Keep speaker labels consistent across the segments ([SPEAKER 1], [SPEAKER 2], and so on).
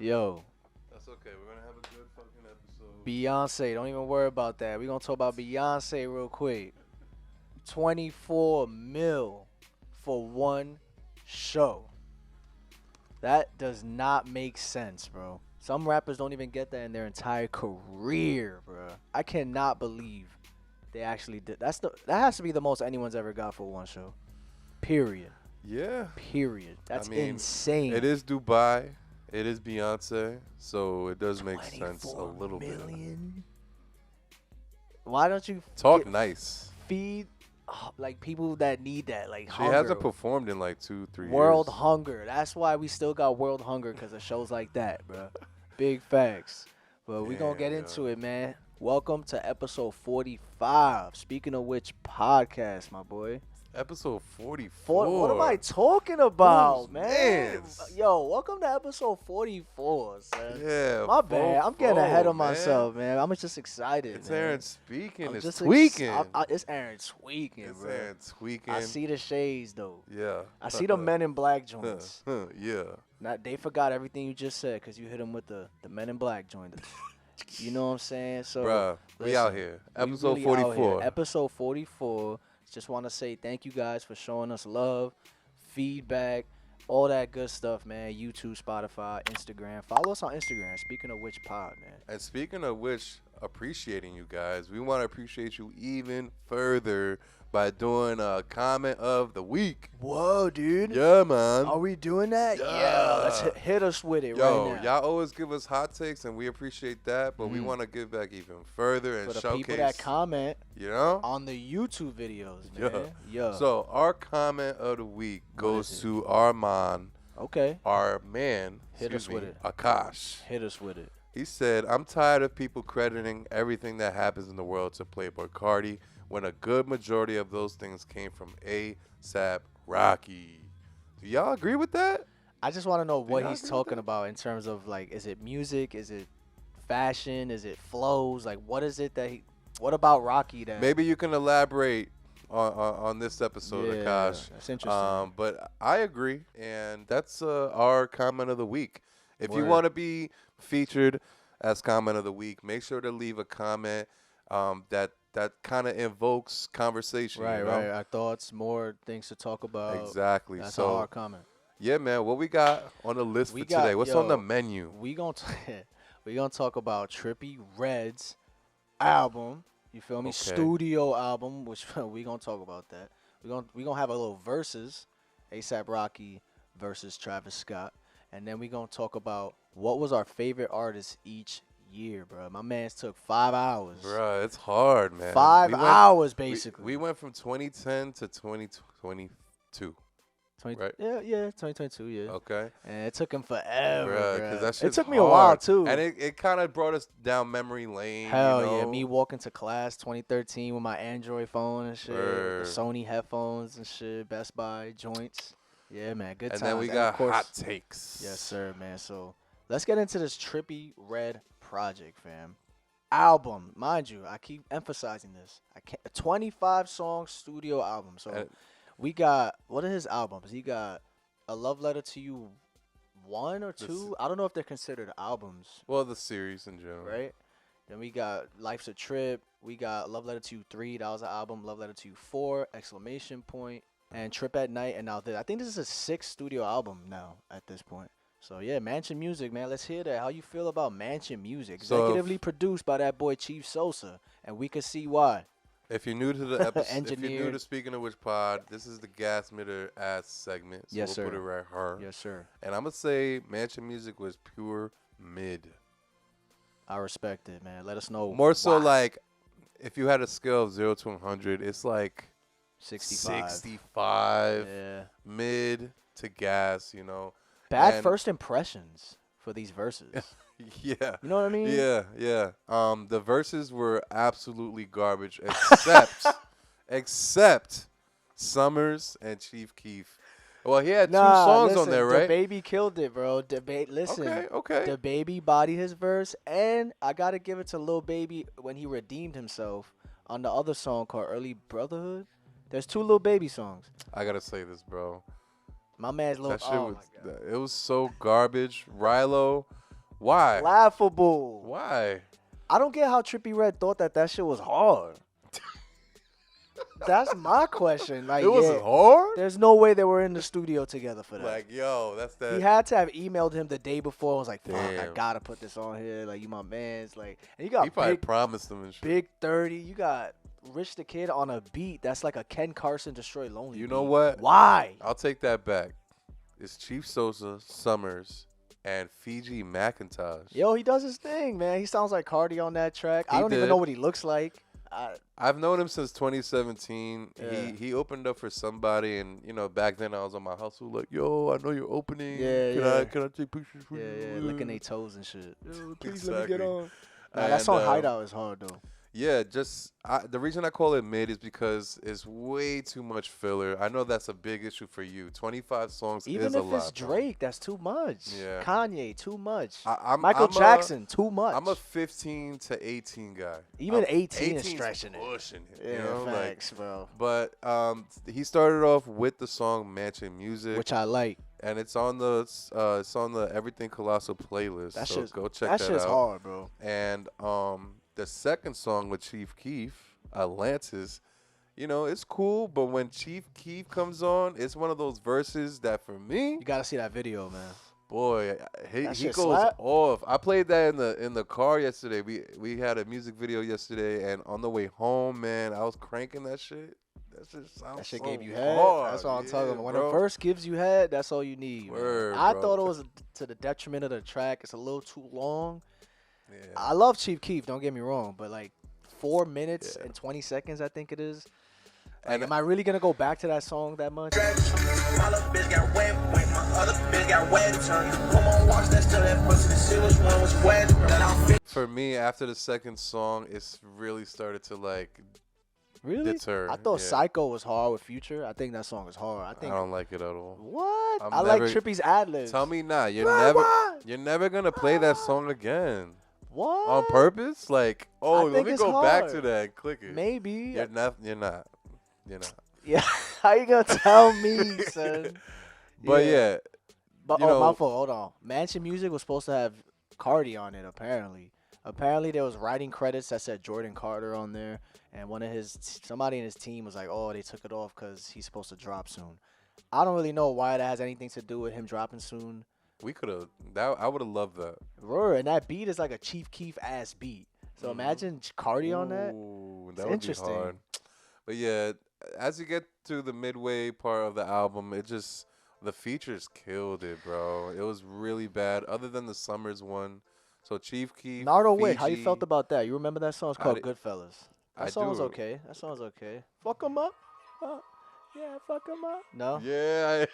[SPEAKER 1] Yo,
[SPEAKER 2] That's okay. We're gonna have a good fucking episode.
[SPEAKER 1] Beyonce. Don't even worry about that. We're going to talk about Beyonce real quick. 24 mil for one show. That does not make sense, bro. Some rappers don't even get that in their entire career, bro. I cannot believe they actually did. That has to be the most anyone's ever got for one show. Period.
[SPEAKER 2] Yeah.
[SPEAKER 1] Period. That's
[SPEAKER 2] I mean,
[SPEAKER 1] insane.
[SPEAKER 2] It is Dubai. It is Beyonce. So it does make sense a
[SPEAKER 1] 24
[SPEAKER 2] little bit.
[SPEAKER 1] million? Why don't you
[SPEAKER 2] Talk nice.
[SPEAKER 1] feed like people that need that, like
[SPEAKER 2] She
[SPEAKER 1] hunger.
[SPEAKER 2] hasn't performed in like 2-3
[SPEAKER 1] World
[SPEAKER 2] years.
[SPEAKER 1] hunger. That's why we still got world hunger, because of shows like that, bro. Big facts. But we gonna get into it, man. Welcome to episode 45. Speaking of which, podcast, my boy.
[SPEAKER 2] Episode 44.
[SPEAKER 1] What am I talking about,
[SPEAKER 2] Who's
[SPEAKER 1] man?
[SPEAKER 2] mans?
[SPEAKER 1] Yo, welcome to episode 44, son.
[SPEAKER 2] Yeah.
[SPEAKER 1] My bad. I'm getting ahead of
[SPEAKER 2] man.
[SPEAKER 1] myself, man. I'm just excited,
[SPEAKER 2] It's
[SPEAKER 1] man.
[SPEAKER 2] Aaron speaking.
[SPEAKER 1] I'm
[SPEAKER 2] It's
[SPEAKER 1] just
[SPEAKER 2] tweaking.
[SPEAKER 1] it's Aaron tweaking,
[SPEAKER 2] It's
[SPEAKER 1] bro.
[SPEAKER 2] Aaron tweaking.
[SPEAKER 1] I see the shades, though.
[SPEAKER 2] Yeah.
[SPEAKER 1] I see the Men in Black joints.
[SPEAKER 2] Yeah.
[SPEAKER 1] They forgot everything you just said because you hit them with the Men in Black joint. You know what I'm saying? So,
[SPEAKER 2] Bruh, we
[SPEAKER 1] listen,
[SPEAKER 2] out here.
[SPEAKER 1] we
[SPEAKER 2] Episode
[SPEAKER 1] really out here.
[SPEAKER 2] 44.
[SPEAKER 1] Episode 44. Just want to say thank you guys for showing us love, feedback, all that good stuff, man. YouTube, Spotify, Instagram. Follow us on Instagram. Speaking of which, pod, man.
[SPEAKER 2] And speaking of which, appreciating you guys, we want to appreciate you even further by doing a comment of the week.
[SPEAKER 1] Whoa, dude.
[SPEAKER 2] Yeah, man.
[SPEAKER 1] Are we doing that?
[SPEAKER 2] Yeah.
[SPEAKER 1] Let's hit us with it
[SPEAKER 2] Yo,
[SPEAKER 1] right now.
[SPEAKER 2] y'all always give us hot takes, and we appreciate that, but we want to give back even further and
[SPEAKER 1] For the
[SPEAKER 2] showcase.
[SPEAKER 1] people that comment
[SPEAKER 2] you know?
[SPEAKER 1] on the YouTube videos, man. Yeah.
[SPEAKER 2] So our comment of the week
[SPEAKER 1] What
[SPEAKER 2] goes
[SPEAKER 1] is it?
[SPEAKER 2] to Arman,
[SPEAKER 1] Okay.
[SPEAKER 2] our man.
[SPEAKER 1] Hit us with it.
[SPEAKER 2] Akash.
[SPEAKER 1] Hit us with it.
[SPEAKER 2] He said, I'm tired of people crediting everything that happens in the world to Playboy Cardi when a good majority of those things came from A$AP Rocky. Do y'all agree with that?
[SPEAKER 1] I just want to know what
[SPEAKER 2] y'all
[SPEAKER 1] he's
[SPEAKER 2] agree with
[SPEAKER 1] talking
[SPEAKER 2] that?
[SPEAKER 1] about in terms of, like, is it music? Is it fashion? Is it flows? Like, what is it that what about Rocky that?
[SPEAKER 2] Maybe you can elaborate on this episode,
[SPEAKER 1] Yeah,
[SPEAKER 2] Akash.
[SPEAKER 1] that's interesting.
[SPEAKER 2] But I agree, and that's our comment of the week. If you
[SPEAKER 1] Word.
[SPEAKER 2] want to be featured as comment of the week, make sure to leave a comment that kind of invokes conversation.
[SPEAKER 1] Right,
[SPEAKER 2] you know?
[SPEAKER 1] right. Our thoughts, more things to talk about.
[SPEAKER 2] Exactly.
[SPEAKER 1] That's
[SPEAKER 2] So
[SPEAKER 1] our comment.
[SPEAKER 2] yeah, man, what we got on the list
[SPEAKER 1] We
[SPEAKER 2] for
[SPEAKER 1] got-
[SPEAKER 2] today? What's
[SPEAKER 1] yo,
[SPEAKER 2] on the menu?
[SPEAKER 1] We gonna talk about Trippie Red's album. You feel me?
[SPEAKER 2] Okay.
[SPEAKER 1] Studio album, which we gonna talk about that. We gonna have a little versus A$AP Rocky versus Travis Scott, and then we gonna talk about what was our favorite artist each year, bro. My man's took 5 hours.
[SPEAKER 2] Bruh, it's hard, man.
[SPEAKER 1] 5
[SPEAKER 2] We went-
[SPEAKER 1] hours basically.
[SPEAKER 2] We went from 2010 to 2022.
[SPEAKER 1] 20,
[SPEAKER 2] right.
[SPEAKER 1] Yeah, 2022, yeah.
[SPEAKER 2] Okay.
[SPEAKER 1] And it took him forever,
[SPEAKER 2] Bruh,
[SPEAKER 1] bruh.
[SPEAKER 2] 'cause that
[SPEAKER 1] It
[SPEAKER 2] shit's
[SPEAKER 1] took me a while
[SPEAKER 2] hard.
[SPEAKER 1] too.
[SPEAKER 2] And it kind of brought us down memory lane.
[SPEAKER 1] Hell
[SPEAKER 2] you know?
[SPEAKER 1] yeah, me walking to class 2013 with my Android phone and shit,
[SPEAKER 2] Word.
[SPEAKER 1] the Sony headphones and shit, Best Buy joints. Yeah, man, good
[SPEAKER 2] And
[SPEAKER 1] times.
[SPEAKER 2] then we
[SPEAKER 1] of
[SPEAKER 2] got
[SPEAKER 1] course,
[SPEAKER 2] hot takes.
[SPEAKER 1] Yes, sir, man. So let's get into this Trippie Red project, fam. Album, mind you, I keep emphasizing this. A 25-song studio album. So
[SPEAKER 2] And-
[SPEAKER 1] we got, what are his albums? He got A Love Letter to You 1 or 2.
[SPEAKER 2] This-
[SPEAKER 1] I don't know if they're considered albums.
[SPEAKER 2] Well, the series in general.
[SPEAKER 1] Right? Then we got Life's a Trip. We got Love Letter to You 3. That was an album. Love Letter to You 4. Exclamation point. And Trip at Night. And now I think this is a 6th studio album now at this point. So yeah, Mansion Music, man. Let's hear that. How you feel about Mansion Music?
[SPEAKER 2] So if-
[SPEAKER 1] Executively produced by that boy Chief Sosa. And we can see why.
[SPEAKER 2] If you're new to the episode, if you're new
[SPEAKER 1] Engineered.
[SPEAKER 2] to Speaking of Which Pod, this is the Gas Mitter ass segment. So
[SPEAKER 1] Yes,
[SPEAKER 2] we'll
[SPEAKER 1] sir.
[SPEAKER 2] put it right here.
[SPEAKER 1] Yes, sir.
[SPEAKER 2] And I'm going to say Mansion Music was pure mid.
[SPEAKER 1] I respect it, man. Let us know.
[SPEAKER 2] More so
[SPEAKER 1] why.
[SPEAKER 2] like, if you had a scale of 0 to 100, it's like
[SPEAKER 1] 65.
[SPEAKER 2] 65,
[SPEAKER 1] Yeah.
[SPEAKER 2] mid to gas, you know.
[SPEAKER 1] Bad
[SPEAKER 2] And-
[SPEAKER 1] first impressions for these verses.
[SPEAKER 2] Yeah.
[SPEAKER 1] You know what I mean?
[SPEAKER 2] Yeah. The verses were absolutely garbage except Summers and Chief Keef. Well, he had two songs on there, right?
[SPEAKER 1] The baby killed it, bro. Listen.
[SPEAKER 2] Okay.
[SPEAKER 1] The baby bodied his verse, and I gotta give it to Lil Baby when he redeemed himself on the other song called Early Brotherhood. There's 2 Lil Baby songs.
[SPEAKER 2] I gotta say this, bro.
[SPEAKER 1] My man's Lil.
[SPEAKER 2] That shit
[SPEAKER 1] Oh
[SPEAKER 2] was
[SPEAKER 1] my god.
[SPEAKER 2] it was so garbage. Rilo Why?
[SPEAKER 1] Laughable.
[SPEAKER 2] Why?
[SPEAKER 1] I don't get how Trippie Redd thought that shit was hard. That's my question. Like,
[SPEAKER 2] It wasn't hard.
[SPEAKER 1] there's no way they were in the studio together for that.
[SPEAKER 2] Like, yo, that's that.
[SPEAKER 1] He had to have emailed him the day before. I was like, fuck, I
[SPEAKER 2] Damn.
[SPEAKER 1] gotta put this on here. Like, you my man's. Like, and you got
[SPEAKER 2] He probably promised him and shit.
[SPEAKER 1] Big 30. You got Rich the Kid on a beat that's like a Ken Carson Destroy Lonely.
[SPEAKER 2] You
[SPEAKER 1] beat.
[SPEAKER 2] know what?
[SPEAKER 1] Why?
[SPEAKER 2] I'll take that back. It's Chief Sosa, Summers, and Fiji McIntosh.
[SPEAKER 1] Yo, he does his thing, man. He sounds like Cardi on that track. I don't even know what he looks like.
[SPEAKER 2] I've known him since 2017.
[SPEAKER 1] Yeah.
[SPEAKER 2] He opened up for somebody, and you know, back then I was on my hustle, like, yo, I know you're opening.
[SPEAKER 1] Yeah,
[SPEAKER 2] Can I take pictures for you?
[SPEAKER 1] Yeah, licking their toes and shit. Yo, please
[SPEAKER 2] Exactly.
[SPEAKER 1] let me get on. Nah, that song Hideout is hard though.
[SPEAKER 2] Yeah, the reason I call it mid is because it's way too much filler. I know that's a big issue for you. 25 songs
[SPEAKER 1] Even
[SPEAKER 2] is a lot.
[SPEAKER 1] if it's Drake, that's too much.
[SPEAKER 2] Yeah.
[SPEAKER 1] Kanye, too much.
[SPEAKER 2] Michael
[SPEAKER 1] Jackson, too much.
[SPEAKER 2] I'm a 15 to 18 guy.
[SPEAKER 1] Even 18 is
[SPEAKER 2] 18's
[SPEAKER 1] stretching it.
[SPEAKER 2] pushing it.
[SPEAKER 1] Yeah,
[SPEAKER 2] You know,
[SPEAKER 1] facts, bro.
[SPEAKER 2] But he started off with the song "Mansion Music,"
[SPEAKER 1] Which I like.
[SPEAKER 2] and it's on the Everything Colossal playlist.
[SPEAKER 1] That
[SPEAKER 2] So
[SPEAKER 1] shit's,
[SPEAKER 2] go check
[SPEAKER 1] that
[SPEAKER 2] that
[SPEAKER 1] shit's
[SPEAKER 2] out.
[SPEAKER 1] hard, bro.
[SPEAKER 2] And the second song with Chief Keef, Atlantis, you know, it's cool, but when Chief Keef comes on, it's one of those verses that for me,
[SPEAKER 1] You gotta see that video, man.
[SPEAKER 2] boy, he
[SPEAKER 1] That shit
[SPEAKER 2] goes
[SPEAKER 1] slap?
[SPEAKER 2] off. I played that in the car yesterday. We had a music video yesterday, and on the way home, man, I was cranking that shit. That shit sounds
[SPEAKER 1] That shit
[SPEAKER 2] so
[SPEAKER 1] gave you head.
[SPEAKER 2] hard.
[SPEAKER 1] That's what I'm
[SPEAKER 2] Yeah,
[SPEAKER 1] talking about. When
[SPEAKER 2] bro.
[SPEAKER 1] it first gives you head, that's all you need. man.
[SPEAKER 2] Word,
[SPEAKER 1] I
[SPEAKER 2] bro.
[SPEAKER 1] thought it was to the detriment of the track. It's a little too long.
[SPEAKER 2] Yeah.
[SPEAKER 1] I love Chief Keef, don't get me wrong, but like 4 minutes
[SPEAKER 2] Yeah.
[SPEAKER 1] and 20 seconds, I think it is. Like,
[SPEAKER 2] And
[SPEAKER 1] am I really gonna go back to that song that much?
[SPEAKER 3] My little bitch got wet, my other bitch got wet. Come on, watch that still that pussy to see which one was wet. Then I'll fit.
[SPEAKER 2] For me, after the second song, it's really started to like
[SPEAKER 1] Really?
[SPEAKER 2] deter.
[SPEAKER 1] I thought
[SPEAKER 2] yeah.
[SPEAKER 1] Psycho was hard with Future. I think that song is hard. I
[SPEAKER 2] I
[SPEAKER 1] think.
[SPEAKER 2] don't like it at all.
[SPEAKER 1] What?
[SPEAKER 2] I'm
[SPEAKER 1] I like
[SPEAKER 2] never-
[SPEAKER 1] Trippie's ad-libs.
[SPEAKER 2] Tell me not.
[SPEAKER 1] What?
[SPEAKER 2] You're never gonna play that song again
[SPEAKER 1] What?
[SPEAKER 2] on purpose. Like, oh, let
[SPEAKER 1] think
[SPEAKER 2] me
[SPEAKER 1] it's
[SPEAKER 2] go back
[SPEAKER 1] hard.
[SPEAKER 2] to that and click it.
[SPEAKER 1] Maybe.
[SPEAKER 2] You're not. You're not. You're not.
[SPEAKER 1] Yeah. How you gonna tell me, son?
[SPEAKER 2] But yeah,
[SPEAKER 1] But
[SPEAKER 2] you
[SPEAKER 1] oh, my
[SPEAKER 2] know-
[SPEAKER 1] fault. Hold on. Mansion Music was supposed to have Cardi on it. Apparently, there was writing credits that said Jordan Carter on there, and somebody in his team was like, "Oh, they took it off because he's supposed to drop soon." I don't really know why that has anything to do with him dropping soon.
[SPEAKER 2] we could have. That I would have loved that.
[SPEAKER 1] Roar, and that beat is like a Chief Keef ass beat. So imagine Cardi on that.
[SPEAKER 2] Ooh,
[SPEAKER 1] It's
[SPEAKER 2] that would
[SPEAKER 1] interesting.
[SPEAKER 2] be hard. But yeah, as you get to the midway part of the album, the features killed it, bro. It was really bad. Other than the Summers one, so Chief Keef,
[SPEAKER 1] Nardo Wick, how you
[SPEAKER 2] Fiji-
[SPEAKER 1] felt about that? You remember that song? It's called
[SPEAKER 2] did-
[SPEAKER 1] Goodfellas.
[SPEAKER 2] I
[SPEAKER 1] That song was
[SPEAKER 2] do.
[SPEAKER 1] okay. That song was okay. Fuck 'em up. Yeah, fuck 'em up. No.
[SPEAKER 2] Yeah,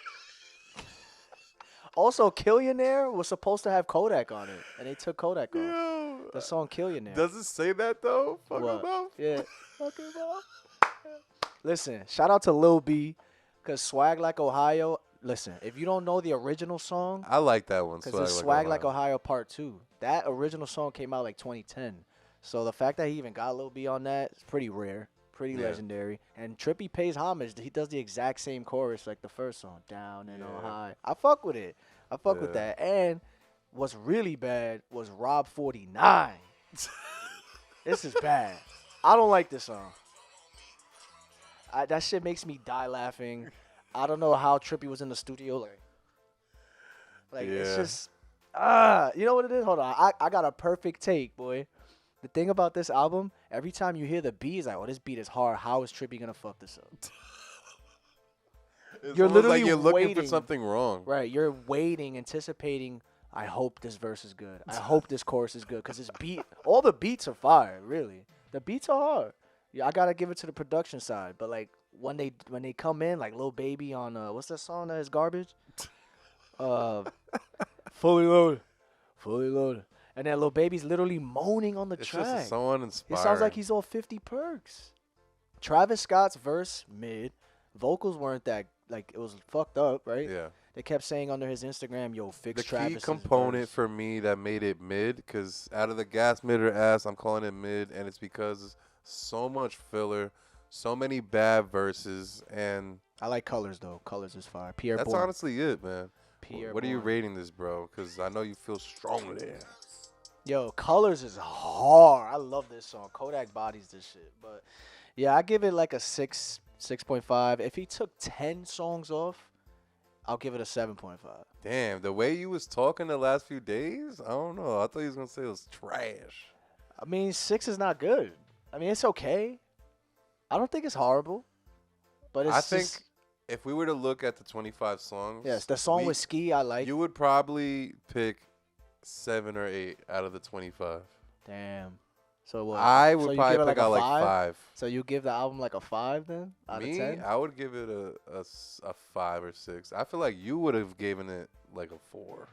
[SPEAKER 1] Also, Killionaire was supposed to have Kodak on it, and they took Kodak off.
[SPEAKER 2] Yo,
[SPEAKER 1] The song Killionaire.
[SPEAKER 2] does it say that though? Fuck
[SPEAKER 1] What?
[SPEAKER 2] him up.
[SPEAKER 1] Yeah. Fuck 'em up. Listen, shout out to Lil B, because Swag Like Ohio. Listen, if you don't know the original song,
[SPEAKER 2] I like that one.
[SPEAKER 1] because it's Swag Like Ohio Part 2. That original song came out like 2010. So the fact that he even got Lil B on that is pretty rare, pretty
[SPEAKER 2] Yeah.
[SPEAKER 1] legendary. And Trippie pays homage. He does the exact same chorus like the first song, Down and
[SPEAKER 2] Yeah.
[SPEAKER 1] High. I fuck with it. I fuck with
[SPEAKER 2] Yeah.
[SPEAKER 1] that. And what's really bad was Rob 49. This is bad. I don't like this song. That shit makes me die laughing. I don't know how Trippie was in the studio. Like it's
[SPEAKER 2] Yeah.
[SPEAKER 1] just, you know what it is? Hold on. I got a perfect take, boy. The thing about this album, every time you hear the beat, it's like, oh, this beat is hard. How is Trippie going to fuck this up?
[SPEAKER 2] It's
[SPEAKER 1] You're
[SPEAKER 2] almost
[SPEAKER 1] literally
[SPEAKER 2] like you're looking for
[SPEAKER 1] waiting.
[SPEAKER 2] something wrong.
[SPEAKER 1] Right. You're waiting, anticipating, I hope this verse is good. I hope this chorus is good. Because this beat, all the beats are fire, really. The beats are hard. Yeah, I got to give it to the production side. But, like, when they come in, like Lil Baby on, what's that song that is garbage? Fully Loaded. Fully Loaded. And then Lil Baby's literally moaning on the
[SPEAKER 2] It's
[SPEAKER 1] track.
[SPEAKER 2] just so
[SPEAKER 1] He
[SPEAKER 2] uninspiring.
[SPEAKER 1] sounds like he's all 50 perks. Travis Scott's verse, mid. Vocals weren't that, like, it was fucked up, right?
[SPEAKER 2] Yeah.
[SPEAKER 1] They kept saying under his Instagram, yo, fix
[SPEAKER 2] The
[SPEAKER 1] Travis's
[SPEAKER 2] key component
[SPEAKER 1] verse.
[SPEAKER 2] for me that made it mid, because out of the gas, mid, or ass, I'm calling it mid, and it's because so much filler, so many bad verses, and
[SPEAKER 1] I like Colors, though. Colors is fire. Pierre
[SPEAKER 2] that's
[SPEAKER 1] Bourne.
[SPEAKER 2] honestly it, man.
[SPEAKER 1] Pierre
[SPEAKER 2] What are you
[SPEAKER 1] Bourne.
[SPEAKER 2] rating this, bro? Because I know you feel strongly.
[SPEAKER 1] Yo, Colors is hard. I love this song. Kodak bodies this shit. But yeah, I give it like a 6.5. If he took 10 songs off, I'll give it a 7.5.
[SPEAKER 2] Damn, the way you was talking the last few days, I don't know. I thought you was gonna say it was trash.
[SPEAKER 1] I mean, 6 is not good. I mean, it's okay. I don't think it's horrible. But it's
[SPEAKER 2] I think
[SPEAKER 1] just,
[SPEAKER 2] if we were to look at the 25 songs,
[SPEAKER 1] yes, the song with Ski I like.
[SPEAKER 2] you would probably pick 7 or 8 out of the 25.
[SPEAKER 1] Damn. So what?
[SPEAKER 2] I
[SPEAKER 1] so
[SPEAKER 2] would
[SPEAKER 1] you
[SPEAKER 2] probably
[SPEAKER 1] give it
[SPEAKER 2] pick
[SPEAKER 1] like
[SPEAKER 2] out
[SPEAKER 1] a
[SPEAKER 2] like
[SPEAKER 1] 5?
[SPEAKER 2] 5.
[SPEAKER 1] So you give the album like a 5 then? Out
[SPEAKER 2] Me,
[SPEAKER 1] of 10?
[SPEAKER 2] I would give it a 5 or 6. I feel like you would have given it like a 4.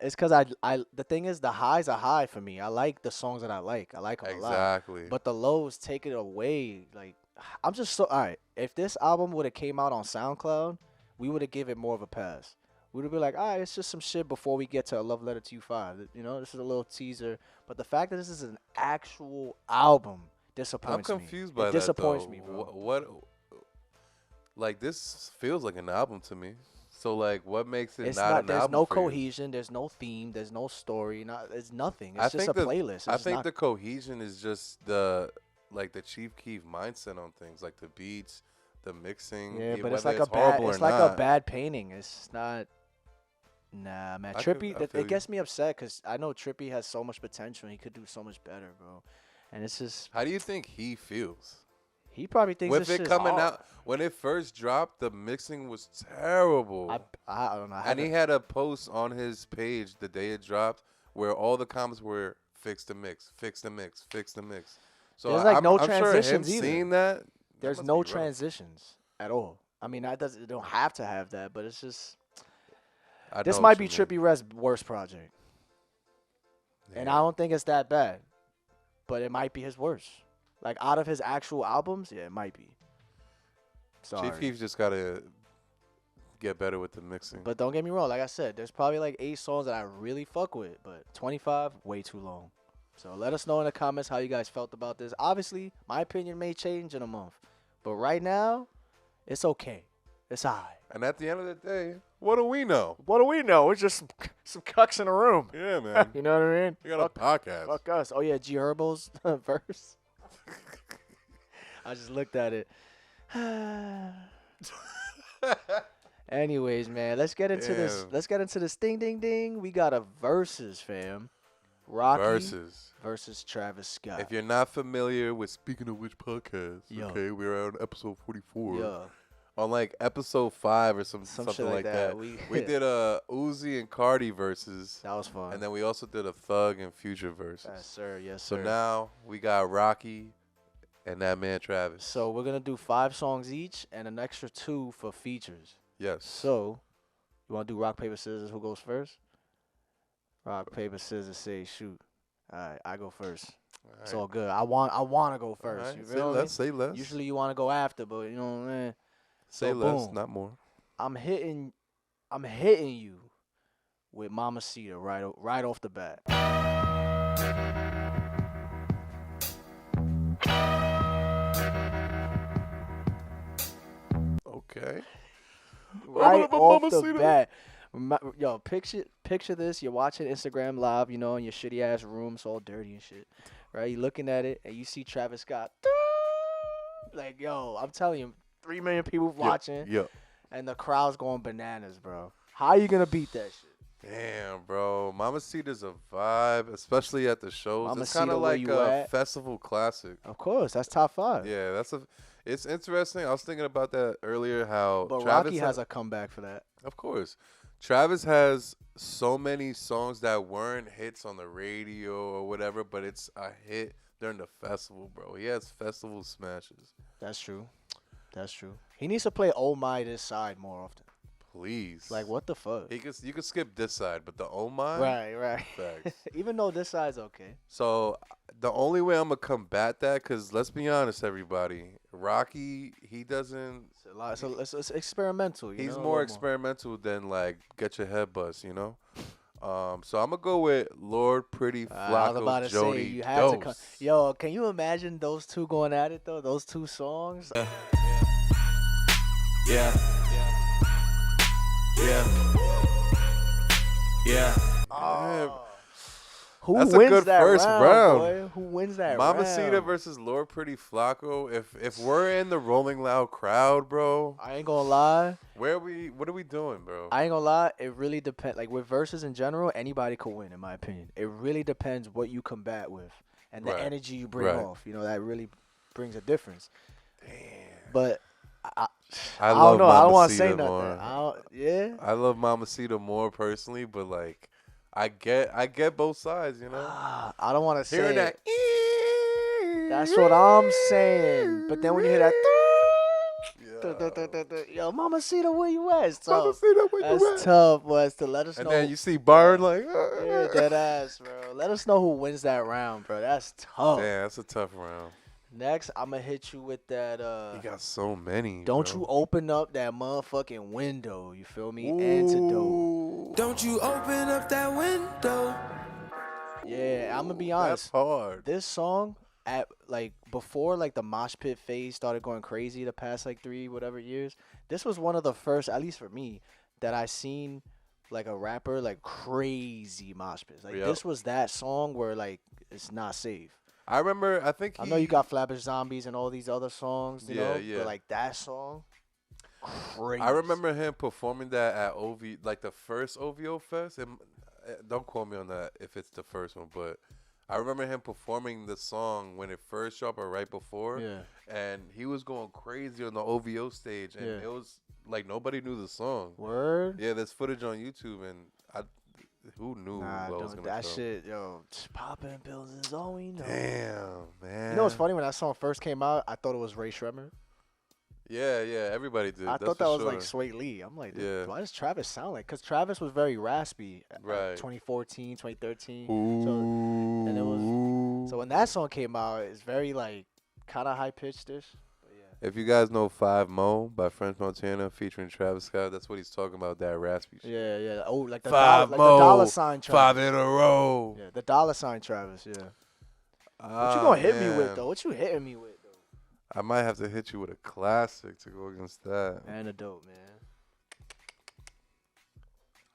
[SPEAKER 1] It's because the thing is, the highs are high for me. I like the songs that I like. I like them a lot.
[SPEAKER 2] Exactly.
[SPEAKER 1] But the lows take it away. Like, I'm just so, all right. If this album would have came out on SoundCloud, we would have given it more of a pass. We would have been like, all right, it's just some shit before we get to A Love Letter to You 5. You know, this is a little teaser. But the fact that this is an actual album disappoints me.
[SPEAKER 2] I'm confused by
[SPEAKER 1] It
[SPEAKER 2] that,
[SPEAKER 1] disappoints
[SPEAKER 2] though.
[SPEAKER 1] me, bro.
[SPEAKER 2] What, like, this feels like an album to me. So, like, what makes it
[SPEAKER 1] It's
[SPEAKER 2] not
[SPEAKER 1] not.
[SPEAKER 2] an
[SPEAKER 1] There's
[SPEAKER 2] album
[SPEAKER 1] no
[SPEAKER 2] for you?
[SPEAKER 1] cohesion. There's no theme. There's no story. It's nothing. It's
[SPEAKER 2] I
[SPEAKER 1] just
[SPEAKER 2] think
[SPEAKER 1] a
[SPEAKER 2] the-
[SPEAKER 1] playlist. It's
[SPEAKER 2] I
[SPEAKER 1] just
[SPEAKER 2] think
[SPEAKER 1] not,
[SPEAKER 2] the cohesion is just the Chief Keef mindset on things, like the beats, the mixing.
[SPEAKER 1] yeah, but it's
[SPEAKER 2] whether
[SPEAKER 1] like a bad.
[SPEAKER 2] horrible
[SPEAKER 1] It's
[SPEAKER 2] or
[SPEAKER 1] like
[SPEAKER 2] not.
[SPEAKER 1] a bad painting. It's not. Nah, man.
[SPEAKER 2] I
[SPEAKER 1] Trippie,
[SPEAKER 2] feel you.
[SPEAKER 1] it gets me upset because I know Trippie has so much potential. And he could do so much better, bro. And it's just
[SPEAKER 2] How do you think he feels?
[SPEAKER 1] he probably thinks
[SPEAKER 2] With
[SPEAKER 1] this
[SPEAKER 2] it
[SPEAKER 1] shit's
[SPEAKER 2] coming
[SPEAKER 1] hard.
[SPEAKER 2] out, when it first dropped, the mixing was terrible.
[SPEAKER 1] I don't know. I
[SPEAKER 2] And he
[SPEAKER 1] haven't-
[SPEAKER 2] had a post on his page the day it dropped where all the comments were fix the mix, fix the mix, fix the mix. So
[SPEAKER 1] There's, like,
[SPEAKER 2] I'm,
[SPEAKER 1] no
[SPEAKER 2] I'm
[SPEAKER 1] transitions
[SPEAKER 2] sure him
[SPEAKER 1] either.
[SPEAKER 2] seeing that.
[SPEAKER 1] There's
[SPEAKER 2] must
[SPEAKER 1] no
[SPEAKER 2] be rough.
[SPEAKER 1] transitions at all. I mean, that doesn't. It don't have to have that, but it's just.
[SPEAKER 2] I
[SPEAKER 1] This
[SPEAKER 2] know
[SPEAKER 1] might
[SPEAKER 2] what
[SPEAKER 1] be
[SPEAKER 2] you mean.
[SPEAKER 1] Trippie Redd's worst project, and I
[SPEAKER 2] Yeah.
[SPEAKER 1] don't think it's that bad, but it might be his worst. Like out of his actual albums, yeah, it might be. Sorry.
[SPEAKER 2] Chief Keef just gotta get better with the mixing.
[SPEAKER 1] But don't get me wrong. Like I said, there's probably like 8 songs that I really fuck with, but 25 way too long. So let us know in the comments how you guys felt about this. Obviously, my opinion may change in a month, but right now, it's okay. It's alright.
[SPEAKER 2] And at the end of the day, what do we know?
[SPEAKER 1] What do we know? It's just some cucks in a room.
[SPEAKER 2] Yeah, man.
[SPEAKER 1] You know what I mean?
[SPEAKER 2] We got a podcast.
[SPEAKER 1] Fuck us. Oh yeah, G Herbo's verse. I just looked at it. Anyways, man, let's get into this.
[SPEAKER 2] Damn.
[SPEAKER 1] Let's get into this. Ding, ding, ding. We got a versus, fam. Rocky versus Travis Scott.
[SPEAKER 2] If you're not familiar with Speaking of Which podcast,
[SPEAKER 1] Yo.
[SPEAKER 2] okay, we're on episode 44.
[SPEAKER 1] Yeah,
[SPEAKER 2] On like episode 5 or
[SPEAKER 1] some
[SPEAKER 2] something
[SPEAKER 1] shit
[SPEAKER 2] like that.
[SPEAKER 1] We
[SPEAKER 2] We did a Uzi and Cardi versus,
[SPEAKER 1] that was fun.
[SPEAKER 2] and then we also did a Thug and Future versus.
[SPEAKER 1] Yes, sir. Yes,
[SPEAKER 2] So
[SPEAKER 1] sir.
[SPEAKER 2] now we got Rocky and that man Travis.
[SPEAKER 1] So we're gonna do 5 songs each and an extra 2 for features.
[SPEAKER 2] Yes.
[SPEAKER 1] So, you want to do rock, paper, scissors? Who goes first? Rock, paper, scissors, say, shoot. All right, I go first. It's all good. I want to go first. You
[SPEAKER 2] Say
[SPEAKER 1] feel me?
[SPEAKER 2] less. Say less.
[SPEAKER 1] Usually you want to go after, but you know what I mean?
[SPEAKER 2] say
[SPEAKER 1] so
[SPEAKER 2] less,
[SPEAKER 1] boom.
[SPEAKER 2] not more.
[SPEAKER 1] I'm hitting you with Mamacita right off the bat.
[SPEAKER 2] Okay.
[SPEAKER 1] Right off the
[SPEAKER 2] Mamacita.
[SPEAKER 1] bat. Yo, picture this. You're watching Instagram live, you know, in your shitty ass room, it's all dirty and shit. Right? You're looking at it and you see Travis Scott. Like, yo, I'm telling you, 3 million people watching
[SPEAKER 2] Yeah.
[SPEAKER 1] and the crowd's going bananas, bro. How you gonna beat that shit?
[SPEAKER 2] Damn, bro. Mamacita's a vibe, especially at the shows. It's
[SPEAKER 1] Mamacita,
[SPEAKER 2] kind of
[SPEAKER 1] where
[SPEAKER 2] like
[SPEAKER 1] you
[SPEAKER 2] a
[SPEAKER 1] at?
[SPEAKER 2] festival classic.
[SPEAKER 1] Of course, that's top 5.
[SPEAKER 2] Yeah, it's interesting. I was thinking about that earlier. How
[SPEAKER 1] But
[SPEAKER 2] Travis
[SPEAKER 1] Rocky has a comeback for that.
[SPEAKER 2] of course, Travis has so many songs that weren't hits on the radio or whatever, but it's a hit during the festival, bro. He has festival smashes.
[SPEAKER 1] That's true. That's true. He needs to play Oh My This Side more often.
[SPEAKER 2] Please,
[SPEAKER 1] Like, what the fuck?
[SPEAKER 2] you could skip this side, but the Oh My,
[SPEAKER 1] Right.
[SPEAKER 2] Facts.
[SPEAKER 1] Even though this side's okay.
[SPEAKER 2] So the only way I'm gonna combat that, because let's be honest, everybody, Rocky, he doesn't.
[SPEAKER 1] It's a lot. So it's experimental. You
[SPEAKER 2] He's
[SPEAKER 1] know, a
[SPEAKER 2] more
[SPEAKER 1] little
[SPEAKER 2] experimental than like get your head bust, you know. So I'm gonna go with Lord Pretty
[SPEAKER 1] I was about
[SPEAKER 2] Flacco
[SPEAKER 1] to
[SPEAKER 2] Jody
[SPEAKER 1] say you had to come.
[SPEAKER 2] Dose.
[SPEAKER 1] Yo, can you imagine those two going at it though? Those 2 songs.
[SPEAKER 3] Yeah. Yeah.
[SPEAKER 1] Oh. Who
[SPEAKER 2] That's a
[SPEAKER 1] wins
[SPEAKER 2] good
[SPEAKER 1] that
[SPEAKER 2] first
[SPEAKER 1] round,
[SPEAKER 2] round.
[SPEAKER 1] boy? Who wins that
[SPEAKER 2] Mamacita
[SPEAKER 1] round?
[SPEAKER 2] versus Lord Pretty Flacco. If we're in the Rolling Loud crowd, bro,
[SPEAKER 1] I ain't gonna lie.
[SPEAKER 2] what are we doing, bro?
[SPEAKER 1] I ain't gonna lie. It really depends. Like with verses in general, anybody could win, in my opinion. It really depends what you combat with and the
[SPEAKER 2] Right.
[SPEAKER 1] energy you bring
[SPEAKER 2] Right.
[SPEAKER 1] off. You know, that really brings a difference.
[SPEAKER 2] Damn.
[SPEAKER 1] But I
[SPEAKER 2] I
[SPEAKER 1] don't
[SPEAKER 2] love
[SPEAKER 1] know. I don't want to say
[SPEAKER 2] Mamacita
[SPEAKER 1] nothing.
[SPEAKER 2] more.
[SPEAKER 1] Yeah.
[SPEAKER 2] I love Mamacita more personally, but like, I get both sides, you know.
[SPEAKER 1] I don't want to say
[SPEAKER 2] Hearing
[SPEAKER 1] it.
[SPEAKER 2] that.
[SPEAKER 1] That's what I'm saying. But then when you hear that,
[SPEAKER 2] Yeah.
[SPEAKER 1] yo, Mamacita, where you at? It's tough.
[SPEAKER 2] Mamacita, where you
[SPEAKER 1] That's
[SPEAKER 2] at?
[SPEAKER 1] tough, boys. To let us
[SPEAKER 2] And
[SPEAKER 1] know.
[SPEAKER 2] then you see Byron like,
[SPEAKER 1] Yeah, dead ass, bro. Let us know who wins that round, bro. That's tough.
[SPEAKER 2] damn, that's a tough round.
[SPEAKER 1] Next, I'm gonna hit you with that.
[SPEAKER 2] He got so many.
[SPEAKER 1] Don't
[SPEAKER 2] bro.
[SPEAKER 1] you open up that motherfucking window? You feel me? Antidote.
[SPEAKER 2] Ooh.
[SPEAKER 3] Don't you open up that window.
[SPEAKER 1] Yeah, I'm gonna be
[SPEAKER 2] That's
[SPEAKER 1] honest.
[SPEAKER 2] hard.
[SPEAKER 1] This song, at like before like the mosh pit phase started going crazy the past like 3 whatever years, this was one of the first, at least for me, that I seen like a rapper like crazy mosh pits. Like
[SPEAKER 2] Yep.
[SPEAKER 1] this was that song where like it's not safe.
[SPEAKER 2] I remember. I think
[SPEAKER 1] I know you got Flatbush Zombies and all these other songs, you know,
[SPEAKER 2] Yeah.
[SPEAKER 1] but like that song, crazy.
[SPEAKER 2] I remember him performing that at like the first OVO Fest. And, don't quote me on that if it's the first one, but I remember him performing the song when it first dropped or right before.
[SPEAKER 1] Yeah.
[SPEAKER 2] And he was going crazy on the OVO stage, and
[SPEAKER 1] Yeah.
[SPEAKER 2] it was like nobody knew the song.
[SPEAKER 1] Word.
[SPEAKER 2] Yeah, there's footage on YouTube, and who knew
[SPEAKER 1] Nah,
[SPEAKER 2] what was
[SPEAKER 1] don't,
[SPEAKER 2] gonna
[SPEAKER 1] that
[SPEAKER 2] come?
[SPEAKER 1] shit, yo, popping pills is all we know.
[SPEAKER 2] Damn, man.
[SPEAKER 1] You know what's funny? When that song first came out, I thought it was Ray Shremmer.
[SPEAKER 2] Yeah, everybody did.
[SPEAKER 1] I
[SPEAKER 2] That's
[SPEAKER 1] thought that
[SPEAKER 2] for
[SPEAKER 1] was
[SPEAKER 2] sure.
[SPEAKER 1] like Sway Lee. I'm like,
[SPEAKER 2] Yeah.
[SPEAKER 1] why does Travis sound like? Because Travis was very raspy.
[SPEAKER 2] Right.
[SPEAKER 1] 2014, 2013.
[SPEAKER 2] Ooh.
[SPEAKER 1] and it was- So when that song came out, it's very like kind of high pitched ish. But yeah.
[SPEAKER 2] If you guys know 5 Mo by French Montana featuring Travis Scott, that's what he's talking about, that raspy shit.
[SPEAKER 1] Yeah. Oh, like the
[SPEAKER 2] Five
[SPEAKER 1] dollar,
[SPEAKER 2] Mo,
[SPEAKER 1] like the dollar sign Travis.
[SPEAKER 2] 5 in a row.
[SPEAKER 1] Yeah, the dollar sign Travis. Yeah. What you gonna hit me with
[SPEAKER 2] man.
[SPEAKER 1] though? What you hitting me with though?
[SPEAKER 2] I might have to hit you with a classic to go against that.
[SPEAKER 1] Antidote, man.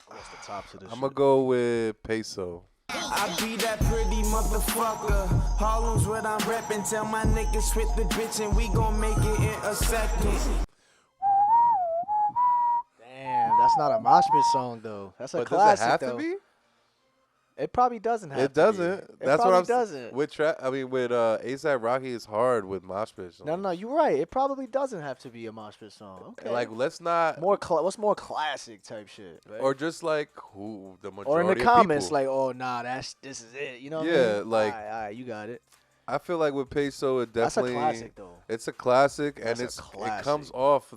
[SPEAKER 1] What's the top to this?
[SPEAKER 2] I'm going to go with Peso.
[SPEAKER 3] I be that pretty motherfucker. Harlem's what I'm reppin'. Tell my niggas quit the bitch and we gon' make it in a second.
[SPEAKER 1] Damn, that's not a mosh pit song though. That's a
[SPEAKER 2] But does
[SPEAKER 1] classic
[SPEAKER 2] it have
[SPEAKER 1] though.
[SPEAKER 2] to be?
[SPEAKER 1] It probably doesn't have
[SPEAKER 2] It
[SPEAKER 1] to
[SPEAKER 2] doesn't.
[SPEAKER 1] Be. It
[SPEAKER 2] That's
[SPEAKER 1] probably
[SPEAKER 2] what I'm
[SPEAKER 1] doesn't.
[SPEAKER 2] With ASAP Rocky is hard with mosh pit songs.
[SPEAKER 1] No, you're right. It probably doesn't have to be a mosh pit song. Okay.
[SPEAKER 2] Like, let's not.
[SPEAKER 1] what's more classic type shit, right?
[SPEAKER 2] Or just like who the majority
[SPEAKER 1] Or in the
[SPEAKER 2] of
[SPEAKER 1] comments,
[SPEAKER 2] people.
[SPEAKER 1] like, oh nah, this is it. You know what I
[SPEAKER 2] Yeah,
[SPEAKER 1] mean?
[SPEAKER 2] like-
[SPEAKER 1] all right, you got it.
[SPEAKER 2] I feel like with Peso, it
[SPEAKER 1] That's a
[SPEAKER 2] definitely
[SPEAKER 1] classic though.
[SPEAKER 2] It's a classic,
[SPEAKER 1] That's
[SPEAKER 2] and
[SPEAKER 1] a
[SPEAKER 2] it comes
[SPEAKER 1] classic.
[SPEAKER 2] off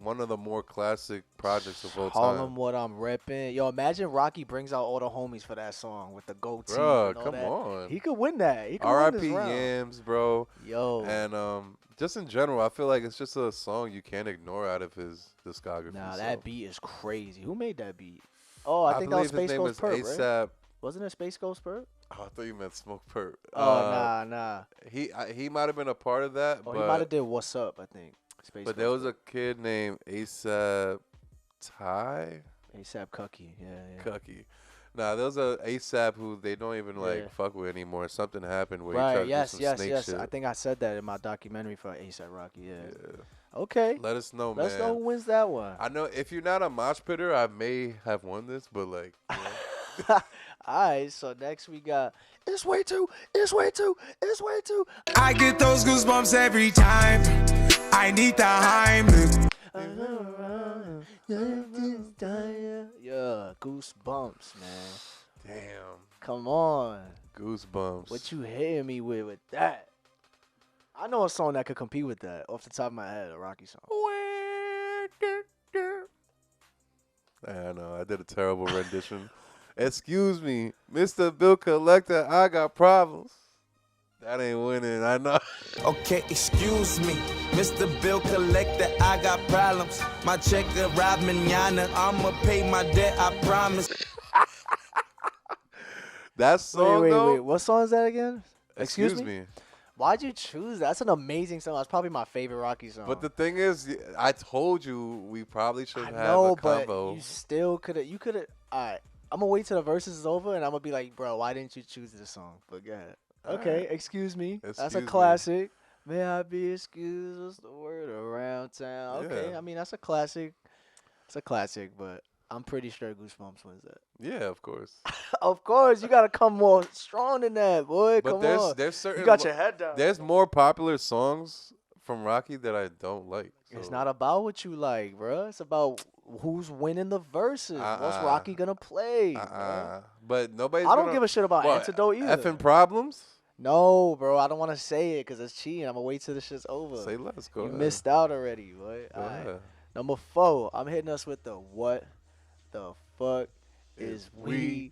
[SPEAKER 2] one of the more classic projects of all
[SPEAKER 1] Harlem,
[SPEAKER 2] time.
[SPEAKER 1] what I'm repping. Yo, imagine Rocky brings out all the homies for that song with the goatee.
[SPEAKER 2] Bruh,
[SPEAKER 1] and all
[SPEAKER 2] come
[SPEAKER 1] that.
[SPEAKER 2] on.
[SPEAKER 1] He could win that. He could win
[SPEAKER 2] R.I.P.
[SPEAKER 1] this round.
[SPEAKER 2] Yams, bro.
[SPEAKER 1] Yo.
[SPEAKER 2] And just in general, I feel like it's just a song you can't ignore out of his discography.
[SPEAKER 1] Nah,
[SPEAKER 2] so.
[SPEAKER 1] that beat is crazy. Who made that beat? Oh, I think that was
[SPEAKER 2] believe
[SPEAKER 1] Space
[SPEAKER 2] his name
[SPEAKER 1] Ghost
[SPEAKER 2] is
[SPEAKER 1] Perp, right?
[SPEAKER 2] ASAP.
[SPEAKER 1] Wasn't it Space Ghost Perp?
[SPEAKER 2] Oh, I thought you meant Smoke Perp.
[SPEAKER 1] Oh, nah.
[SPEAKER 2] He might have been a part of that,
[SPEAKER 1] Oh,
[SPEAKER 2] but
[SPEAKER 1] he might have did What's Up, I think. Space
[SPEAKER 2] there was a kid named ASAP Ty
[SPEAKER 1] ASAP Cucky. Yeah.
[SPEAKER 2] Cucky. Nah, there was a ASAP who they don't even
[SPEAKER 1] Yeah.
[SPEAKER 2] like fuck with anymore. Something happened where he
[SPEAKER 1] Right,
[SPEAKER 2] tried to
[SPEAKER 1] yes,
[SPEAKER 2] do some snake
[SPEAKER 1] yes.
[SPEAKER 2] shit.
[SPEAKER 1] I think I said that in my documentary for ASAP Rocky. Yeah.
[SPEAKER 2] Yeah.
[SPEAKER 1] Okay.
[SPEAKER 2] Let us know,
[SPEAKER 1] Let's
[SPEAKER 2] man.
[SPEAKER 1] know who wins that one.
[SPEAKER 2] I know if you're not a mosh pitter, I may have won this, but like, you know.
[SPEAKER 1] Alright, so next we got It's Way Too, It's Way Too, It's Way Too.
[SPEAKER 3] I get those goosebumps every time. I need the Heimlich.
[SPEAKER 1] Yeah, goosebumps, man.
[SPEAKER 2] Damn,
[SPEAKER 1] Come on.
[SPEAKER 2] goosebumps.
[SPEAKER 1] What you hitting me with that? I know a song that could compete with that off the top of my head, a Rocky song.
[SPEAKER 2] I know, I did a terrible rendition. Excuse me, Mr. Bill Collector, I got problems. That ain't winning, I know.
[SPEAKER 3] Okay, excuse me, Mr. Bill Collector, I got problems. My check arrived manana. I'ma pay my debt, I promise.
[SPEAKER 2] That song, though.
[SPEAKER 1] Wait. What song is that again?
[SPEAKER 2] Excuse me.
[SPEAKER 1] Why'd you choose that? That's an amazing song. That's probably my favorite Rocky song.
[SPEAKER 2] But the thing is, I told you we probably should
[SPEAKER 1] I
[SPEAKER 2] have
[SPEAKER 1] know,
[SPEAKER 2] a
[SPEAKER 1] but
[SPEAKER 2] combo.
[SPEAKER 1] you still could have. You could have. All right. I'm gonna wait till the verses is over, and I'm gonna be like, bro, why didn't you choose this song? But go ahead. Okay,
[SPEAKER 2] Alright.
[SPEAKER 1] excuse me. That's a
[SPEAKER 2] Excuse me.
[SPEAKER 1] classic. May I be excused? What's the word around town? Okay,
[SPEAKER 2] Yeah.
[SPEAKER 1] I mean that's a classic. It's a classic, but I'm pretty sure Goosebumps wins that.
[SPEAKER 2] Yeah, of course.
[SPEAKER 1] Of course, you gotta come more strong than that, boy.
[SPEAKER 2] But
[SPEAKER 1] Come
[SPEAKER 2] there's
[SPEAKER 1] on.
[SPEAKER 2] there's certain
[SPEAKER 1] You got your head down.
[SPEAKER 2] there's more popular songs from Rocky that I don't like.
[SPEAKER 1] It's
[SPEAKER 2] so-
[SPEAKER 1] not about what you like, bro. It's about who's winning the verses. What's Rocky gonna play? Bro?
[SPEAKER 2] But nobody's.
[SPEAKER 1] I don't
[SPEAKER 2] gonna-
[SPEAKER 1] give a shit about
[SPEAKER 2] What,
[SPEAKER 1] Antidote either.
[SPEAKER 2] Effing problems.
[SPEAKER 1] No, bro. I don't want to say it because it's cheating. I'm gonna wait till the shit's over.
[SPEAKER 2] Say less. Go
[SPEAKER 1] you
[SPEAKER 2] ahead.
[SPEAKER 1] missed out already, boy.
[SPEAKER 2] Go
[SPEAKER 1] Alright.
[SPEAKER 2] ahead.
[SPEAKER 1] Number 4. I'm hitting us with the what the fuck is we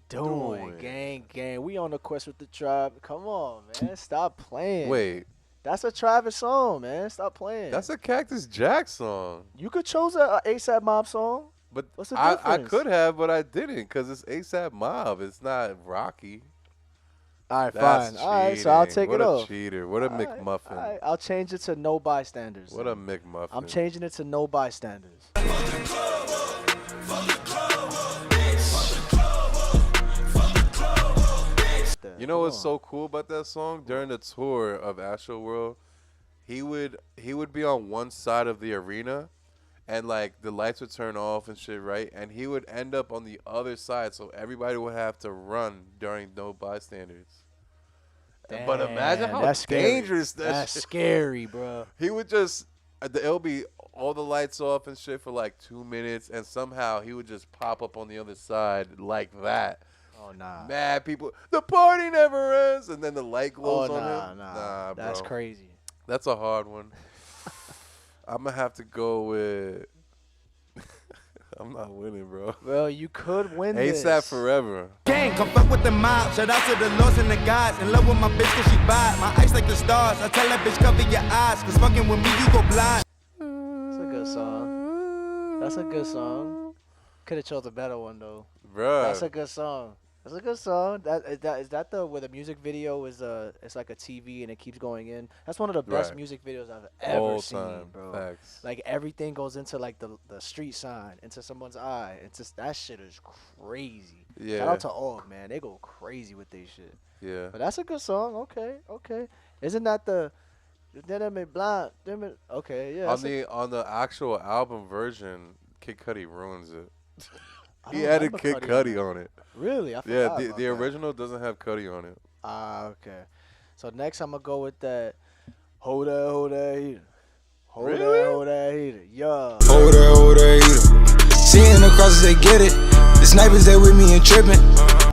[SPEAKER 1] doing?
[SPEAKER 2] doing?
[SPEAKER 1] Gang. We on the quest with the tribe. Come on, man. Stop playing.
[SPEAKER 2] Wait,
[SPEAKER 1] That's a Travis song, man. Stop playing.
[SPEAKER 2] that's a Cactus Jack song.
[SPEAKER 1] You could chose a ASAP Mob song.
[SPEAKER 2] But
[SPEAKER 1] What's the
[SPEAKER 2] I
[SPEAKER 1] difference?
[SPEAKER 2] could have, but I didn't because it's ASAP Mob. It's not Rocky.
[SPEAKER 1] All right,
[SPEAKER 2] That's
[SPEAKER 1] fine. All right, so I'll take
[SPEAKER 2] what
[SPEAKER 1] it
[SPEAKER 2] a
[SPEAKER 1] off.
[SPEAKER 2] cheater. What a
[SPEAKER 1] All right,
[SPEAKER 2] McMuffin.
[SPEAKER 1] all right, I'll change it to no bystanders.
[SPEAKER 2] What a McMuffin.
[SPEAKER 1] I'm changing it to no bystanders.
[SPEAKER 2] You know what's so cool about that song? During the tour of Astro World, he would be on one side of the arena, and like the lights would turn off and shit, right? And he would end up on the other side, so everybody would have to run during no bystanders. But imagine how
[SPEAKER 1] that's scary.
[SPEAKER 2] dangerous
[SPEAKER 1] That's
[SPEAKER 2] shit.
[SPEAKER 1] scary, bro.
[SPEAKER 2] He would just it'll be all the lights off and shit for like 2 minutes, and somehow he would just pop up on the other side like that.
[SPEAKER 1] Oh nah.
[SPEAKER 2] Mad people, the party never ends, and then the light glows
[SPEAKER 1] Oh
[SPEAKER 2] on
[SPEAKER 1] nah,
[SPEAKER 2] him.
[SPEAKER 1] nah.
[SPEAKER 2] Bro.
[SPEAKER 1] That's crazy.
[SPEAKER 2] That's a hard one. I'm gonna have to go with. I'm not winning, bro.
[SPEAKER 1] Well, you could win
[SPEAKER 2] ASAP
[SPEAKER 1] this.
[SPEAKER 2] forever.
[SPEAKER 3] Gang, come fuck with the mob. Shout out to the lords and the gods. In love with my bitch cause she bad. My eyes like the stars. I tell that bitch cover your eyes. Cause fucking with me you go blind.
[SPEAKER 1] That's a good song. That's a good song. Could have chose a better one though.
[SPEAKER 2] Bruh.
[SPEAKER 1] That's a good song. That's a good song. Is that the where the music video is it's like a TV and it keeps going in. That's one of the best
[SPEAKER 2] Right.
[SPEAKER 1] music videos I've ever
[SPEAKER 2] All
[SPEAKER 1] seen,
[SPEAKER 2] time.
[SPEAKER 1] bro.
[SPEAKER 2] Facts.
[SPEAKER 1] Like everything goes into like the street sign, into someone's eye. It's just that shit is crazy.
[SPEAKER 2] Yeah.
[SPEAKER 1] Shout out to all man, they go crazy with their shit.
[SPEAKER 2] Yeah.
[SPEAKER 1] But that's a good song. Okay. Isn't that the okay, yeah.
[SPEAKER 2] On the actual album version, Kid Cudi ruins it.
[SPEAKER 1] I
[SPEAKER 2] He
[SPEAKER 1] don't
[SPEAKER 2] added
[SPEAKER 1] remember
[SPEAKER 2] Kid
[SPEAKER 1] Cudi
[SPEAKER 2] Cudi on it.
[SPEAKER 1] Really? I
[SPEAKER 2] Yeah,
[SPEAKER 1] forgot
[SPEAKER 2] the
[SPEAKER 1] about that.
[SPEAKER 2] original doesn't have Cudi on it.
[SPEAKER 1] Okay. So next I'm gonna go with that. Hold that heater.
[SPEAKER 2] Really?
[SPEAKER 1] Hold that heater. Yeah.
[SPEAKER 4] Hold that heater. Seeing the crosses, they get it. The snipers, they with me and tripping.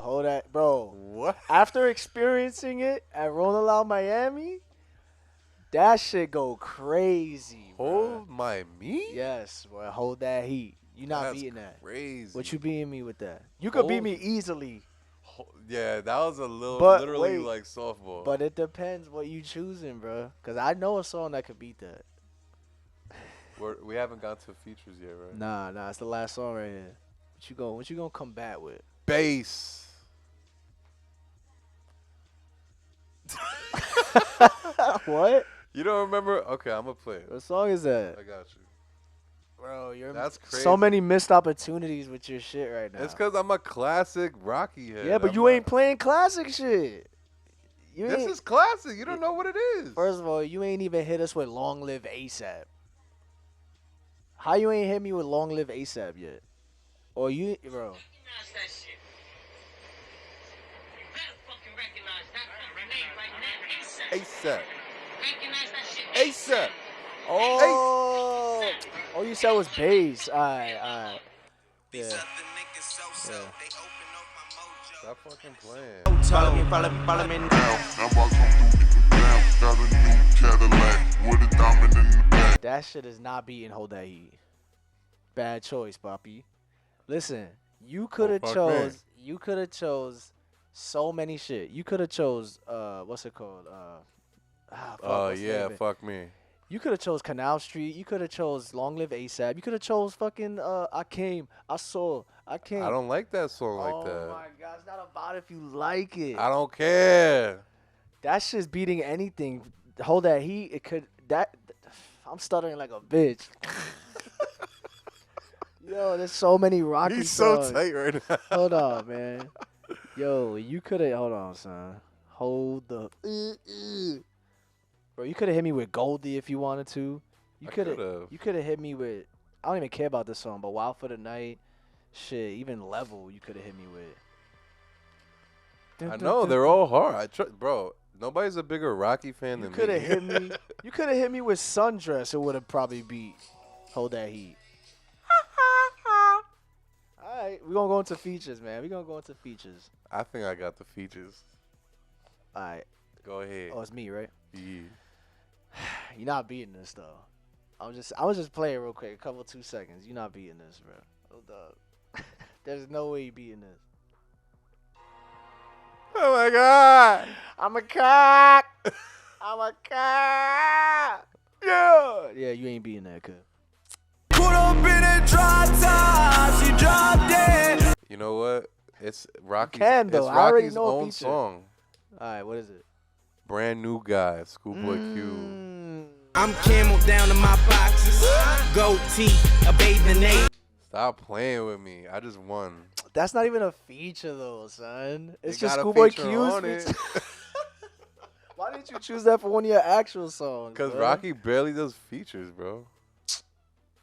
[SPEAKER 1] Hold that, bro.
[SPEAKER 2] What?
[SPEAKER 1] After experiencing it at Rolling Loud Miami, that shit go crazy. Bro.
[SPEAKER 2] Hold my meat?
[SPEAKER 1] Yes, boy. Hold that heat. You not
[SPEAKER 2] That's
[SPEAKER 1] beating that.
[SPEAKER 2] crazy.
[SPEAKER 1] What you beating me with that? You could beat
[SPEAKER 2] Hold-
[SPEAKER 1] me easily,
[SPEAKER 2] Yeah, that was a little,
[SPEAKER 1] But
[SPEAKER 2] literally
[SPEAKER 1] wait.
[SPEAKER 2] like softball.
[SPEAKER 1] but it depends what you choosing, bro. Cause I know a song that could beat that.
[SPEAKER 2] We haven't gone to features yet, right?
[SPEAKER 1] Nah, it's the last song right here. What you gonna combat with?
[SPEAKER 2] Bass.
[SPEAKER 1] What?
[SPEAKER 2] You don't remember? Okay, I'm gonna play it.
[SPEAKER 1] What song is that?
[SPEAKER 2] I got you.
[SPEAKER 1] Bro, you're
[SPEAKER 2] That's crazy.
[SPEAKER 1] so many missed opportunities with your shit right now.
[SPEAKER 2] It's because I'm a classic Rocky head.
[SPEAKER 1] yeah, but
[SPEAKER 2] I'm
[SPEAKER 1] you
[SPEAKER 2] not-
[SPEAKER 1] ain't playing classic shit. You
[SPEAKER 2] This
[SPEAKER 1] ain't,
[SPEAKER 2] is classic. You don't know what it is.
[SPEAKER 1] first of all, you ain't even hit us with Long Live ASAP. How you ain't hit me with Long Live ASAP yet? Or you, bro?
[SPEAKER 5] Recognize that shit. You better fucking recognize that name right now, ASAP.
[SPEAKER 2] ASAP.
[SPEAKER 5] Recognize that shit.
[SPEAKER 2] ASAP.
[SPEAKER 1] Oh, oh, you said it was bass. Alright. Yeah.
[SPEAKER 2] Stop fucking playing.
[SPEAKER 3] Follow me.
[SPEAKER 1] That shit is not beating Hold That Heat. Bad choice, Poppy. Listen, you could have
[SPEAKER 2] fuck
[SPEAKER 1] chose.
[SPEAKER 2] me.
[SPEAKER 1] You could have chose so many shit. You could have chose. What's it called? What's the name
[SPEAKER 2] Yeah,
[SPEAKER 1] of it?
[SPEAKER 2] fuck me.
[SPEAKER 1] You could have chose Canal Street. You could have chose Long Live ASAP. You could have chose fucking I Came, I Saw, I Came.
[SPEAKER 2] I don't like that song like
[SPEAKER 1] oh
[SPEAKER 2] that.
[SPEAKER 1] my god, it's not about if you like it.
[SPEAKER 2] I don't care.
[SPEAKER 1] That shit's beating anything. Hold That Heat. It could that. I'm stuttering like a bitch. Yo, there's so many Rocky
[SPEAKER 2] He's so
[SPEAKER 1] songs.
[SPEAKER 2] tight right now.
[SPEAKER 1] Hold on, man. Yo, you could have. Hold on, son. Hold the. Bro, you could have hit me with Goldie if you wanted to. You
[SPEAKER 2] I
[SPEAKER 1] could have.
[SPEAKER 2] could've.
[SPEAKER 1] You could have hit me with. I don't even care about this song, but Wild for the Night, shit, even Level, you could have hit me with.
[SPEAKER 2] I know they're all hard. Bro, nobody's a bigger Rocky fan
[SPEAKER 1] You
[SPEAKER 2] than me.
[SPEAKER 1] could have hit me. You could have hit me with Sundress. It would have probably beat Hold That Heat. All right, we're gonna go into features, man. We're gonna go into features.
[SPEAKER 2] I think I got the features.
[SPEAKER 1] All right.
[SPEAKER 2] Go ahead.
[SPEAKER 1] Oh, it's me, right?
[SPEAKER 2] Yeah.
[SPEAKER 1] You're not beating this though. I was just playing real quick, a couple 2 seconds. You're not beating this, bro. Hold up. There's no way you beating this.
[SPEAKER 2] Oh my God.
[SPEAKER 1] I'm a cock. I'm a cock. Yeah. Yeah, you ain't beating that, cuz.
[SPEAKER 3] Put up in a dry top, she dropped it.
[SPEAKER 2] You know what? It's Rocky's,
[SPEAKER 1] can, though.
[SPEAKER 2] it's
[SPEAKER 1] I already
[SPEAKER 2] Rocky's
[SPEAKER 1] know a
[SPEAKER 2] own
[SPEAKER 1] feature.
[SPEAKER 2] song.
[SPEAKER 1] All right, what is it?
[SPEAKER 2] Brand New Guy, Schoolboy Q.
[SPEAKER 3] I'm camel down in my boxes. Gold teeth, a bathing ape.
[SPEAKER 2] Stop playing with me. I just won.
[SPEAKER 1] That's not even a feature though, son. It's
[SPEAKER 2] They
[SPEAKER 1] just
[SPEAKER 2] got a
[SPEAKER 1] Schoolboy
[SPEAKER 2] feature
[SPEAKER 1] Q's
[SPEAKER 2] on it.
[SPEAKER 1] feature. Why didn't you choose that for one of your actual songs?
[SPEAKER 2] Because
[SPEAKER 1] bro?
[SPEAKER 2] Rocky barely does features, bro.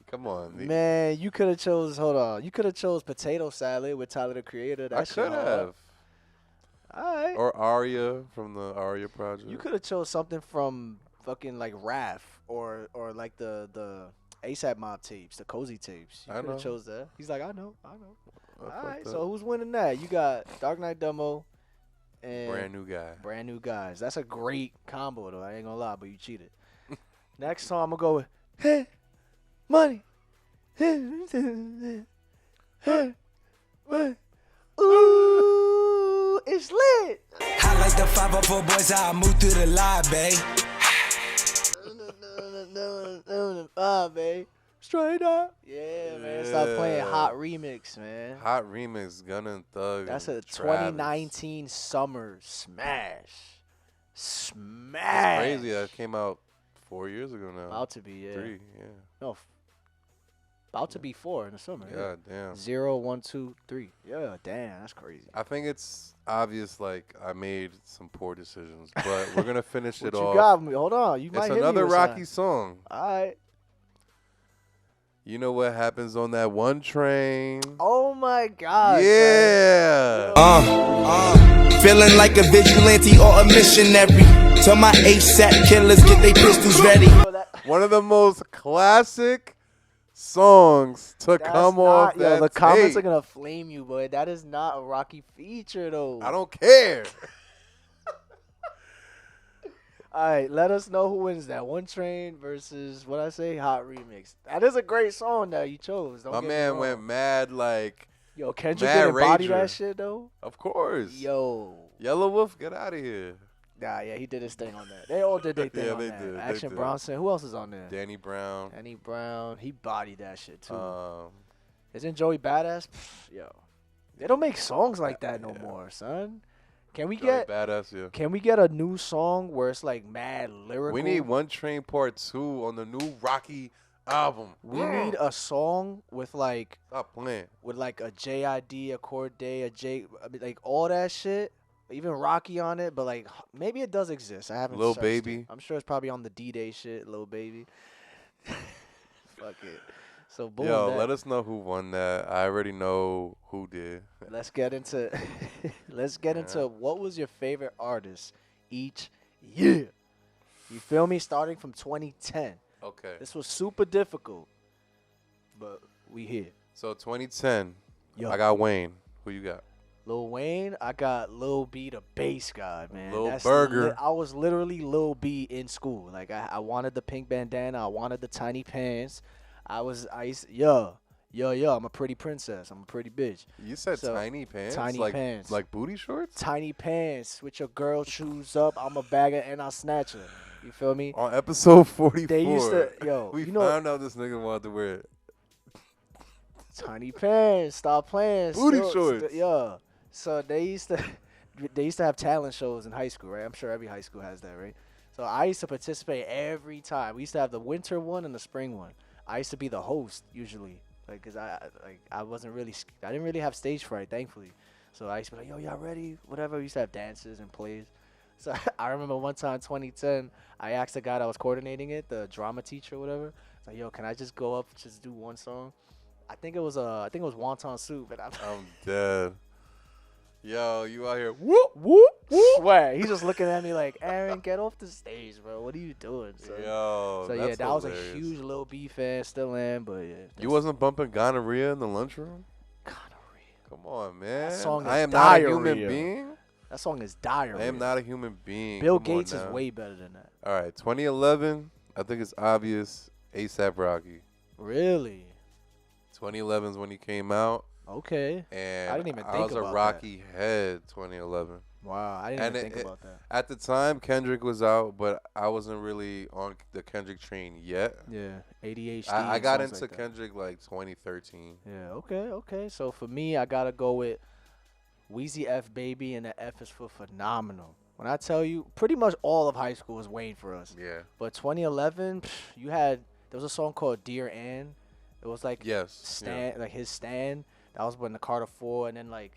[SPEAKER 2] Come on.
[SPEAKER 1] Man, you could have chose. Hold on, you could have chose Potato Salad with Tyler the Creator. That
[SPEAKER 2] I
[SPEAKER 1] shit
[SPEAKER 2] could
[SPEAKER 1] hard.
[SPEAKER 2] have.
[SPEAKER 1] All right.
[SPEAKER 2] Or Aria from the Aria project.
[SPEAKER 1] You could have chose something from fucking like Raph or like the ASAP Mob tapes, the Cozy tapes. You
[SPEAKER 2] I
[SPEAKER 1] could
[SPEAKER 2] know.
[SPEAKER 1] have chose that. He's like, I know.
[SPEAKER 2] I
[SPEAKER 1] All
[SPEAKER 2] fucked
[SPEAKER 1] right,
[SPEAKER 2] up.
[SPEAKER 1] so who's winning that? You got Dark Knight Demo and
[SPEAKER 2] Brand New Guy.
[SPEAKER 1] Brand New Guys. That's a great combo though. I ain't gonna lie, but you cheated. Next song, I'm gonna go with Hey Money. Hey Money. Ooh, it's lit.
[SPEAKER 3] I like the 504 boys, how I move through the line, babe.
[SPEAKER 1] Babe. Straight up. Yeah, man. Stop playing
[SPEAKER 2] Yeah.
[SPEAKER 1] Hot Remix, man.
[SPEAKER 2] Hot remix, Gunna and Thug.
[SPEAKER 1] That's
[SPEAKER 2] and
[SPEAKER 1] a
[SPEAKER 2] Travis.
[SPEAKER 1] 2019 summer smash. Smash.
[SPEAKER 2] It's crazy. That came out 4 years ago now.
[SPEAKER 1] About to be, yeah.
[SPEAKER 2] 3, yeah.
[SPEAKER 1] No, about to be 4 in the summer.
[SPEAKER 2] God damn.
[SPEAKER 1] 0, 1, 2, 3. Yeah, damn, that's crazy.
[SPEAKER 2] I think it's obvious, like, I made some poor decisions, but we're going to finish
[SPEAKER 1] What
[SPEAKER 2] it
[SPEAKER 1] you
[SPEAKER 2] off.
[SPEAKER 1] got me? Hold on, you
[SPEAKER 2] It's
[SPEAKER 1] might hit
[SPEAKER 2] another
[SPEAKER 1] me with
[SPEAKER 2] Rocky
[SPEAKER 1] something.
[SPEAKER 2] song.
[SPEAKER 1] All right.
[SPEAKER 2] You know what happens on that one train?
[SPEAKER 1] Oh my God. son.
[SPEAKER 2] Yeah.
[SPEAKER 3] Feeling like a vigilante or a missionary. Tell my ASAP killers get their pistols ready.
[SPEAKER 1] Yo, that-
[SPEAKER 2] One of the most classic songs to
[SPEAKER 1] that's
[SPEAKER 2] come
[SPEAKER 1] not,
[SPEAKER 2] off
[SPEAKER 1] yo,
[SPEAKER 2] that
[SPEAKER 1] the comments are
[SPEAKER 2] tape.
[SPEAKER 1] gonna flame you, boy. That is not a Rocky feature, though.
[SPEAKER 2] I don't care.
[SPEAKER 1] All right, let us know who wins that. One Train versus what I say, Hot Remix. That is a great song that you chose. Don't
[SPEAKER 2] My
[SPEAKER 1] get me
[SPEAKER 2] man
[SPEAKER 1] wrong.
[SPEAKER 2] went mad, like,
[SPEAKER 1] Yo, Kendrick
[SPEAKER 2] Mad
[SPEAKER 1] didn't body
[SPEAKER 2] Rager.
[SPEAKER 1] that shit though.
[SPEAKER 2] of course.
[SPEAKER 1] Yo,
[SPEAKER 2] Yellow Wolf, get out of here.
[SPEAKER 1] nah, yeah, he did his thing on that. They all did their thing
[SPEAKER 2] Yeah,
[SPEAKER 1] on
[SPEAKER 2] they
[SPEAKER 1] that.
[SPEAKER 2] did, they
[SPEAKER 1] Action
[SPEAKER 2] did.
[SPEAKER 1] Bronson. Who else is on there?
[SPEAKER 2] Danny Brown.
[SPEAKER 1] Danny Brown. He bodied that shit too.
[SPEAKER 2] Um,
[SPEAKER 1] Isn't Joey Badass? Pff, yo, they don't make songs like that no
[SPEAKER 2] Yeah.
[SPEAKER 1] more, son. Can we
[SPEAKER 2] Joey
[SPEAKER 1] get?
[SPEAKER 2] Badass, yeah.
[SPEAKER 1] Can we get a new song where it's like mad lyrical?
[SPEAKER 2] We need One Train Part 2 on the new Rocky album.
[SPEAKER 1] We need a song with like
[SPEAKER 2] Stop playing.
[SPEAKER 1] a JID, a Corday, a J, I mean, like all that shit. Even Rocky on it, but like maybe it does exist. I haven't.
[SPEAKER 2] Lil
[SPEAKER 1] searched
[SPEAKER 2] Baby.
[SPEAKER 1] it. I'm sure it's probably on the D-Day shit. Lil Baby. Fuck it. So boom.
[SPEAKER 2] Yo,
[SPEAKER 1] that-
[SPEAKER 2] let us know who won that. I already know who did.
[SPEAKER 1] Let's get into into what was your favorite artist each year. You feel me? Starting from 2010.
[SPEAKER 2] Okay.
[SPEAKER 1] This was super difficult, but we here.
[SPEAKER 2] So 2010,
[SPEAKER 1] Yo.
[SPEAKER 2] I got Wayne. Who you got?
[SPEAKER 1] Lil Wayne, I got Lil B, the bass god, man.
[SPEAKER 2] Lil
[SPEAKER 1] That's
[SPEAKER 2] Burger.
[SPEAKER 1] I was literally Lil B in school. Like I wanted the pink bandana, I wanted the tiny pants. I used, yo, I'm a pretty princess. I'm a pretty bitch.
[SPEAKER 2] You said
[SPEAKER 1] So,
[SPEAKER 2] tiny pants?
[SPEAKER 1] tiny
[SPEAKER 2] like,
[SPEAKER 1] pants.
[SPEAKER 2] Like booty shorts?
[SPEAKER 1] Tiny pants with your girl shoes up. I'm a bagger and I'll snatch her. You feel me?
[SPEAKER 2] On episode 44,
[SPEAKER 1] They used to, yo,
[SPEAKER 2] we
[SPEAKER 1] you know,
[SPEAKER 2] found out this nigga wanted to wear
[SPEAKER 1] tiny pants. Stop playing.
[SPEAKER 2] Booty
[SPEAKER 1] Still-
[SPEAKER 2] shorts.
[SPEAKER 1] Yeah. So they used to have talent shows in high school, right? I'm sure every high school has that, right? So I used to participate every time. We used to have the winter one and the spring one. I used to be the host usually Like, cause I wasn't really I didn't really have stage fright, thankfully. So I used to be like, yo, y'all ready? Whatever. We used to have dances and plays. So I remember one time, 2010, I asked the guy that was coordinating it, the drama teacher or whatever. It's like, yo, can I just go up, just do one song? I think it was Wonton Soup, and
[SPEAKER 2] I'm dead. Yo, you out here?
[SPEAKER 1] whoop whoop whoop. Swear, he's just looking at me like, Aaron, get off the stage, bro. What are you doing? So,
[SPEAKER 2] Yo,
[SPEAKER 1] so yeah,
[SPEAKER 2] that's
[SPEAKER 1] that was a
[SPEAKER 2] hilarious.
[SPEAKER 1] huge Lil B fan, still am, but yeah.
[SPEAKER 2] You wasn't bumping gonorrhea in the lunchroom?
[SPEAKER 1] Gonorrhea.
[SPEAKER 2] Come on, man.
[SPEAKER 1] song
[SPEAKER 2] I
[SPEAKER 1] is
[SPEAKER 2] am not a human
[SPEAKER 1] diarrhea.
[SPEAKER 2] being.
[SPEAKER 1] That song is dire.
[SPEAKER 2] I am not a human being.
[SPEAKER 1] Bill
[SPEAKER 2] Come on
[SPEAKER 1] Gates is
[SPEAKER 2] now.
[SPEAKER 1] way better than that.
[SPEAKER 2] All right, 2011. I think it's obvious. ASAP Rocky.
[SPEAKER 1] Really?
[SPEAKER 2] 2011 is when he came out,
[SPEAKER 1] Okay.
[SPEAKER 2] and
[SPEAKER 1] I didn't even
[SPEAKER 2] I
[SPEAKER 1] think
[SPEAKER 2] was a
[SPEAKER 1] about
[SPEAKER 2] Rocky head. 2011.
[SPEAKER 1] Wow, I didn't
[SPEAKER 2] And
[SPEAKER 1] even
[SPEAKER 2] it-
[SPEAKER 1] think about that.
[SPEAKER 2] At the time, Kendrick was out, but I wasn't really on the Kendrick train yet.
[SPEAKER 1] Yeah, ADHD.
[SPEAKER 2] I
[SPEAKER 1] and
[SPEAKER 2] got
[SPEAKER 1] songs
[SPEAKER 2] into
[SPEAKER 1] like that.
[SPEAKER 2] Kendrick like 2013.
[SPEAKER 1] Yeah, okay. So for me, I gotta go with Wheezy F Baby, and the F is for phenomenal. When I tell you, pretty much all of high school was Wayne for us.
[SPEAKER 2] Yeah.
[SPEAKER 1] But 2011, there was a song called Dear Ann. It was like
[SPEAKER 2] Yes. Yeah.
[SPEAKER 1] like his stand. That was when the Carter 4, and then like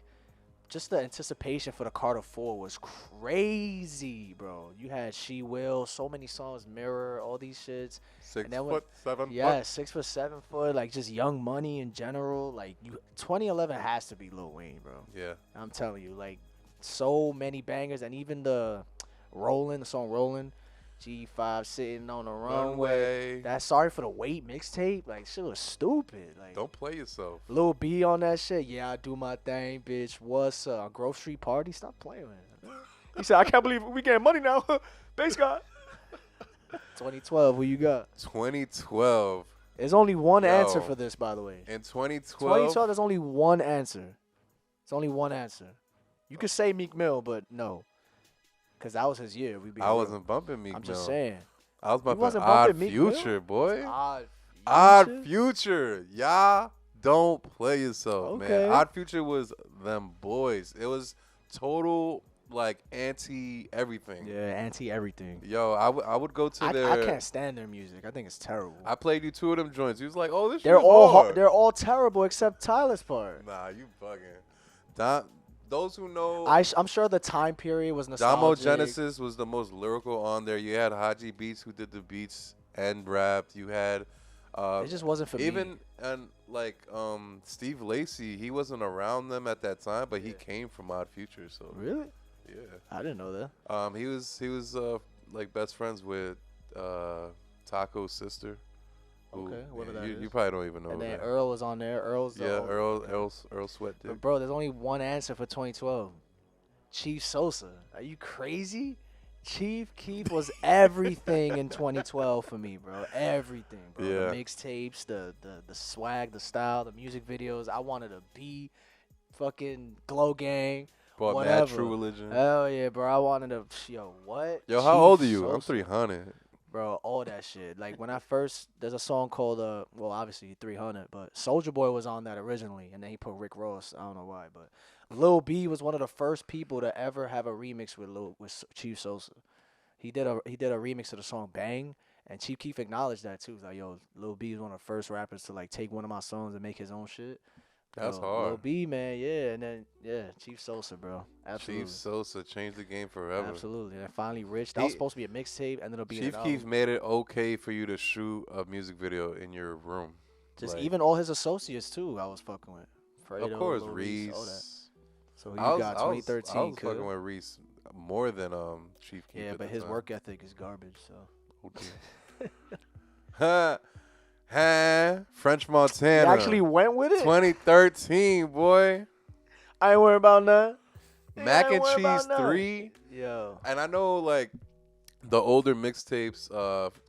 [SPEAKER 1] just the anticipation for the Carter 4 was crazy, bro. You had She Will, so many songs, Mirror, all these shits.
[SPEAKER 2] 6
[SPEAKER 1] then
[SPEAKER 2] foot, 7
[SPEAKER 1] Yeah,
[SPEAKER 2] foot.
[SPEAKER 1] 6 foot, 7 foot, like just Young Money in general. Like 2011 has to be Lil Wayne, bro.
[SPEAKER 2] Yeah.
[SPEAKER 1] I'm telling you, like so many bangers, and even the song Rollin', G5 sitting on the runway. That Sorry for the Wait mixtape, like shit was stupid. Like
[SPEAKER 2] Don't play yourself.
[SPEAKER 1] Lil B on that shit. Yeah, I do my thing, bitch. What's Grove Street Party? Stop playing with it. He said, I can't believe we getting money now. Base God. 2012, who you got?
[SPEAKER 2] 2012.
[SPEAKER 1] There's only one answer
[SPEAKER 2] Yo.
[SPEAKER 1] for this, by the way.
[SPEAKER 2] In 2012.
[SPEAKER 1] 2012, there's only one answer. It's only one answer. You could say Meek Mill, but no. Because that was his year.
[SPEAKER 2] I wasn't bumping Meek
[SPEAKER 1] I'm
[SPEAKER 2] Mill.
[SPEAKER 1] just saying.
[SPEAKER 2] I was bumping
[SPEAKER 1] wasn't
[SPEAKER 2] Odd
[SPEAKER 1] bumping Meek Mill?
[SPEAKER 2] Future, boy.
[SPEAKER 1] Odd
[SPEAKER 2] Odd Future. Y'all don't play yourself,
[SPEAKER 1] Okay.
[SPEAKER 2] man. Odd Future was them boys. It was total, like, anti-everything.
[SPEAKER 1] Yeah, anti-everything.
[SPEAKER 2] Yo, I would go to their...
[SPEAKER 1] I can't stand their music. I think it's terrible.
[SPEAKER 2] I played you 2 of them joints. He was like, oh, this shit
[SPEAKER 1] They're
[SPEAKER 2] is
[SPEAKER 1] all
[SPEAKER 2] hard.
[SPEAKER 1] they're all terrible except Tyler's part.
[SPEAKER 2] Nah, you bugging. Those who know...
[SPEAKER 1] I'm sure the time period was
[SPEAKER 2] Damo
[SPEAKER 1] nostalgic.
[SPEAKER 2] Genesis was the most lyrical on there. You had Haji Beats who did the beats and rapped. You had
[SPEAKER 1] It just wasn't for me.
[SPEAKER 2] even and like Steve Lacy, he wasn't around them at that time, but he came from Odd Future. So
[SPEAKER 1] Really?
[SPEAKER 2] yeah,
[SPEAKER 1] I didn't know that.
[SPEAKER 2] he was like best friends with Taco's sister. Who,
[SPEAKER 1] Okay, whatever that
[SPEAKER 2] you
[SPEAKER 1] is.
[SPEAKER 2] probably don't even know.
[SPEAKER 1] And then
[SPEAKER 2] that.
[SPEAKER 1] Earl was on there. Earl's the old-
[SPEAKER 2] Earl Sweat
[SPEAKER 1] But
[SPEAKER 2] did.
[SPEAKER 1] bro, there's only one answer for 2012. Chief Sosa. Are you crazy? Chief Keef was everything in 2012 for me, bro. Everything, bro.
[SPEAKER 2] Yeah.
[SPEAKER 1] The mixtapes, the swag, the style, the music videos. I wanted to be fucking Glow Gang.
[SPEAKER 2] Bought Mad
[SPEAKER 1] whatever.
[SPEAKER 2] True Religion.
[SPEAKER 1] Hell yeah, bro. I wanted to. Yo, what?
[SPEAKER 2] Yo, how
[SPEAKER 1] Chief
[SPEAKER 2] old are you? I'm
[SPEAKER 1] Sosa.
[SPEAKER 2] 300.
[SPEAKER 1] Bro, all that shit. Like when I first, there's a song called well, obviously 300, but Soldier Boy was on that originally, and then he put Rick Ross. I don't know why, but Lil B was one of the first people to ever have a remix with Chief Sosa. He did a remix of the song Bang, and Chief Keef acknowledged that too. He's like, yo, Lil B is one of the first rappers to like take one of my songs and make his own shit.
[SPEAKER 2] That's
[SPEAKER 1] Yo,
[SPEAKER 2] hard.
[SPEAKER 1] Lil B, man, yeah, and then Chief Sosa, bro, absolutely.
[SPEAKER 2] Chief Sosa changed the game forever.
[SPEAKER 1] Absolutely, and finally Rich. That was
[SPEAKER 2] He-
[SPEAKER 1] supposed to be a mixtape, ended up being
[SPEAKER 2] Chief
[SPEAKER 1] an
[SPEAKER 2] Keef
[SPEAKER 1] album.
[SPEAKER 2] made it okay for you to shoot a music video in your room.
[SPEAKER 1] Just
[SPEAKER 2] Like,
[SPEAKER 1] even all his associates too, I was fucking with. Fredo,
[SPEAKER 2] of course,
[SPEAKER 1] Lil
[SPEAKER 2] Reese.
[SPEAKER 1] all that. So who you
[SPEAKER 2] I was,
[SPEAKER 1] got?
[SPEAKER 2] I was-
[SPEAKER 1] 2013.
[SPEAKER 2] I was
[SPEAKER 1] kid.
[SPEAKER 2] fucking with Reese more than Chief Keef.
[SPEAKER 1] Yeah,
[SPEAKER 2] at
[SPEAKER 1] but
[SPEAKER 2] the
[SPEAKER 1] his
[SPEAKER 2] time.
[SPEAKER 1] work ethic is garbage. So
[SPEAKER 2] Huh? French Montana.
[SPEAKER 1] he actually went with it.
[SPEAKER 2] 2013, boy.
[SPEAKER 1] I ain't worried about none.
[SPEAKER 2] Mac
[SPEAKER 1] I ain't
[SPEAKER 2] and
[SPEAKER 1] worried about
[SPEAKER 2] Cheese
[SPEAKER 1] none.
[SPEAKER 2] 3.
[SPEAKER 1] Yo,
[SPEAKER 2] And I know, like, the older mixtapes,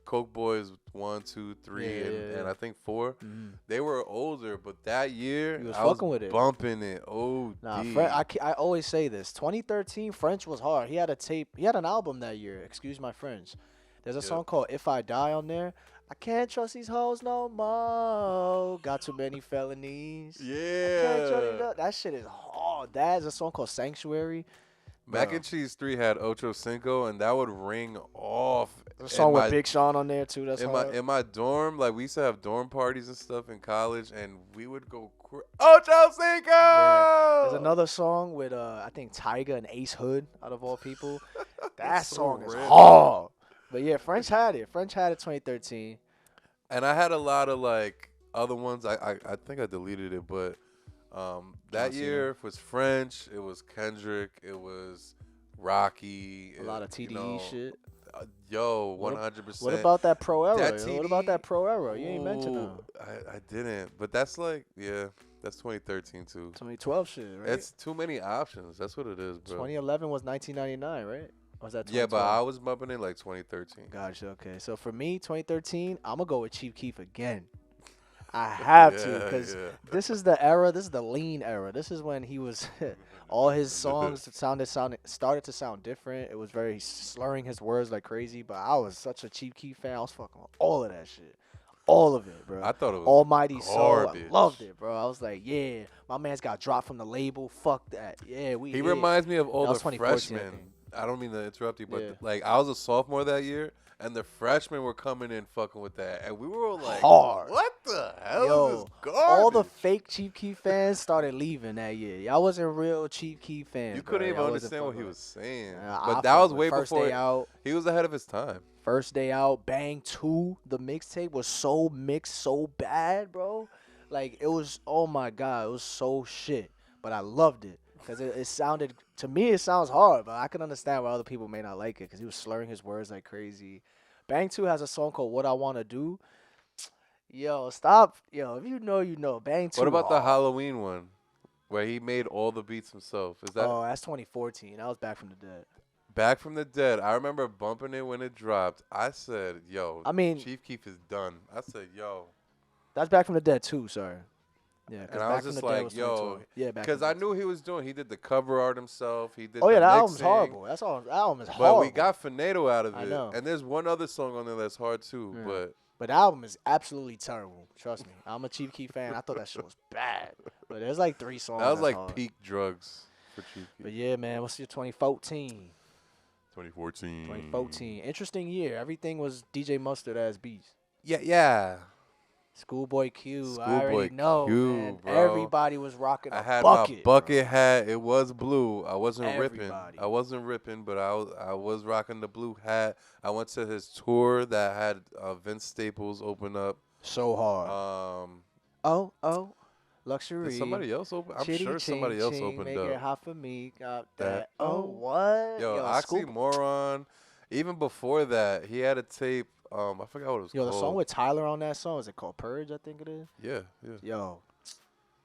[SPEAKER 2] Coke Boys 1, 2, 3,
[SPEAKER 1] Yeah,
[SPEAKER 2] and I think 4,
[SPEAKER 1] Mhm.
[SPEAKER 2] they were older, but that year,
[SPEAKER 1] You was
[SPEAKER 2] I was
[SPEAKER 1] fucking with it.
[SPEAKER 2] bumping it. Oh,
[SPEAKER 1] nah, I always say this. 2013 French was hard. He had a tape. He had an album that year. Excuse my French. There's a
[SPEAKER 2] Yeah.
[SPEAKER 1] song called "If I Die" on there. I can't trust these hoes no more. Got too many felonies. Can't trust these
[SPEAKER 2] Yeah.
[SPEAKER 1] hoes. That shit is hard. There's a song called "Sanctuary."
[SPEAKER 2] Mac
[SPEAKER 1] Bro.
[SPEAKER 2] and Cheese 3 had Ocho Cinco, and that would ring off
[SPEAKER 1] There's a song
[SPEAKER 2] in
[SPEAKER 1] with
[SPEAKER 2] my-
[SPEAKER 1] Big Sean on there too. That's
[SPEAKER 2] in
[SPEAKER 1] hard.
[SPEAKER 2] my dorm, like we used to have dorm parties and stuff in college, and we would go Ocho Cinco.
[SPEAKER 1] Yeah. There's another song with I think Tyga and Ace Hood out of all people. That
[SPEAKER 2] That's so
[SPEAKER 1] song is
[SPEAKER 2] random.
[SPEAKER 1] hard. But yeah, French had it. French had it 2013.
[SPEAKER 2] And I had a lot of like other ones. I think I deleted it, but that
[SPEAKER 1] see
[SPEAKER 2] year was French. It was Kendrick. It was Rocky.
[SPEAKER 1] A lot of TDE
[SPEAKER 2] you know,
[SPEAKER 1] shit.
[SPEAKER 2] Yo,
[SPEAKER 1] What
[SPEAKER 2] 100%.
[SPEAKER 1] What about that pro era?
[SPEAKER 2] That
[SPEAKER 1] What about
[SPEAKER 2] TDE?
[SPEAKER 1] that pro era? You ain't mentioned
[SPEAKER 2] Ooh,
[SPEAKER 1] them.
[SPEAKER 2] I didn't, but that's like that's 2013 too.
[SPEAKER 1] 2012 shit, right?
[SPEAKER 2] It's too many options. That's what it is, bro.
[SPEAKER 1] 2011 was 1999, right? Or was that 2012?
[SPEAKER 2] Yeah, but I was bumping in like 2013.
[SPEAKER 1] Gotcha. Okay, so for me, 2013, I'm gonna go with Chief Keef again. I have to
[SPEAKER 2] Yeah,
[SPEAKER 1] because
[SPEAKER 2] yeah.
[SPEAKER 1] this is the era. This is the lean era. This is when he was all his songs started to sound different. It was very slurring his words like crazy. But I was such a Chief Keef fan. I was fucking with all of that shit, all of it, bro.
[SPEAKER 2] I thought it was
[SPEAKER 1] Almighty Soul. I
[SPEAKER 2] garbage.
[SPEAKER 1] loved it, bro. I was like, yeah, my man's got dropped from the label. Fuck that. Yeah, we.
[SPEAKER 2] He
[SPEAKER 1] here.
[SPEAKER 2] reminds me of all
[SPEAKER 1] That
[SPEAKER 2] the
[SPEAKER 1] was 2014, I
[SPEAKER 2] freshmen.
[SPEAKER 1] think.
[SPEAKER 2] I don't mean to interrupt you, but
[SPEAKER 1] Yeah.
[SPEAKER 2] like I was a sophomore that year, and the freshmen were coming in fucking with that, and we were all like,
[SPEAKER 1] Hard.
[SPEAKER 2] "What the hell
[SPEAKER 1] Yo,
[SPEAKER 2] is this garbage?"
[SPEAKER 1] all the fake Chief Keef fans started leaving that year. Y'all wasn't real Chief Keef fans.
[SPEAKER 2] you
[SPEAKER 1] bro.
[SPEAKER 2] couldn't even
[SPEAKER 1] Y'all wasn't
[SPEAKER 2] understand what
[SPEAKER 1] fucking
[SPEAKER 2] he
[SPEAKER 1] with
[SPEAKER 2] was saying.
[SPEAKER 1] I
[SPEAKER 2] But that
[SPEAKER 1] fuck
[SPEAKER 2] was
[SPEAKER 1] with
[SPEAKER 2] way
[SPEAKER 1] First
[SPEAKER 2] before
[SPEAKER 1] Day Out.
[SPEAKER 2] he was ahead of his time.
[SPEAKER 1] First Day Out, Bang 2, the mixtape was so mixed, so bad, bro. Like, it was, oh my God, it was so shit. But I loved it. Because it sounded, to me, it sounds hard, but I can understand why other people may not like it. Because he was slurring his words like crazy. Bang 2 has a song called What I Wanna Do. Yo, stop. Yo, if you know, you know. Bang 2.
[SPEAKER 2] What about the
[SPEAKER 1] hard.
[SPEAKER 2] Halloween one, where he made all the beats himself? Is that
[SPEAKER 1] Oh, that's 2014. That was Back from the Dead.
[SPEAKER 2] Back from the Dead? I remember bumping it when it dropped. I said, "Yo,
[SPEAKER 1] I mean-
[SPEAKER 2] Chief Keef is done." I said, "Yo."
[SPEAKER 1] That's Back from the Dead too, sorry. Yeah, 'cause
[SPEAKER 2] And I
[SPEAKER 1] Back
[SPEAKER 2] was
[SPEAKER 1] from
[SPEAKER 2] just
[SPEAKER 1] the Dead
[SPEAKER 2] like,
[SPEAKER 1] was
[SPEAKER 2] yo,
[SPEAKER 1] 2012. Yeah, Back
[SPEAKER 2] because
[SPEAKER 1] from
[SPEAKER 2] I
[SPEAKER 1] the
[SPEAKER 2] knew he was doing. He did the cover art himself. He did.
[SPEAKER 1] Oh yeah,
[SPEAKER 2] the
[SPEAKER 1] that album's
[SPEAKER 2] mixing,
[SPEAKER 1] horrible. That album is
[SPEAKER 2] But
[SPEAKER 1] horrible.
[SPEAKER 2] we got Finado out of
[SPEAKER 1] I
[SPEAKER 2] it,
[SPEAKER 1] know.
[SPEAKER 2] and there's one other song on there that's hard too.
[SPEAKER 1] Yeah. But the album is absolutely terrible. Trust me. I'm a Chief Keef fan. I thought that shit was bad. But there's like 3 songs.
[SPEAKER 2] But that was
[SPEAKER 1] that's
[SPEAKER 2] like
[SPEAKER 1] hard.
[SPEAKER 2] peak drugs for Chief
[SPEAKER 1] But
[SPEAKER 2] Keef.
[SPEAKER 1] yeah, man, what's your 2014?
[SPEAKER 2] 2014.
[SPEAKER 1] 2014. Interesting year. Everything was DJ Mustard as beats.
[SPEAKER 2] Yeah.
[SPEAKER 1] Schoolboy Q. I
[SPEAKER 2] Schoolboy
[SPEAKER 1] already know,
[SPEAKER 2] Q,
[SPEAKER 1] man.
[SPEAKER 2] bro.
[SPEAKER 1] Everybody was rocking a
[SPEAKER 2] I had
[SPEAKER 1] bucket.
[SPEAKER 2] my bucket hat. It was blue. I wasn't ripping.
[SPEAKER 1] Everybody.
[SPEAKER 2] I wasn't ripping, but I was rocking the blue hat. I went to his tour that had Vince Staples open up.
[SPEAKER 1] So hard. Oh. Luxury.
[SPEAKER 2] Did somebody else open? I'm
[SPEAKER 1] Chitty
[SPEAKER 2] sure somebody
[SPEAKER 1] ching
[SPEAKER 2] else
[SPEAKER 1] ching,
[SPEAKER 2] opened
[SPEAKER 1] make
[SPEAKER 2] up.
[SPEAKER 1] it hot for me. Got
[SPEAKER 2] That-
[SPEAKER 1] that. Oh,
[SPEAKER 2] oh.
[SPEAKER 1] what?
[SPEAKER 2] Yo, Oxymoron. Even before that, he had a tape. I forgot what it was
[SPEAKER 1] Yo,
[SPEAKER 2] called.
[SPEAKER 1] the song with Tyler on that song, is it called Purge, I think it is?
[SPEAKER 2] Yeah.
[SPEAKER 1] Yo,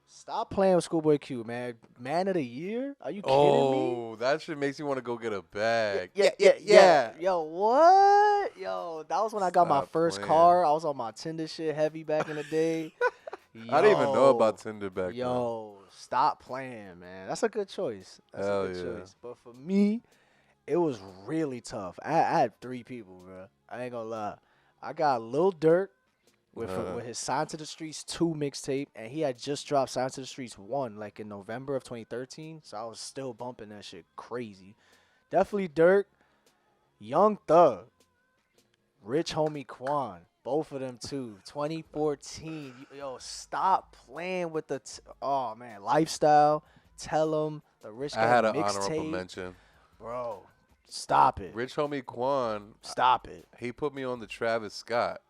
[SPEAKER 1] stop playing with Schoolboy Q, man. Man of the year? Are you kidding me?
[SPEAKER 2] Oh, that shit makes you want to go get a bag.
[SPEAKER 1] Yeah. Yo, what? Yo, that was when I got my
[SPEAKER 2] Stop
[SPEAKER 1] first
[SPEAKER 2] playing.
[SPEAKER 1] car. I was on my Tinder shit heavy back in the day.
[SPEAKER 2] I didn't even know
[SPEAKER 1] Yo.
[SPEAKER 2] about Tinder back then.
[SPEAKER 1] Yo, stop playing, man. That's a good choice. That's
[SPEAKER 2] Hell
[SPEAKER 1] a good
[SPEAKER 2] yeah.
[SPEAKER 1] choice. But for me, it was really tough. I had 3 people, bro. I ain't gonna lie. I got Lil Durk with his Sign to the Streets 2 mixtape, and he had just dropped Sign to the Streets 1 like in November of 2013. So I was still bumping that shit crazy. Definitely Durk, Young Thug, Rich Homie Quan. Both of them too. 2014. Yo, stop playing with the. Oh man, Lifestyle. Tell them the Rich
[SPEAKER 2] I
[SPEAKER 1] Gang
[SPEAKER 2] had an honorable
[SPEAKER 1] mixtape.
[SPEAKER 2] mention.
[SPEAKER 1] Bro, stop it.
[SPEAKER 2] Rich homie Quan,
[SPEAKER 1] Stop it.
[SPEAKER 2] he put me on the Travis Scott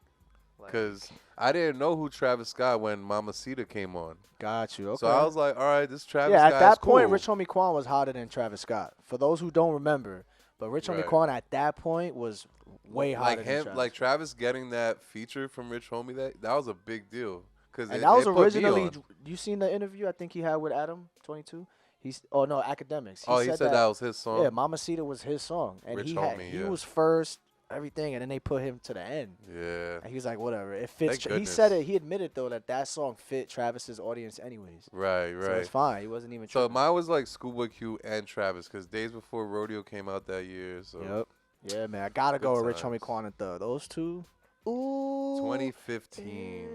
[SPEAKER 1] Like,
[SPEAKER 2] because I didn't know who Travis Scott when Mamacita came on.
[SPEAKER 1] got you. Okay.
[SPEAKER 2] So I was like, all right, this Travis
[SPEAKER 1] yeah,
[SPEAKER 2] guy
[SPEAKER 1] at that
[SPEAKER 2] is
[SPEAKER 1] point,
[SPEAKER 2] cool.
[SPEAKER 1] Rich Homie Quan was hotter than Travis Scott. For those who don't remember, but Rich Homie
[SPEAKER 2] Right.
[SPEAKER 1] Quan at that point was way hotter
[SPEAKER 2] like
[SPEAKER 1] than
[SPEAKER 2] him,
[SPEAKER 1] Travis.
[SPEAKER 2] like Travis getting that feature from Rich Homie, that was a big deal. Cause
[SPEAKER 1] and
[SPEAKER 2] it,
[SPEAKER 1] that was
[SPEAKER 2] it put me
[SPEAKER 1] originally.
[SPEAKER 2] on.
[SPEAKER 1] You seen the interview I think he had with Adam 22? Academics.
[SPEAKER 2] He said that was his song.
[SPEAKER 1] Yeah, Mamacita was his song, and
[SPEAKER 2] Rich
[SPEAKER 1] he
[SPEAKER 2] Homie,
[SPEAKER 1] he
[SPEAKER 2] yeah.
[SPEAKER 1] was first, everything, and then they put him to the end.
[SPEAKER 2] Yeah.
[SPEAKER 1] And he was like, whatever, it fits.
[SPEAKER 2] Thank
[SPEAKER 1] He said
[SPEAKER 2] goodness.
[SPEAKER 1] it. He admitted though that song fit Travis's audience anyways.
[SPEAKER 2] Right.
[SPEAKER 1] So it's fine. He wasn't even.
[SPEAKER 2] So
[SPEAKER 1] tripping.
[SPEAKER 2] mine was like Schoolboy Q and Travis because Days Before Rodeo came out that year. So
[SPEAKER 1] Yep. Yeah, man. I gotta
[SPEAKER 2] Good
[SPEAKER 1] go with Rich
[SPEAKER 2] times.
[SPEAKER 1] Homie Quan and Thug. Those two. Ooh.
[SPEAKER 2] 2015.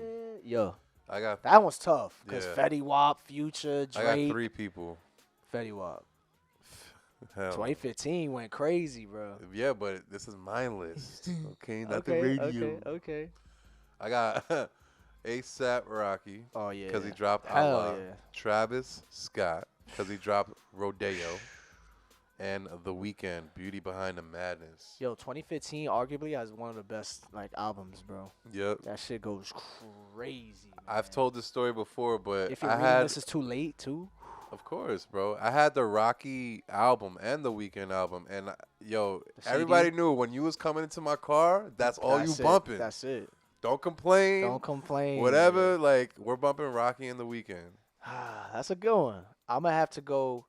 [SPEAKER 1] Yo,
[SPEAKER 2] I got
[SPEAKER 1] that one's tough because
[SPEAKER 2] Yeah.
[SPEAKER 1] Fetty Wap, Future,
[SPEAKER 2] I got
[SPEAKER 1] Drake.
[SPEAKER 2] 3 people.
[SPEAKER 1] Fetty Wap.
[SPEAKER 2] Hell.
[SPEAKER 1] 2015 went crazy, bro.
[SPEAKER 2] Yeah, but this is my list. Okay, not the
[SPEAKER 1] Okay,
[SPEAKER 2] radio.
[SPEAKER 1] okay.
[SPEAKER 2] I got ASAP Rocky
[SPEAKER 1] Oh yeah.
[SPEAKER 2] because he dropped
[SPEAKER 1] Hell
[SPEAKER 2] Allah.
[SPEAKER 1] yeah.
[SPEAKER 2] Travis Scott because he dropped Rodeo. And The Weeknd, Beauty Behind the Madness.
[SPEAKER 1] Yo, 2015 arguably has one of the best like albums, bro.
[SPEAKER 2] Yep.
[SPEAKER 1] That shit goes crazy.
[SPEAKER 2] I've
[SPEAKER 1] man.
[SPEAKER 2] told this story before, but
[SPEAKER 1] If you're
[SPEAKER 2] I
[SPEAKER 1] reading
[SPEAKER 2] had,
[SPEAKER 1] this is too late too.
[SPEAKER 2] of course, bro. I had the Rocky album and the Weeknd album, and yo,
[SPEAKER 1] The CD?
[SPEAKER 2] everybody knew when you was coming into my car, that's all
[SPEAKER 1] That's
[SPEAKER 2] you
[SPEAKER 1] it.
[SPEAKER 2] bumping.
[SPEAKER 1] That's it.
[SPEAKER 2] Don't complain.
[SPEAKER 1] Don't complain.
[SPEAKER 2] Whatever, like we're bumping Rocky and the Weeknd.
[SPEAKER 1] That's a good one. I'm gonna have to go.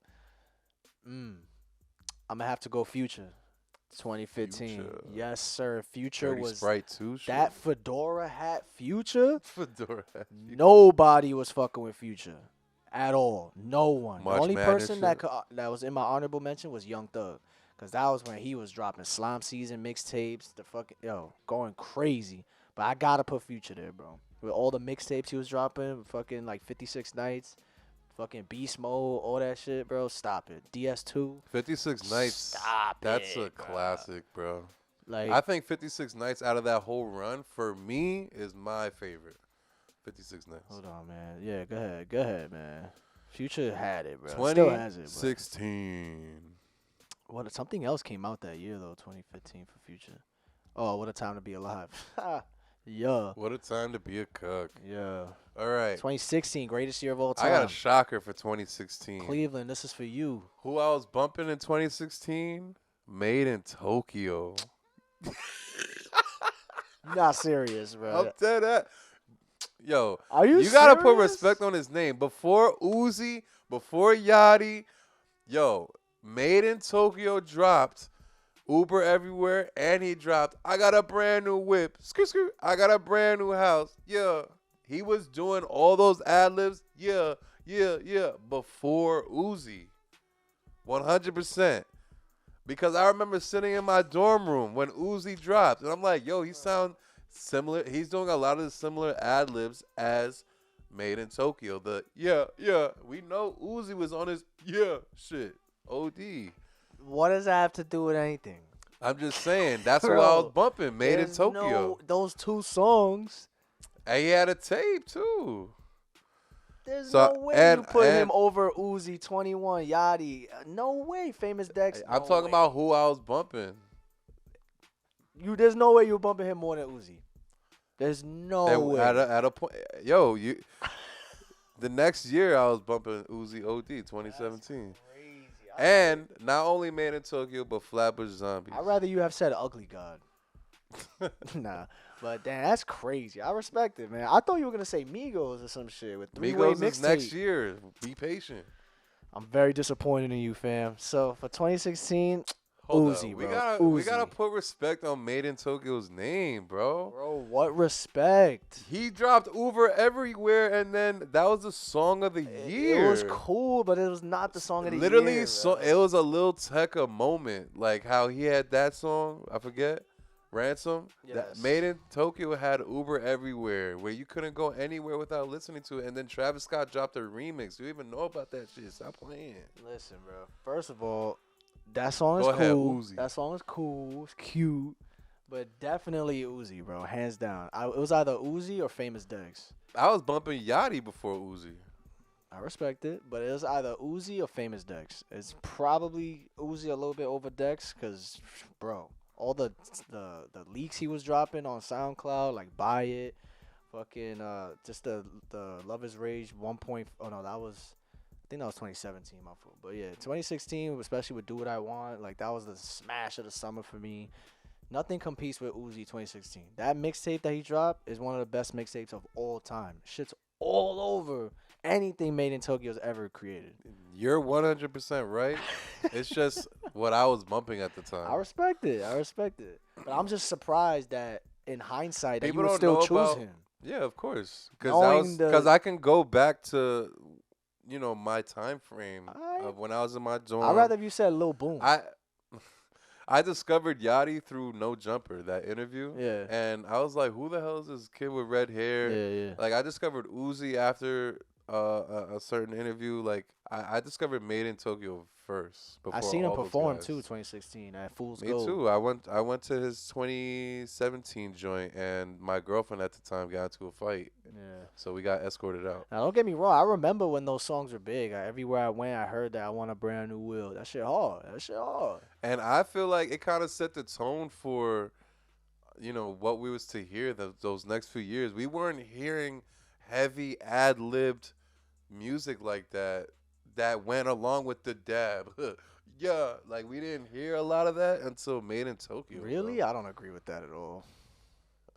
[SPEAKER 1] I'm gonna have to go Future. 2015.
[SPEAKER 2] Future.
[SPEAKER 1] Yes, sir. Future
[SPEAKER 2] Dirty
[SPEAKER 1] was
[SPEAKER 2] Sprite too.
[SPEAKER 1] that fedora hat. Future.
[SPEAKER 2] Fedora.
[SPEAKER 1] Nobody was fucking with Future at all. No one.
[SPEAKER 2] March
[SPEAKER 1] the only
[SPEAKER 2] Madness
[SPEAKER 1] person
[SPEAKER 2] shit.
[SPEAKER 1] that was in my honorable mention was Young Thug, cause that was when he was dropping Slime Season mixtapes. The fucking going crazy. But I gotta put Future there, bro. With all the mixtapes he was dropping, fucking like 56 Nights, fucking Beast Mode, all that shit, bro. Stop it. DS2.
[SPEAKER 2] 56 Nights.
[SPEAKER 1] Stop
[SPEAKER 2] That's
[SPEAKER 1] it,
[SPEAKER 2] a
[SPEAKER 1] bro.
[SPEAKER 2] classic, bro.
[SPEAKER 1] Like
[SPEAKER 2] I think 56 Nights out of that whole run, for me, is my favorite. 56 Nights.
[SPEAKER 1] hold on, man. Yeah, go ahead, man. Future had it, bro. Still has it, bro.
[SPEAKER 2] 2016.
[SPEAKER 1] What something else came out that year though, 2015 for Future. Oh, what a time to be alive. Yeah.
[SPEAKER 2] What a time to be a cook.
[SPEAKER 1] Yeah.
[SPEAKER 2] All right.
[SPEAKER 1] 2016, greatest year of all time.
[SPEAKER 2] I got a shocker for 2016.
[SPEAKER 1] Cleveland, this is for you.
[SPEAKER 2] Who I was bumping in 2016? Made in Tokyo.
[SPEAKER 1] You're not serious, bro.
[SPEAKER 2] I'm dead at. Yo,
[SPEAKER 1] Are you
[SPEAKER 2] gotta put
[SPEAKER 1] serious?
[SPEAKER 2] respect on his name. Before Uzi, before Yachty, yo, Made in Tokyo dropped Uber Everywhere, and he dropped I got a brand new whip. Skirt, skirt. I got a brand new house. Yeah. He was doing all those ad-libs. Yeah, before Uzi. 100%. Because I remember sitting in my dorm room when Uzi dropped, and I'm like, yo, he sound similar. He's doing a lot of the similar ad-libs as Made in Tokyo. The yeah. We know Uzi was on his shit. OD.
[SPEAKER 1] What does that have to do with anything?
[SPEAKER 2] I'm just saying, that's what I was
[SPEAKER 1] Bro,
[SPEAKER 2] bumping. Made in
[SPEAKER 1] There's
[SPEAKER 2] Tokyo.
[SPEAKER 1] no- those two songs.
[SPEAKER 2] And he had a tape, too.
[SPEAKER 1] There's
[SPEAKER 2] So,
[SPEAKER 1] no way
[SPEAKER 2] and-
[SPEAKER 1] you put him
[SPEAKER 2] and-
[SPEAKER 1] over Uzi, 21, Yachty. No way, Famous Dex.
[SPEAKER 2] I'm
[SPEAKER 1] no
[SPEAKER 2] talking
[SPEAKER 1] way.
[SPEAKER 2] about who I was bumping.
[SPEAKER 1] There's no way you're bumping him more than Uzi. There's no
[SPEAKER 2] And
[SPEAKER 1] way.
[SPEAKER 2] at a point, yo, the next year I was bumping Uzi OD 2017.
[SPEAKER 1] Crazy.
[SPEAKER 2] And not only Made in Tokyo, but Flatbush Zombies.
[SPEAKER 1] I'd rather you have said Ugly God. Nah, but damn, that's crazy. I respect it, man. I thought you were gonna say Migos or some shit with three-way
[SPEAKER 2] Migos is next
[SPEAKER 1] mixtape.
[SPEAKER 2] year. Be patient.
[SPEAKER 1] I'm very disappointed in you, fam. So for 2016,
[SPEAKER 2] Hold
[SPEAKER 1] Uzi,
[SPEAKER 2] up.
[SPEAKER 1] bro.
[SPEAKER 2] We gotta
[SPEAKER 1] Uzi.
[SPEAKER 2] put respect on Made in Tokyo's name, bro.
[SPEAKER 1] bro, what respect?
[SPEAKER 2] He dropped Uber Everywhere, and then that was the song of the year.
[SPEAKER 1] It was cool, but it was not the song of the
[SPEAKER 2] Literally,
[SPEAKER 1] year.
[SPEAKER 2] so
[SPEAKER 1] bro.
[SPEAKER 2] it was a Lil Tecca moment, like how he had that song. I forget, Ransom. That
[SPEAKER 1] Yes.
[SPEAKER 2] Made in Tokyo had Uber Everywhere, where you couldn't go anywhere without listening to it. And then Travis Scott dropped a remix. Do you even know about that shit? Stop playing.
[SPEAKER 1] Listen, bro. First of all, that song is
[SPEAKER 2] Go
[SPEAKER 1] cool.
[SPEAKER 2] ahead, Uzi.
[SPEAKER 1] That song is cool. It's cute. But definitely Uzi, bro. Hands down. It was either Uzi or Famous Dex.
[SPEAKER 2] I was bumping Yachty before Uzi.
[SPEAKER 1] I respect it, but it was either Uzi or Famous Dex. It's probably Uzi a little bit over Dex because, bro, all the leaks he was dropping on SoundCloud, like Buy It, fucking just the Love Is Rage 1. Oh no, that was. I think that was 2017, my fault. But yeah, 2016, especially with Do What I Want, like that was the smash of the summer for me. Nothing competes with Uzi 2016. That mixtape that he dropped is one of the best mixtapes of all time. Shit's all over anything Made in Tokyo's ever created.
[SPEAKER 2] You're 100% right. It's just what I was bumping at the time.
[SPEAKER 1] I respect it. But I'm just surprised that in hindsight that
[SPEAKER 2] People
[SPEAKER 1] you would
[SPEAKER 2] don't
[SPEAKER 1] still
[SPEAKER 2] know
[SPEAKER 1] choose
[SPEAKER 2] about-
[SPEAKER 1] him.
[SPEAKER 2] Yeah, of course.
[SPEAKER 1] Knowing
[SPEAKER 2] Because
[SPEAKER 1] the-
[SPEAKER 2] I can go back to, my time frame
[SPEAKER 1] Alright.
[SPEAKER 2] of when I was in my dorm.
[SPEAKER 1] I'd rather if you said Lil Boom.
[SPEAKER 2] I discovered Yachty through No Jumper, that interview.
[SPEAKER 1] Yeah.
[SPEAKER 2] And I was like, who the hell is this kid with red hair?
[SPEAKER 1] Yeah.
[SPEAKER 2] Like, I discovered Uzi after a certain interview. Like I discovered Made in Tokyo first before
[SPEAKER 1] I seen him
[SPEAKER 2] all those
[SPEAKER 1] perform
[SPEAKER 2] guys.
[SPEAKER 1] too, 2016 at Fool's
[SPEAKER 2] Me
[SPEAKER 1] Gold.
[SPEAKER 2] too. I went to his 2017 joint, and my girlfriend at the time got into a fight,
[SPEAKER 1] Yeah.
[SPEAKER 2] so we got escorted out.
[SPEAKER 1] Now don't get me wrong. I remember when those songs were big. Everywhere I went, I heard that I want a brand new wheel. That shit hard. That shit hard.
[SPEAKER 2] And I feel like it kind of set the tone for, what we was to hear those next few years. We weren't hearing heavy ad-libbed music like that went along with the dab. Yeah, like we didn't hear a lot of that until Made in Tokyo.
[SPEAKER 1] Really?
[SPEAKER 2] Bro.
[SPEAKER 1] I don't agree with that at all.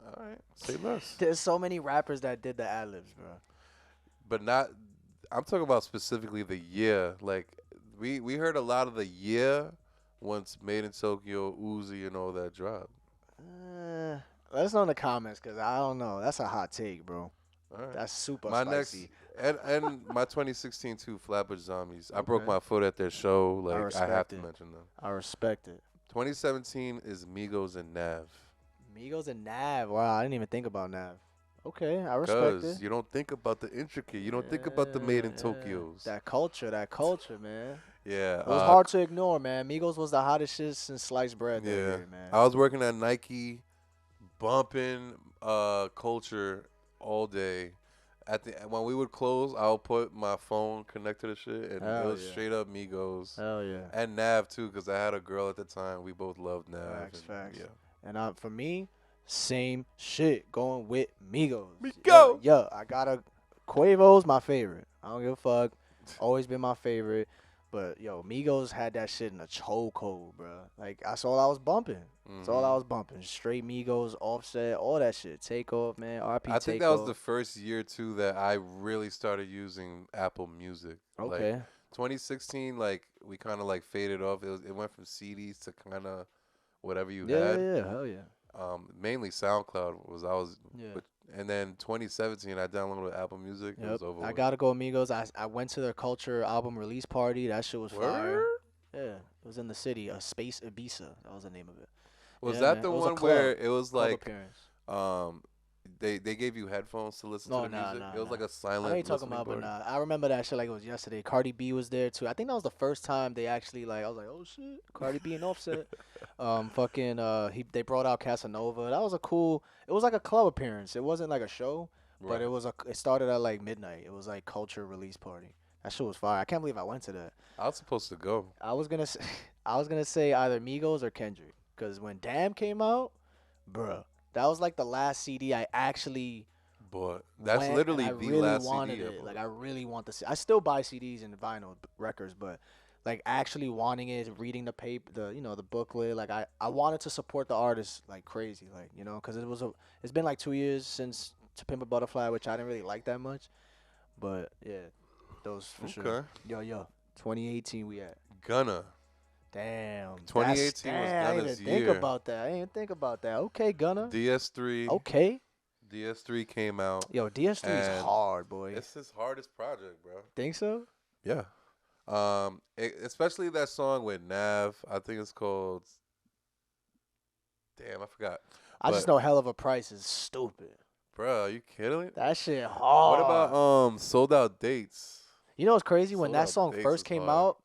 [SPEAKER 2] All right, say less.
[SPEAKER 1] There's so many rappers that did the ad libs, bro.
[SPEAKER 2] But not. I'm talking about specifically the yeah. Like we heard a lot of the yeah once Made in Tokyo, Uzi, and all that dropped.
[SPEAKER 1] Let us know in the comments, because I don't know. That's a hot take, bro.
[SPEAKER 2] All right.
[SPEAKER 1] That's super
[SPEAKER 2] My
[SPEAKER 1] spicy.
[SPEAKER 2] and my 2016 too, Flatbush Zombies. I broke
[SPEAKER 1] Okay.
[SPEAKER 2] my foot at their show. Like I have
[SPEAKER 1] respect
[SPEAKER 2] to
[SPEAKER 1] it.
[SPEAKER 2] mention them.
[SPEAKER 1] I respect it.
[SPEAKER 2] 2017 is Migos and Nav.
[SPEAKER 1] Migos and Nav. Wow, I didn't even think about Nav. Okay, I respect
[SPEAKER 2] Because
[SPEAKER 1] it.
[SPEAKER 2] you don't think about the intricate. You don't think about the Made in Tokyos.
[SPEAKER 1] That culture, man.
[SPEAKER 2] Yeah.
[SPEAKER 1] It was hard to ignore, man. Migos was the hottest shit since sliced bread that
[SPEAKER 2] Yeah.
[SPEAKER 1] year, man.
[SPEAKER 2] I was working at Nike, bumping culture all day. When we would close, I would put my phone connected to shit, and
[SPEAKER 1] Hell
[SPEAKER 2] it was
[SPEAKER 1] yeah.
[SPEAKER 2] straight up Migos.
[SPEAKER 1] Hell yeah.
[SPEAKER 2] And Nav too, because I had a girl at the time. We both loved Nav.
[SPEAKER 1] Facts.
[SPEAKER 2] Yeah.
[SPEAKER 1] And for me, same shit. Going with Migos.
[SPEAKER 2] Migos!
[SPEAKER 1] Yeah, I got a Quavo's my favorite. I don't give a fuck. Always been my favorite. But yo, Migos had that shit in a chokehold, bro. Like that's all I was bumping. That's all I was bumping. Straight Migos, Offset, all that shit. Takeoff, man. RP
[SPEAKER 2] I think that
[SPEAKER 1] Takeoff.
[SPEAKER 2] was the first year too that I really started using Apple Music.
[SPEAKER 1] Okay.
[SPEAKER 2] Like, 2016, like we kind of like faded off. It went from CDs to kind of whatever you had.
[SPEAKER 1] Yeah, hell yeah.
[SPEAKER 2] Mainly SoundCloud was
[SPEAKER 1] Yeah.
[SPEAKER 2] and then 2017 I downloaded Apple Music. It
[SPEAKER 1] Yep.
[SPEAKER 2] was over.
[SPEAKER 1] I
[SPEAKER 2] with.
[SPEAKER 1] gotta go Migos. I went to their Culture album release party. That shit was fire.
[SPEAKER 2] Word?
[SPEAKER 1] Yeah, it was in the city. Space Ibiza. That was the name of it.
[SPEAKER 2] Was
[SPEAKER 1] Yeah,
[SPEAKER 2] that
[SPEAKER 1] man.
[SPEAKER 2] the
[SPEAKER 1] It was a
[SPEAKER 2] one
[SPEAKER 1] club.
[SPEAKER 2] where it was
[SPEAKER 1] Club
[SPEAKER 2] like
[SPEAKER 1] appearance.
[SPEAKER 2] they gave you headphones to listen
[SPEAKER 1] No,
[SPEAKER 2] to the
[SPEAKER 1] nah,
[SPEAKER 2] music?
[SPEAKER 1] nah,
[SPEAKER 2] It was
[SPEAKER 1] nah.
[SPEAKER 2] like a
[SPEAKER 1] I
[SPEAKER 2] silent.
[SPEAKER 1] know you're talking
[SPEAKER 2] listening
[SPEAKER 1] about, but
[SPEAKER 2] party?
[SPEAKER 1] nah. I remember that shit like it was yesterday. Cardi B was there too. I think that was the first time they actually like. I was like, oh shit, Cardi B and Offset. They brought out Casanova. That was a cool. It was like a club appearance. It wasn't like a show, but
[SPEAKER 2] Right.
[SPEAKER 1] it started at like midnight. It was like Culture release party. That shit was fire. I can't believe I went to that.
[SPEAKER 2] I was supposed to go.
[SPEAKER 1] I was gonna say, I was gonna say either Migos or Kendrick, cause when Damn came out, bruh, that was like the last CD I actually.
[SPEAKER 2] But that's
[SPEAKER 1] went,
[SPEAKER 2] literally
[SPEAKER 1] and I
[SPEAKER 2] the
[SPEAKER 1] really
[SPEAKER 2] last
[SPEAKER 1] wanted
[SPEAKER 2] CD.
[SPEAKER 1] it. Like I really want the. I still buy CDs and vinyl records, but like actually wanting it, reading the paper, the booklet. Like I wanted to support the artist like crazy, like because it's been like 2 years since To Pimp a Butterfly, which I didn't really like that much, but yeah, those for sure.
[SPEAKER 2] Okay.
[SPEAKER 1] Yo, 2018 we at.
[SPEAKER 2] Gunna.
[SPEAKER 1] Damn.
[SPEAKER 2] 2018 was
[SPEAKER 1] damn, I didn't
[SPEAKER 2] Gunna's
[SPEAKER 1] even think
[SPEAKER 2] year.
[SPEAKER 1] about that. I didn't even think about that. Okay, Gunna.
[SPEAKER 2] DS3.
[SPEAKER 1] Okay.
[SPEAKER 2] DS3 came out.
[SPEAKER 1] Yo, DS3 is
[SPEAKER 2] And
[SPEAKER 1] hard, boy.
[SPEAKER 2] It's his hardest project, bro.
[SPEAKER 1] Think so?
[SPEAKER 2] Yeah. Especially that song with Nav. I think it's called. Damn, I forgot.
[SPEAKER 1] I just
[SPEAKER 2] But-
[SPEAKER 1] know Hell of a Price is stupid.
[SPEAKER 2] Bro, are you kidding me?
[SPEAKER 1] That shit hard.
[SPEAKER 2] What about Sold Out Dates?
[SPEAKER 1] You know what's crazy? When
[SPEAKER 2] Sold
[SPEAKER 1] that
[SPEAKER 2] Out
[SPEAKER 1] song
[SPEAKER 2] Dates
[SPEAKER 1] first
[SPEAKER 2] is
[SPEAKER 1] came
[SPEAKER 2] hard.
[SPEAKER 1] out,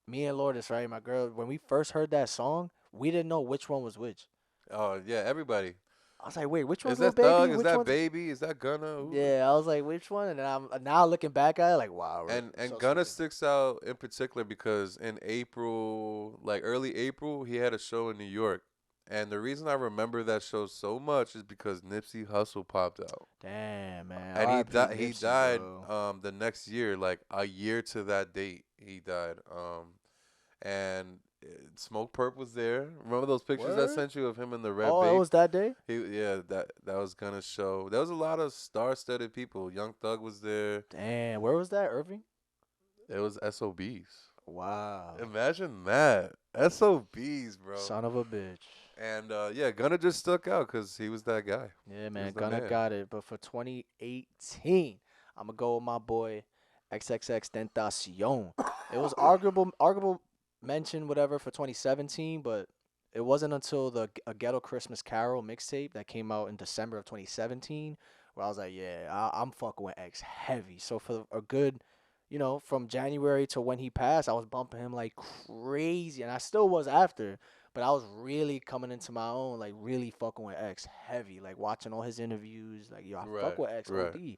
[SPEAKER 1] me and Lourdes, right, my girl, when we first heard that song, we didn't know which one was which.
[SPEAKER 2] Oh yeah, everybody.
[SPEAKER 1] I was like, wait, which one's
[SPEAKER 2] Is
[SPEAKER 1] Lil
[SPEAKER 2] that
[SPEAKER 1] Baby?
[SPEAKER 2] Thug? Is
[SPEAKER 1] Which
[SPEAKER 2] that
[SPEAKER 1] one's-
[SPEAKER 2] Baby? Is that Gunna? Who-
[SPEAKER 1] Yeah, I was like, which one? And then I'm now looking back at it, like, wow.
[SPEAKER 2] And
[SPEAKER 1] so
[SPEAKER 2] Gunna
[SPEAKER 1] stupid.
[SPEAKER 2] sticks out in particular because in April, like early April, he had a show in New York. And the reason I remember that show so much is because Nipsey Hussle popped out.
[SPEAKER 1] Damn, man.
[SPEAKER 2] And
[SPEAKER 1] R.I.P.
[SPEAKER 2] he
[SPEAKER 1] Nipsey,
[SPEAKER 2] died
[SPEAKER 1] bro.
[SPEAKER 2] the next year, like a year to that date, he died. And Smoke Perp was there. Remember those pictures I
[SPEAKER 1] Word?
[SPEAKER 2] sent you of him in the red
[SPEAKER 1] Oh,
[SPEAKER 2] Bape?
[SPEAKER 1] it was that day?
[SPEAKER 2] That was Gunna's show. There was a lot of star-studded people. Young Thug was there.
[SPEAKER 1] Damn, where was that, Irving?
[SPEAKER 2] It was SOBs.
[SPEAKER 1] Wow.
[SPEAKER 2] Imagine that. SOBs, bro.
[SPEAKER 1] Son of a bitch.
[SPEAKER 2] And yeah, Gunna just stuck out because he was that guy.
[SPEAKER 1] Yeah, man,
[SPEAKER 2] the
[SPEAKER 1] Gunna
[SPEAKER 2] man.
[SPEAKER 1] got it. But for 2018, I'm gonna go with my boy XXX Tentacion. It was arguable mention, whatever, for 2017, but it wasn't until a Ghetto Christmas Carol mixtape that came out in December of 2017 where I was like, yeah, I'm fucking with X heavy. So for a good, from January to when he passed, I was bumping him like crazy, and I still was after. But I was really coming into my own, like really fucking with X heavy, like watching all his interviews, like yo, I fuck
[SPEAKER 2] Right,
[SPEAKER 1] with X
[SPEAKER 2] right.
[SPEAKER 1] OD.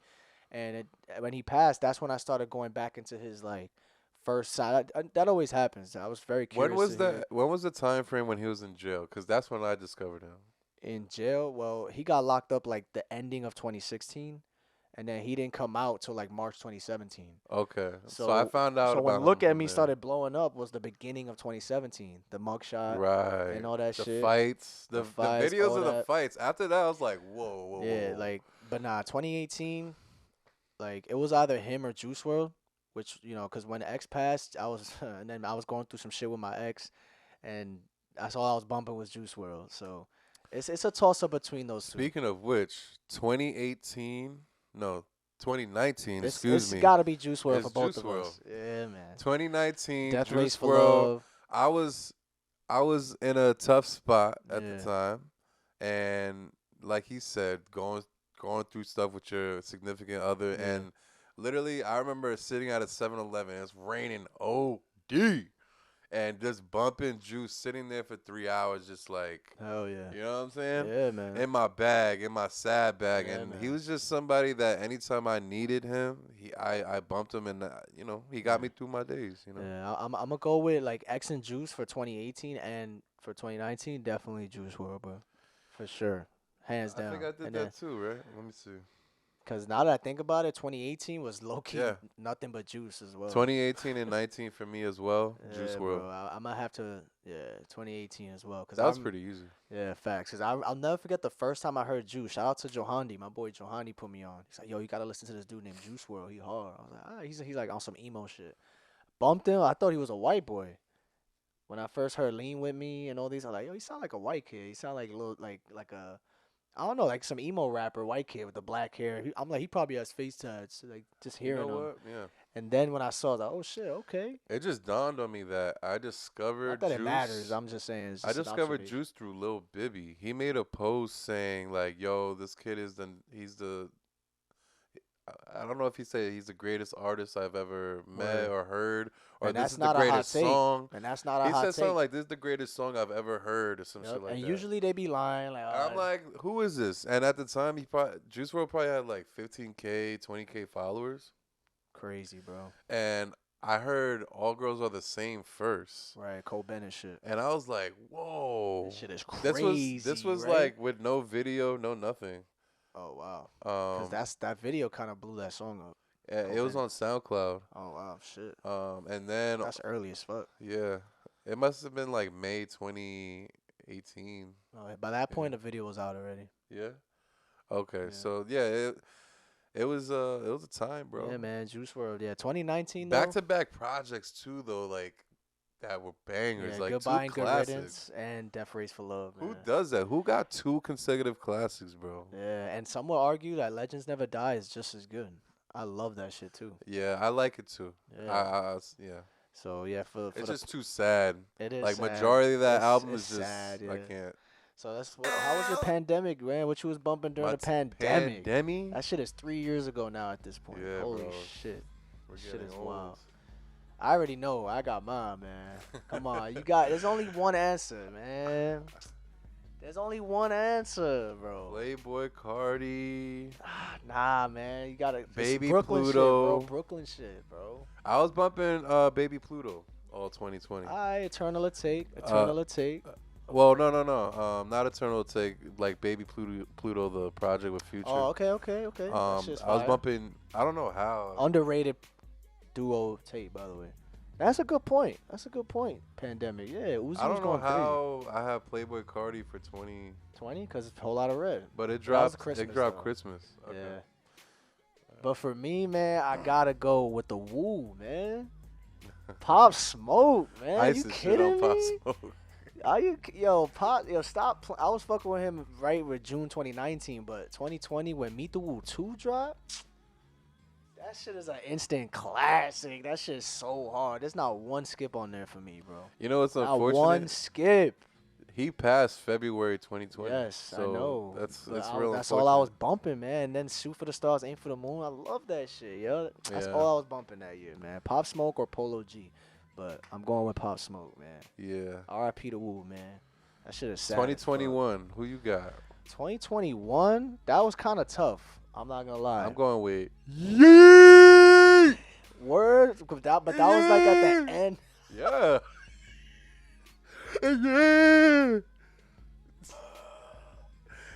[SPEAKER 1] And when he passed, that's when I started going back into his like first side. That always happens. I was very curious.
[SPEAKER 2] When was
[SPEAKER 1] to hear.
[SPEAKER 2] that? When was the time frame when he was in jail? Because that's when I discovered him.
[SPEAKER 1] In jail? Well, he got locked up like the ending of 2016, and then he didn't come out till like March 2017.
[SPEAKER 2] Okay, so I found out
[SPEAKER 1] So
[SPEAKER 2] about
[SPEAKER 1] when
[SPEAKER 2] him
[SPEAKER 1] Look at
[SPEAKER 2] from
[SPEAKER 1] Me
[SPEAKER 2] there.
[SPEAKER 1] started blowing up was the beginning of 2017. The mugshot
[SPEAKER 2] Right.
[SPEAKER 1] and all that
[SPEAKER 2] the
[SPEAKER 1] shit.
[SPEAKER 2] Fights, the
[SPEAKER 1] fights,
[SPEAKER 2] videos
[SPEAKER 1] all
[SPEAKER 2] of the
[SPEAKER 1] that.
[SPEAKER 2] fights. After that, I was like, whoa, whoa,
[SPEAKER 1] Yeah,
[SPEAKER 2] whoa.
[SPEAKER 1] like, but nah, 2018, like it was either him or Juice WRLD, which because when X passed, I was and then I was going through some shit with my ex, and that's all I was bumping was Juice WRLD. So it's a toss up between those two.
[SPEAKER 2] Speaking of which, 2018, no, 2019,
[SPEAKER 1] It's
[SPEAKER 2] me.
[SPEAKER 1] gotta be Juice WRLD
[SPEAKER 2] It's
[SPEAKER 1] for both
[SPEAKER 2] Juice
[SPEAKER 1] of us. Yeah, man.
[SPEAKER 2] 2019,
[SPEAKER 1] Death
[SPEAKER 2] Juice
[SPEAKER 1] Race for
[SPEAKER 2] WRLD.
[SPEAKER 1] Love.
[SPEAKER 2] I was in a tough spot at
[SPEAKER 1] Yeah.
[SPEAKER 2] the time, and like he said, going through stuff with your significant other,
[SPEAKER 1] Yeah.
[SPEAKER 2] and literally, I remember sitting at a 7-Eleven. It's raining OD, and just bumping Juice, sitting there for 3 hours, just like.
[SPEAKER 1] Hell yeah.
[SPEAKER 2] You know what I'm saying?
[SPEAKER 1] Yeah, man.
[SPEAKER 2] In my bag, in my sad bag,
[SPEAKER 1] Yeah,
[SPEAKER 2] and he
[SPEAKER 1] man.
[SPEAKER 2] was just somebody that anytime I needed him, I bumped him, and he got me through my days.
[SPEAKER 1] Yeah, I'm gonna go with like X and Juice for 2018, and for 2019, definitely Juice WRLD, bro, for sure, hands down.
[SPEAKER 2] I think I did
[SPEAKER 1] And
[SPEAKER 2] that too, right? Let me see.
[SPEAKER 1] Cause now that I think about it, 2018 was low key
[SPEAKER 2] Yeah.
[SPEAKER 1] nothing but Juice as well.
[SPEAKER 2] 2018 and 19 for me as well.
[SPEAKER 1] Yeah,
[SPEAKER 2] Juice
[SPEAKER 1] bro,
[SPEAKER 2] WRLD.
[SPEAKER 1] I'm gonna have to 2018 as well. Cause
[SPEAKER 2] That was pretty easy.
[SPEAKER 1] Yeah, facts. Cause I'll never forget the first time I heard Juice. Shout out to Johandi, my boy Johandi put me on. He's like, yo, you gotta listen to this dude named Juice WRLD. He hard. I was like, he's like on some emo shit. Bumped him. I thought he was a white boy. When I first heard Lean With Me and all these, I was like, yo, he sound like a white kid. He sound like a little like a I don't know, like some emo rapper, white kid with the black hair. I'm like, he probably has face tats. Like just
[SPEAKER 2] You
[SPEAKER 1] hearing
[SPEAKER 2] know
[SPEAKER 1] him.
[SPEAKER 2] what? Yeah.
[SPEAKER 1] And then when I saw, I was like, oh shit, okay.
[SPEAKER 2] It just dawned on me that I discovered
[SPEAKER 1] Not that
[SPEAKER 2] Juice.
[SPEAKER 1] it matters. I'm just saying. It's
[SPEAKER 2] I
[SPEAKER 1] just an
[SPEAKER 2] discovered
[SPEAKER 1] observation.
[SPEAKER 2] Juice through Lil Bibby. He made a post saying like, "Yo, this kid is I don't know if he said he's the greatest artist I've ever met
[SPEAKER 1] Word.
[SPEAKER 2] or heard, or
[SPEAKER 1] And
[SPEAKER 2] this
[SPEAKER 1] that's
[SPEAKER 2] is
[SPEAKER 1] not
[SPEAKER 2] the
[SPEAKER 1] a hot
[SPEAKER 2] greatest
[SPEAKER 1] take.
[SPEAKER 2] song."
[SPEAKER 1] And that's not a
[SPEAKER 2] He
[SPEAKER 1] hot
[SPEAKER 2] said
[SPEAKER 1] take.
[SPEAKER 2] something like, "This is the greatest song I've ever heard," or some
[SPEAKER 1] Yep.
[SPEAKER 2] shit like
[SPEAKER 1] And
[SPEAKER 2] that.
[SPEAKER 1] usually they be lying. Like,
[SPEAKER 2] I'm like, who is this? And at the time, Juice WRLD probably had like 15K, 20K followers,
[SPEAKER 1] crazy, bro.
[SPEAKER 2] and I heard All Girls Are the Same first.
[SPEAKER 1] Right, Cole Bennett shit.
[SPEAKER 2] And I was like, whoa.
[SPEAKER 1] This shit is crazy.
[SPEAKER 2] This was
[SPEAKER 1] right?
[SPEAKER 2] like with no video, no nothing.
[SPEAKER 1] Oh wow. Cause that video kind of blew that song up.
[SPEAKER 2] It was on SoundCloud.
[SPEAKER 1] Oh wow, shit.
[SPEAKER 2] And then
[SPEAKER 1] That's early as fuck.
[SPEAKER 2] yeah, it must have been like May 2018.
[SPEAKER 1] By that point, the video was out already.
[SPEAKER 2] Yeah. Okay.
[SPEAKER 1] Yeah.
[SPEAKER 2] So yeah, it was a time, bro.
[SPEAKER 1] Yeah, man. Juice WRLD. Yeah, 2019.
[SPEAKER 2] Back
[SPEAKER 1] though,
[SPEAKER 2] to back projects too, though, like that were bangers,
[SPEAKER 1] yeah,
[SPEAKER 2] like
[SPEAKER 1] Goodbye
[SPEAKER 2] two
[SPEAKER 1] and Good
[SPEAKER 2] classics.
[SPEAKER 1] Riddance and Death Race for Love.
[SPEAKER 2] Who
[SPEAKER 1] Man.
[SPEAKER 2] does that? Who got 2 consecutive classics, bro?
[SPEAKER 1] Yeah, and some will argue that Legends Never Die is just as good. I love that shit too.
[SPEAKER 2] Yeah, I like it too.
[SPEAKER 1] Yeah.
[SPEAKER 2] Yeah.
[SPEAKER 1] So yeah, for
[SPEAKER 2] It's
[SPEAKER 1] the,
[SPEAKER 2] just too sad.
[SPEAKER 1] it is
[SPEAKER 2] Like
[SPEAKER 1] sad.
[SPEAKER 2] majority of that
[SPEAKER 1] It's-
[SPEAKER 2] album
[SPEAKER 1] it's
[SPEAKER 2] is just
[SPEAKER 1] sad,
[SPEAKER 2] I
[SPEAKER 1] yeah.
[SPEAKER 2] can't.
[SPEAKER 1] So how was your pandemic, man? What you was bumping during the pandemic?
[SPEAKER 2] Pandemic?
[SPEAKER 1] That shit is 3 years ago now at this point.
[SPEAKER 2] Yeah,
[SPEAKER 1] Holy
[SPEAKER 2] bro.
[SPEAKER 1] shit.
[SPEAKER 2] We're
[SPEAKER 1] Shit
[SPEAKER 2] getting
[SPEAKER 1] is
[SPEAKER 2] old.
[SPEAKER 1] wild. I already know. I got mine, man. Come on. There's only one answer, man. There's only one answer, bro.
[SPEAKER 2] Playboy Cardi.
[SPEAKER 1] Nah, man. You gotta.
[SPEAKER 2] Baby
[SPEAKER 1] Brooklyn shit,
[SPEAKER 2] Pluto.
[SPEAKER 1] bro. Brooklyn shit, bro.
[SPEAKER 2] I was bumping Baby Pluto all 2020.
[SPEAKER 1] Alright, Eternal Take. Eternal Take.
[SPEAKER 2] Well, no. Not Eternal Take, like Baby Pluto, the project with Future.
[SPEAKER 1] Oh, okay. That
[SPEAKER 2] I
[SPEAKER 1] shit's
[SPEAKER 2] was
[SPEAKER 1] fire.
[SPEAKER 2] bumping. I don't know how.
[SPEAKER 1] Underrated duo tape, by the way. That's a good point. Pandemic. Yeah, Uzi
[SPEAKER 2] I
[SPEAKER 1] was
[SPEAKER 2] don't know
[SPEAKER 1] going
[SPEAKER 2] how I have Playboy Cardi for 20,
[SPEAKER 1] crazy. 20, because it's a whole lot of red.
[SPEAKER 2] but it
[SPEAKER 1] was
[SPEAKER 2] dropped.
[SPEAKER 1] Christmas,
[SPEAKER 2] It dropped
[SPEAKER 1] though.
[SPEAKER 2] Christmas. Okay.
[SPEAKER 1] Yeah. But for me, man, I gotta go with the Woo, man. Pop Smoke, man.
[SPEAKER 2] I
[SPEAKER 1] you
[SPEAKER 2] used to shit on
[SPEAKER 1] kidding
[SPEAKER 2] Pop
[SPEAKER 1] me?
[SPEAKER 2] Smoke.
[SPEAKER 1] Are you, stop. I was fucking with him right with June 2019, but 2020 when Meet the Woo 2 dropped, that shit is an instant classic. That shit is so hard. There's not one skip on there for me, bro.
[SPEAKER 2] You know what's
[SPEAKER 1] Not
[SPEAKER 2] unfortunate?
[SPEAKER 1] one skip.
[SPEAKER 2] He passed February 2020.
[SPEAKER 1] Yes,
[SPEAKER 2] so
[SPEAKER 1] I know.
[SPEAKER 2] That's
[SPEAKER 1] But
[SPEAKER 2] real.
[SPEAKER 1] that's all I was bumping, man. And then Shoot for the Stars, Aim for the Moon. I love that shit, yo. That's
[SPEAKER 2] Yeah.
[SPEAKER 1] all I was bumping that year, man. Pop Smoke or Polo G. But I'm going with Pop Smoke, man.
[SPEAKER 2] Yeah.
[SPEAKER 1] R.I.P. to Wu, man. That shit is sad.
[SPEAKER 2] 2021. Who you got?
[SPEAKER 1] 2021, that was kind of tough. I'm not gonna lie.
[SPEAKER 2] I'm going with
[SPEAKER 1] Word, but that was like at the end.
[SPEAKER 2] yeah. Yeah.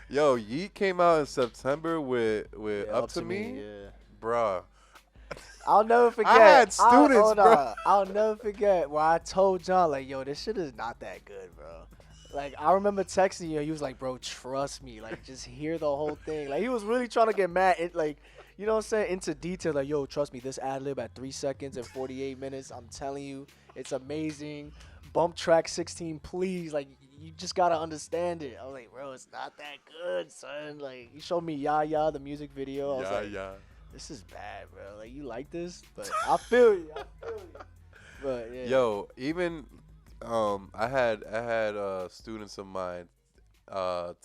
[SPEAKER 2] Yo, Yeet came out in September with
[SPEAKER 1] Yeah,
[SPEAKER 2] Up to Me,
[SPEAKER 1] yeah.
[SPEAKER 2] bruh.
[SPEAKER 1] I'll never forget.
[SPEAKER 2] had students,
[SPEAKER 1] hold
[SPEAKER 2] bro.
[SPEAKER 1] on. I'll never forget where I told John, like, yo, this shit is not that good, bro. Like, I remember texting you, and he was like, bro, trust me. Like, just hear the whole thing. Like, he was really trying to get mad. Like, you know what I'm saying? Into detail. Like, yo, trust me, this ad-lib at 3 seconds and 48 minutes, I'm telling you, it's amazing. Bump track 16, please. Like, you just got to understand it. I was like, bro, it's not that good, son. Like, you showed me Ya Ya, the music video. I was like, this is bad, bro. Like, you like this? But I feel you. But, yeah.
[SPEAKER 2] Yo, even I had students of mine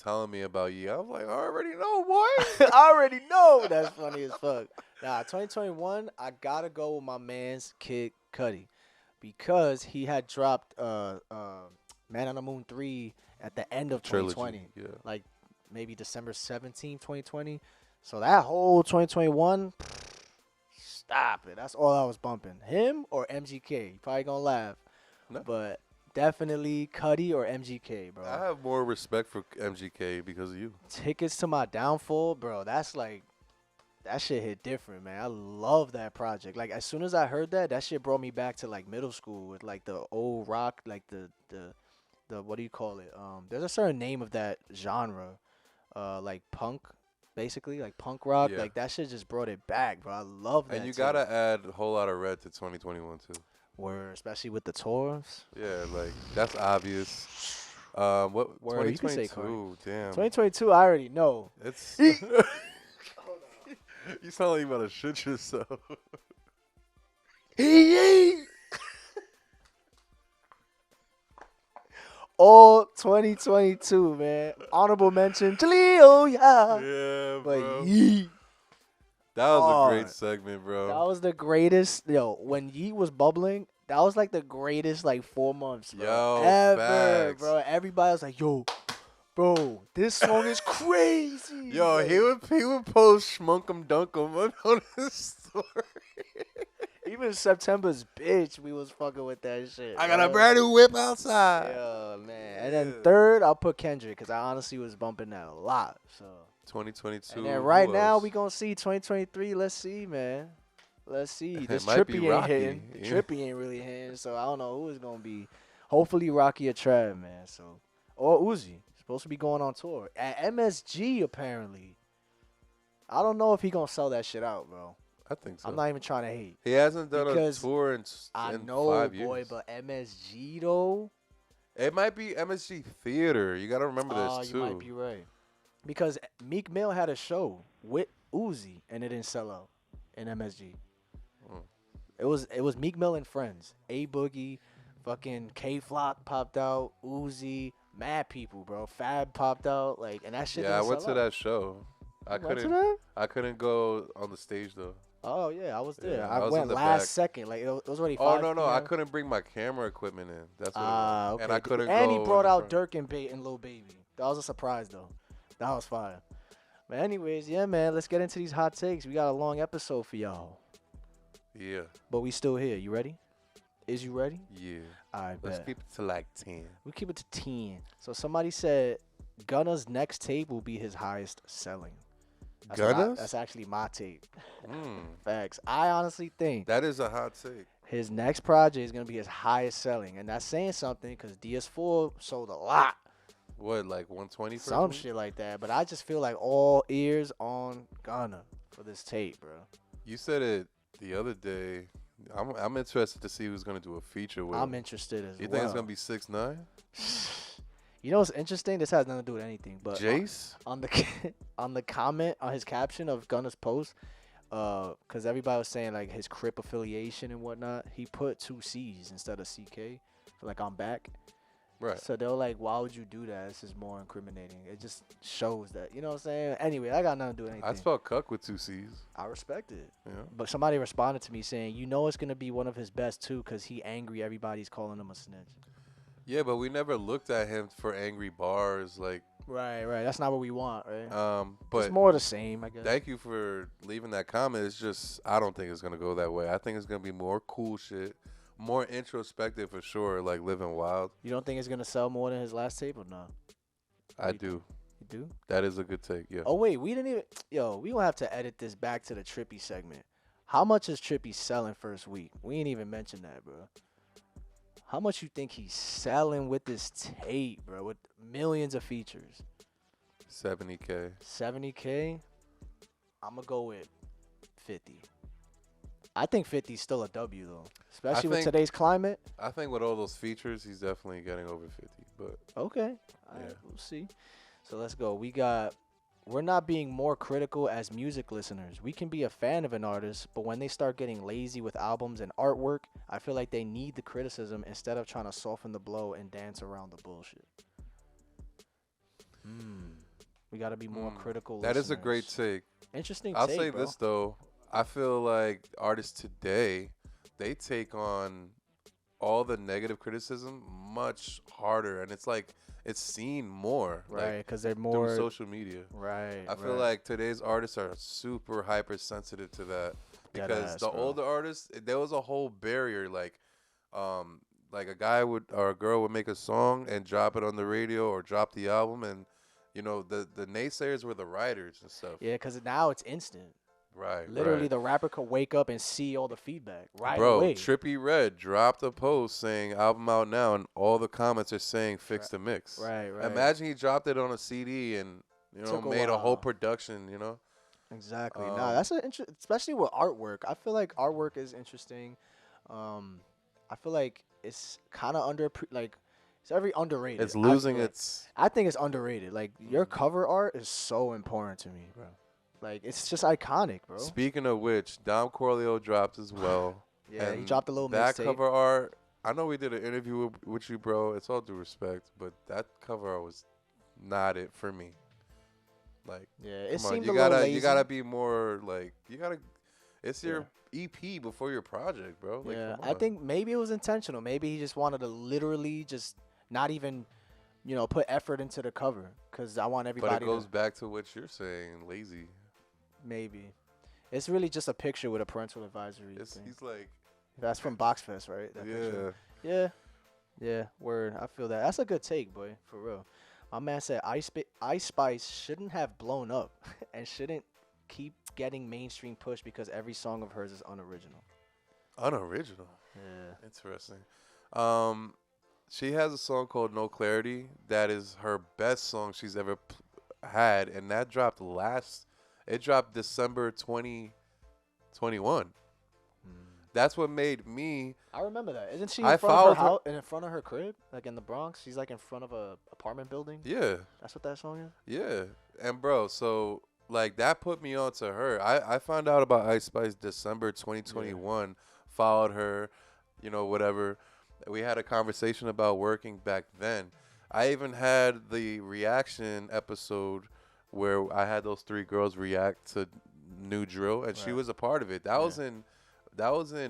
[SPEAKER 2] telling me about Yeet. I was like, I already know, boy.
[SPEAKER 1] I already know. That's funny as fuck. Nah, 2021, I gotta go with my man's Kid Cudi because he had dropped Man on the Moon 3 at the end of 2020.
[SPEAKER 2] Trilogy, yeah.
[SPEAKER 1] Like maybe December 17th, 2020. So that whole 2021, stop it. That's all I was bumping. Him or MGK. You probably gonna laugh.
[SPEAKER 2] No.
[SPEAKER 1] But definitely Cudi or MGK, bro.
[SPEAKER 2] I have more respect for MGK because of you.
[SPEAKER 1] Tickets to My Downfall, bro. That's like, that shit hit different, man. I love that project. Like, as soon as I heard that, that shit brought me back to like middle school with like the old rock, like the what do you call it? There's a certain name of that genre, like punk, basically, like punk rock.
[SPEAKER 2] Yeah.
[SPEAKER 1] Like that shit just brought it back, bro. I love that.
[SPEAKER 2] And you
[SPEAKER 1] too.
[SPEAKER 2] gotta add a whole lot of red to 2021 too.
[SPEAKER 1] Word, especially with the tours.
[SPEAKER 2] Yeah, like that's obvious. What
[SPEAKER 1] Word, you can say
[SPEAKER 2] 2022? Damn,
[SPEAKER 1] 2022, I already know.
[SPEAKER 2] it's. You sound like you about to shit yourself.
[SPEAKER 1] All 2022, man. Honorable mention, Jaleel, yeah.
[SPEAKER 2] Yeah,
[SPEAKER 1] But
[SPEAKER 2] bro.
[SPEAKER 1] Yeet.
[SPEAKER 2] That was a
[SPEAKER 1] Oh,
[SPEAKER 2] great segment, bro.
[SPEAKER 1] That was the greatest. Yo, when Yeet was bubbling, that was like the greatest, like 4 months, bro.
[SPEAKER 2] Yo,
[SPEAKER 1] Ever,
[SPEAKER 2] facts.
[SPEAKER 1] bro. Everybody was like, yo, bro, this song is crazy.
[SPEAKER 2] Yo,
[SPEAKER 1] Like,
[SPEAKER 2] he would post schmunkum dunkum on his story.
[SPEAKER 1] even September's bitch, we was fucking with that shit.
[SPEAKER 2] I got a
[SPEAKER 1] bro.
[SPEAKER 2] brand new whip outside.
[SPEAKER 1] Yo, man. And then
[SPEAKER 2] Yeah.
[SPEAKER 1] third, I'll put Kendrick because I honestly was bumping that a lot. So.
[SPEAKER 2] 2022.
[SPEAKER 1] And then right
[SPEAKER 2] who
[SPEAKER 1] now
[SPEAKER 2] else?
[SPEAKER 1] we gonna see 2023. Let's see, man. Let's see.
[SPEAKER 2] It
[SPEAKER 1] This
[SPEAKER 2] might be
[SPEAKER 1] Trippie ain't
[SPEAKER 2] Rocky,
[SPEAKER 1] hitting.
[SPEAKER 2] yeah.
[SPEAKER 1] Trippie ain't really hitting. So I don't know who is gonna be. Hopefully Rocky or Trav, man. So or Uzi supposed to be going on tour at MSG apparently. I don't know if he gonna sell that shit out, bro.
[SPEAKER 2] I think so.
[SPEAKER 1] I'm not even trying to hate.
[SPEAKER 2] He hasn't done a
[SPEAKER 1] because
[SPEAKER 2] tour in
[SPEAKER 1] I
[SPEAKER 2] in
[SPEAKER 1] know,
[SPEAKER 2] 5
[SPEAKER 1] boy,
[SPEAKER 2] years.
[SPEAKER 1] but MSG though.
[SPEAKER 2] It might be MSG Theater. You got to remember this too.
[SPEAKER 1] You might be right. Because Meek Mill had a show with Uzi and it didn't sell out in MSG.
[SPEAKER 2] Mm.
[SPEAKER 1] It was Meek Mill and friends. A Boogie, fucking K Flock popped out, Uzi, mad people, bro. Fab popped out, like, and that shit.
[SPEAKER 2] Yeah, I
[SPEAKER 1] didn't
[SPEAKER 2] went
[SPEAKER 1] sell
[SPEAKER 2] to
[SPEAKER 1] out.
[SPEAKER 2] that show. I
[SPEAKER 1] You went to
[SPEAKER 2] couldn't.
[SPEAKER 1] that?
[SPEAKER 2] I couldn't go on the stage though.
[SPEAKER 1] Oh yeah, I was there.
[SPEAKER 2] Yeah,
[SPEAKER 1] I
[SPEAKER 2] I was
[SPEAKER 1] went
[SPEAKER 2] in the
[SPEAKER 1] last
[SPEAKER 2] back.
[SPEAKER 1] second. Like it was already.
[SPEAKER 2] Oh
[SPEAKER 1] 5
[SPEAKER 2] no, I
[SPEAKER 1] p.m.
[SPEAKER 2] couldn't bring my camera equipment in. That's what it
[SPEAKER 1] Ah,
[SPEAKER 2] was.
[SPEAKER 1] okay.
[SPEAKER 2] And I couldn't
[SPEAKER 1] And
[SPEAKER 2] go
[SPEAKER 1] he
[SPEAKER 2] in
[SPEAKER 1] brought
[SPEAKER 2] the
[SPEAKER 1] out
[SPEAKER 2] front.
[SPEAKER 1] Dirk and Bait and Lil Baby. That was a surprise though. That was fire. But anyways, yeah, man. Let's get into these hot takes. We got a long episode for y'all,
[SPEAKER 2] Yeah,
[SPEAKER 1] but we still here. You ready? Is you ready?
[SPEAKER 2] yeah.
[SPEAKER 1] All right,
[SPEAKER 2] Let's
[SPEAKER 1] bet.
[SPEAKER 2] keep it to like 10.
[SPEAKER 1] We keep it to 10. So somebody said Gunna's next tape will be his highest selling.
[SPEAKER 2] Gunna's?
[SPEAKER 1] That's actually my tape.
[SPEAKER 2] Mm,
[SPEAKER 1] Facts. I honestly think
[SPEAKER 2] that is a hot take.
[SPEAKER 1] his next project is going to be his highest selling. And that's saying something because DS4 sold a lot.
[SPEAKER 2] What, like 120 for
[SPEAKER 1] Some
[SPEAKER 2] me?
[SPEAKER 1] shit like that. But I just feel like all ears on Gunna for this tape, bro.
[SPEAKER 2] You said it the other day. I'm interested to see who's gonna do a feature with.
[SPEAKER 1] I'm
[SPEAKER 2] him.
[SPEAKER 1] interested as
[SPEAKER 2] You
[SPEAKER 1] well.
[SPEAKER 2] think it's gonna be 6ix9ine?
[SPEAKER 1] You know what's interesting? This has nothing to do with anything. But
[SPEAKER 2] Jace?
[SPEAKER 1] on the on the comment on his caption of Gunna's post, because everybody was saying like his Crip affiliation and whatnot, he put 2 C's instead of CK. So like I'm back,
[SPEAKER 2] Right.
[SPEAKER 1] So they're like, why would you do that? This is more incriminating. It just shows that, you know what I'm saying? Anyway, I got nothing to do with anything.
[SPEAKER 2] I spelled cuck with 2 C's.
[SPEAKER 1] I respect it.
[SPEAKER 2] Yeah.
[SPEAKER 1] But somebody responded to me saying, you know it's going to be one of his best, too, because he angry. Everybody's calling him a snitch.
[SPEAKER 2] Yeah, but we never looked at him for angry bars. Like,
[SPEAKER 1] Right. That's not what we want, right?
[SPEAKER 2] but
[SPEAKER 1] it's more the same, I guess.
[SPEAKER 2] thank you for leaving that comment. It's just, I don't think it's going to go that way. I think it's going to be more cool shit, more introspective for sure, like Living Wild.
[SPEAKER 1] You don't think it's going to sell more than his last tape or no?
[SPEAKER 2] I do.
[SPEAKER 1] You do?
[SPEAKER 2] That is a good take, yeah.
[SPEAKER 1] Oh, wait, we didn't even... Yo, we gonna have to edit this back to the Trippie segment. How much is Trippie selling first week? We ain't even mentioned that, bro. How much you think he's selling with this tape, bro, with millions of features?
[SPEAKER 2] 70K.
[SPEAKER 1] 70K? I'm going to go with 50. I think 50 is still a W, though, especially with today's climate.
[SPEAKER 2] I think with all those features, he's definitely getting over 50. But
[SPEAKER 1] okay. All right, we'll see. So let's go. We're not being more critical as music listeners. We can be a fan of an artist, but when they start getting lazy with albums and artwork, I feel like they need the criticism instead of trying to soften the blow and dance around the bullshit. We got to be more critical.
[SPEAKER 2] That
[SPEAKER 1] listeners.
[SPEAKER 2] is a great take.
[SPEAKER 1] Interesting
[SPEAKER 2] I'll
[SPEAKER 1] take,
[SPEAKER 2] say
[SPEAKER 1] bro.
[SPEAKER 2] this, though. I feel like artists today, they take on all the negative criticism much harder. And it's like, it's seen more.
[SPEAKER 1] Right, because they're
[SPEAKER 2] through
[SPEAKER 1] more...
[SPEAKER 2] social media.
[SPEAKER 1] Right,
[SPEAKER 2] I feel like today's artists are super hypersensitive to that. Because the older artists, there was a whole barrier. Like a guy or a girl would make a song and drop it on the radio or drop the album. And, you know, the naysayers were the writers and stuff.
[SPEAKER 1] Yeah, because now it's instant.
[SPEAKER 2] Right.
[SPEAKER 1] Literally, the rapper could wake up and see all the feedback right
[SPEAKER 2] Bro,
[SPEAKER 1] away.
[SPEAKER 2] Trippie Redd dropped a post saying album out now, and all the comments are saying fix the mix.
[SPEAKER 1] Right.
[SPEAKER 2] Imagine he dropped it on a CD and, you know, made a whole production, you know?
[SPEAKER 1] Exactly. Nah, that's especially with artwork. I feel like artwork is interesting. I feel like it's kind of it's very underrated.
[SPEAKER 2] It's losing its...
[SPEAKER 1] I think it's underrated. Like, your cover art is so important to me, bro. Like, it's just iconic, bro.
[SPEAKER 2] Speaking of which, Dom Corleo dropped as well.
[SPEAKER 1] Yeah, he dropped a little
[SPEAKER 2] that
[SPEAKER 1] mixtape.
[SPEAKER 2] cover art, I know we did an interview with you, bro. It's all due respect, but that cover art was not it for me. Like,
[SPEAKER 1] yeah, it
[SPEAKER 2] come on,
[SPEAKER 1] seemed a little lazy.
[SPEAKER 2] you gotta be more like, it's your EP before your project, bro. Like,
[SPEAKER 1] yeah, I think maybe it was intentional. Maybe he just wanted to literally just not even, you know, put effort into the cover because I want everybody.
[SPEAKER 2] But it goes back to what you're saying, lazy.
[SPEAKER 1] Maybe. It's really just a picture with a parental advisory.
[SPEAKER 2] He's like...
[SPEAKER 1] That's from Boxfest, right? That picture. Yeah, word. I feel that. That's a good take, boy, for real. My man said Ice Spice shouldn't have blown up and shouldn't keep getting mainstream push because every song of hers is unoriginal.
[SPEAKER 2] Unoriginal?
[SPEAKER 1] Yeah.
[SPEAKER 2] Interesting. She has a song called No Clarity. That is her best song she's ever had, and that dropped It dropped December 2021. That's what made me.
[SPEAKER 1] I remember that. Isn't she in front of her crib, like in the Bronx? She's like in front of a apartment building.
[SPEAKER 2] Yeah.
[SPEAKER 1] That's what that song is.
[SPEAKER 2] Yeah, and bro, so like that put me on to her. I found out about Ice Spice December 2021. Yeah. Followed her, you know, whatever. We had a conversation about working back then. I even had the reaction episode where I had those 3 girls react to New Drill, and she was a part of it. That was in